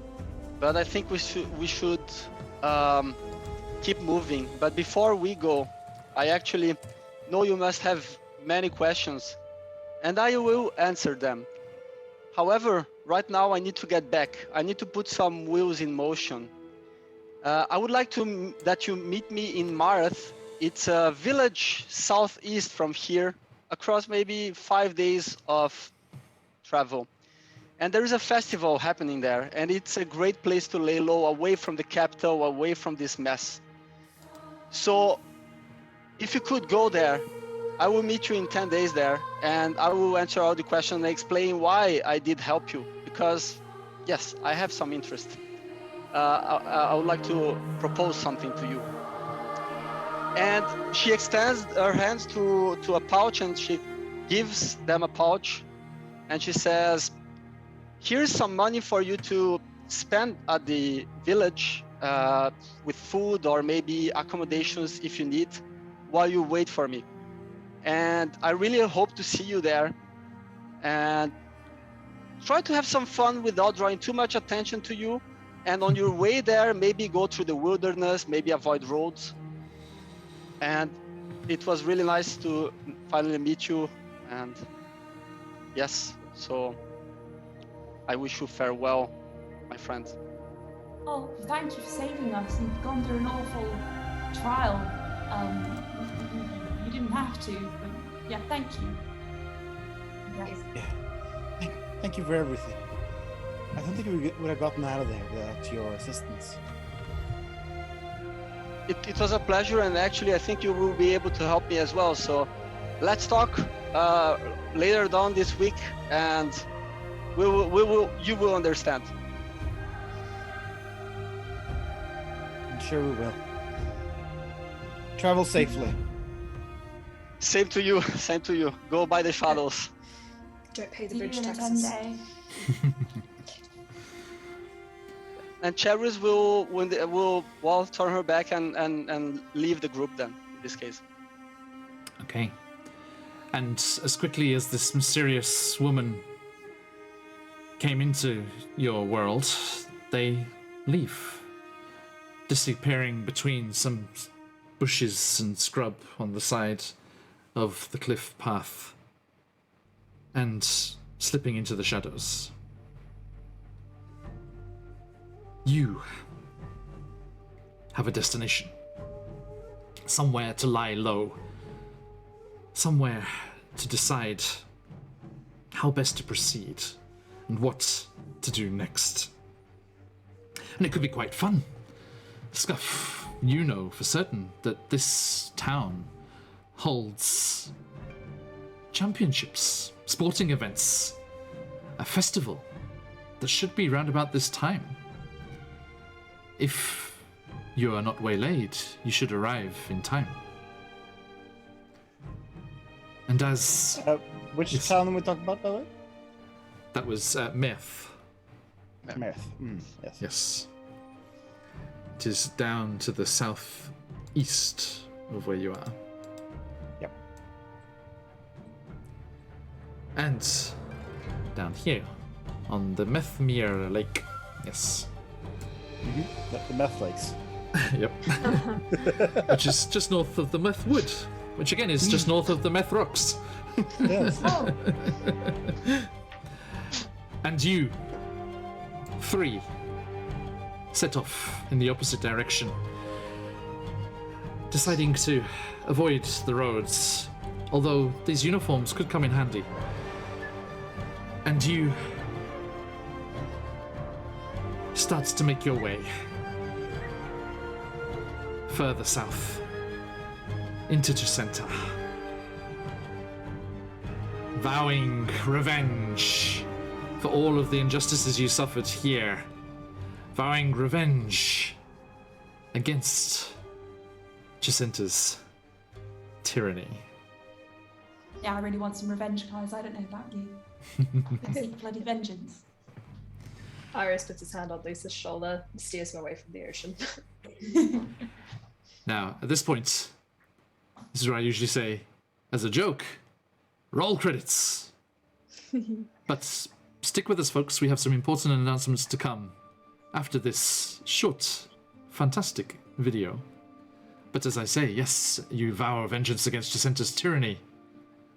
[SPEAKER 5] but I think we should keep moving. But before we go, I actually know you must have many questions, and I will answer them. However, right now I need to get back. I need to put some wheels in motion. I would like that you meet me in Marath. It's a village southeast from here, across maybe 5 days of travel. And there is a festival happening there, and it's a great place to lay low, away from the capital, away from this mess. So, if you could go there, I will meet you in 10 days there, and I will answer all the questions and explain why I did help you. Because, yes, I have some interest. I would like to propose something to you. And she extends her hands to a pouch, and she gives them a pouch, and she says, here's some money for you to spend at the village with food or maybe accommodations if you need, while you wait for me. And I really hope to see you there, and try to have some fun without drawing too much attention to you. And on your way there, maybe go through the wilderness, maybe avoid roads. And it was really nice to finally meet you. And yes, so I wish you farewell, my friend.
[SPEAKER 8] Oh, thank you for saving us. You've gone through an awful trial. You didn't have to, but yeah, thank you. Yes.
[SPEAKER 2] Yeah. Thank you for everything. I don't think we would have gotten out of there without your assistance.
[SPEAKER 5] It was a pleasure, and actually I think you will be able to help me as well. So let's talk later down this week, and you will understand.
[SPEAKER 2] I'm sure we will. Travel safely.
[SPEAKER 5] Same to you. Same to you. Go by the shadows.
[SPEAKER 6] Don't pay the
[SPEAKER 8] See you
[SPEAKER 6] bridge
[SPEAKER 8] in a
[SPEAKER 6] taxes.
[SPEAKER 8] 10-day.
[SPEAKER 5] And Cherries will turn her back and leave the group then, in this case.
[SPEAKER 1] Okay. And as quickly as this mysterious woman came into your world, they leave, disappearing between some bushes and scrub on the side of the cliff path and slipping into the shadows. You have a destination. Somewhere to lie low. Somewhere to decide how best to proceed and what to do next. And it could be quite fun. Scuff, you know for certain that this town holds championships, sporting events, a festival that should be round about this time. If you are not waylaid, you should arrive in time. And as...
[SPEAKER 2] Which town are we talking about, by the way?
[SPEAKER 1] That was Meth.
[SPEAKER 2] Meth. Yes.
[SPEAKER 1] Yes. It is down to the southeast of where you are.
[SPEAKER 2] Yep.
[SPEAKER 1] And down here, on the Methmere Lake. Yes.
[SPEAKER 2] Mm-hmm. The Meth Lakes.
[SPEAKER 1] Yep. Which is just north of the Meth Wood, which again is just north of the Meth Rocks.
[SPEAKER 2] Yes.
[SPEAKER 8] Oh,
[SPEAKER 1] And you, three, set off in the opposite direction, deciding to avoid the roads, although these uniforms could come in handy. And you start to make your way further south into Chessenta, vowing revenge for all of the injustices you suffered here, vowing revenge against Chessenta's tyranny.
[SPEAKER 8] yeah, I really want some revenge, guys. I don't know about you. Seek bloody vengeance.
[SPEAKER 6] Arius puts his hand on Lisa's shoulder and steers him away from the ocean.
[SPEAKER 1] Now, at this point, this is where I usually say, as a joke, roll credits. But stick with us, folks. We have some important announcements to come after this short, fantastic video. But as I say, yes, you vow vengeance against Chessenta's tyranny.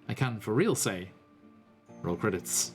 [SPEAKER 1] I can for real say, roll credits.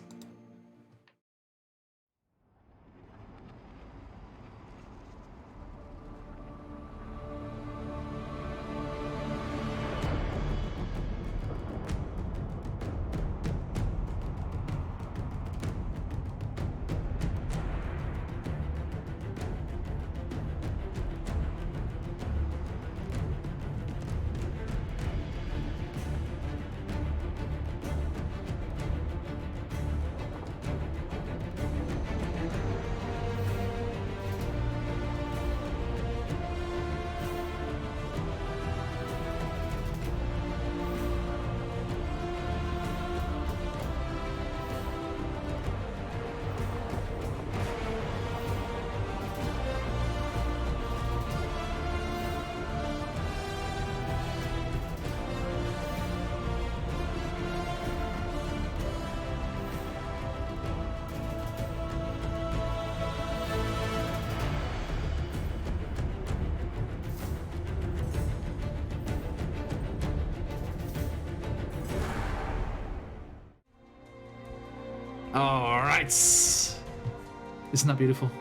[SPEAKER 1] All right. Isn't that beautiful?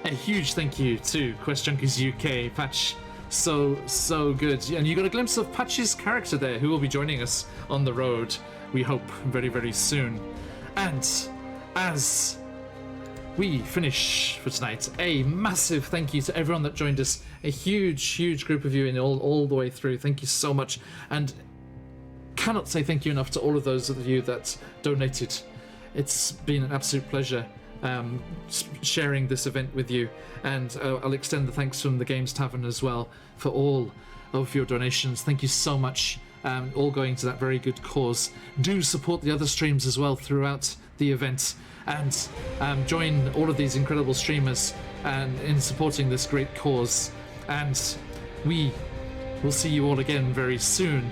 [SPEAKER 1] A huge thank you to QuestJunkiesUK. Patch, so good. And you got a glimpse of Patch's character there, who will be joining us on the road, we hope, very, very soon. And as we finish for tonight, a massive thank you to everyone that joined us. A huge group of you in all the way through. Thank you so much. And cannot say thank you enough to all of those of you that donated. It's been an absolute pleasure sharing this event with you, and I'll extend the thanks from the Games Tavern as well for all of your donations. Thank you so much, all going to that very good cause. Do support the other streams as well throughout the event, and join all of these incredible streamers in supporting this great cause. And we will see you all again very soon.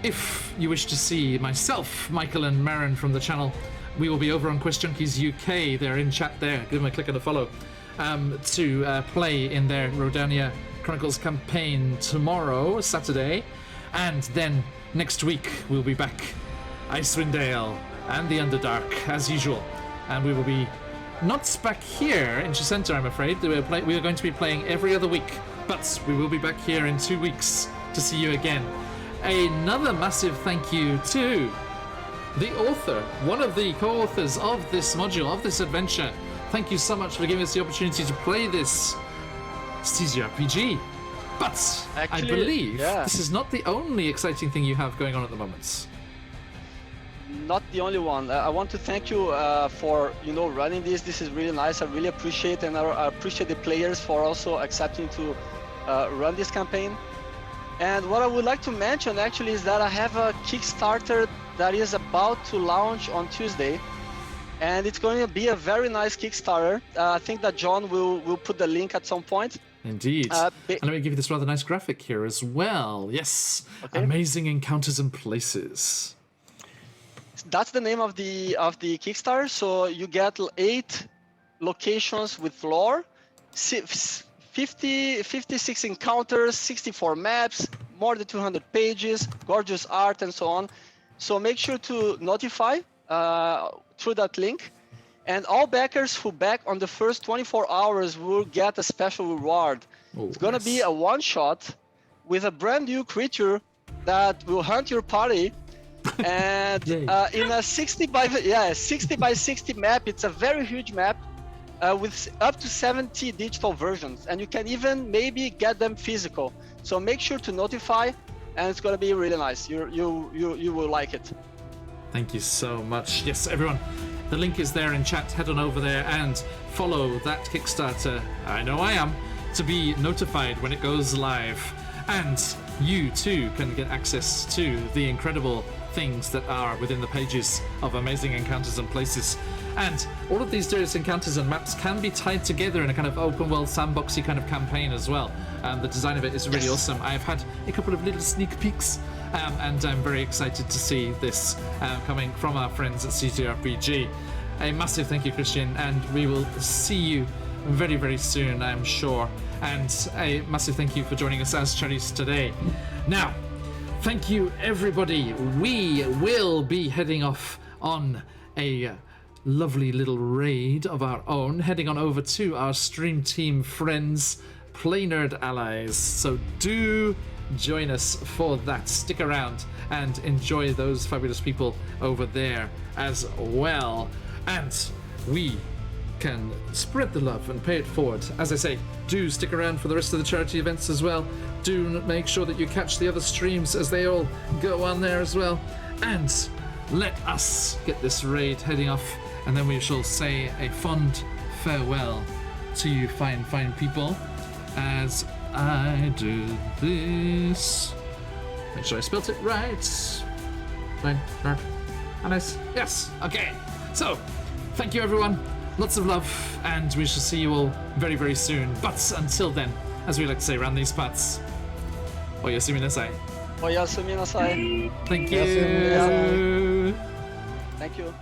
[SPEAKER 1] If you wish to see myself, Michael, and Marin from the channel, we will be over on QuestJunkiesUK. They're in chat there. Give them a click and a follow to play in their Rodania Chronicles campaign tomorrow, Saturday. And then next week we'll be back, Icewind Dale and the Underdark as usual. And we will be not back here in Chessenta, I'm afraid. We are going to be playing every other week, but we will be back here in 2 weeks to see you again. Another massive thank you to the author, one of the co-authors of this module, of this adventure. Thank you so much for giving us the opportunity to play this CZRPG. But actually, I believe this is not the only exciting thing you have going on at the moment.
[SPEAKER 5] Not the only one. I want to thank you for running this. This is really nice. I really appreciate, and I appreciate the players for also accepting to run this campaign. And what I would like to mention actually is that I have a Kickstarter that is about to launch on Tuesday, and it's going to be a very nice Kickstarter. I think that John will put the link at some point.
[SPEAKER 1] Indeed. And let me give you this rather nice graphic here as well. Yes, okay. Amazing Encounters and Places.
[SPEAKER 5] That's the name of the Kickstarter. So you get 8 locations with lore, 56 encounters, 64 maps, more than 200 pages, gorgeous art, and so on. So make sure to notify through that link. And all backers who back on the first 24 hours will get a special reward. It's going to be a one-shot with a brand new creature that will hunt your party. And in a 60 by 60 map, it's a very huge map with up to 70 digital versions. And you can even maybe get them physical. So make sure to notify, and it's going to be really nice. You will like it.
[SPEAKER 1] Thank you so much. Yes, everyone. The link is there in chat. Head on over there and follow that Kickstarter. I know I am, to be notified when it goes live. And you too can get access to the incredible things that are within the pages of Amazing Encounters and Places. And all of these various encounters and maps can be tied together in a kind of open world sandboxy kind of campaign as well. The design of it is really awesome. I've had a couple of little sneak peeks, and I'm very excited to see this coming from our friends at CZRPG. A massive thank you, Christian, and we will see you very, very soon, I'm sure. And a massive thank you for joining us as cherries today. Now, thank you, everybody. We will be heading off on a lovely little raid of our own, heading on over to our stream team friends, Play Nerd Allies. So do join us for that. Stick around and enjoy those fabulous people over there as well. And we can spread the love and pay it forward. As I say, do stick around for the rest of the charity events as well. Do make sure that you catch the other streams as they all go on there as well. And let us get this raid heading off, and then we shall say a fond farewell to you fine people as I do this. Make sure I spelt it right. Fine, right. Nice. Yes, okay. So, thank you everyone. Lots of love, and we shall see you all very, very soon. But until then, as we like to say around these parts, oyasumi nasai.
[SPEAKER 5] Oyasumi nasai.
[SPEAKER 1] Thank
[SPEAKER 2] Oyasumi nasai.
[SPEAKER 1] you.
[SPEAKER 5] Thank you.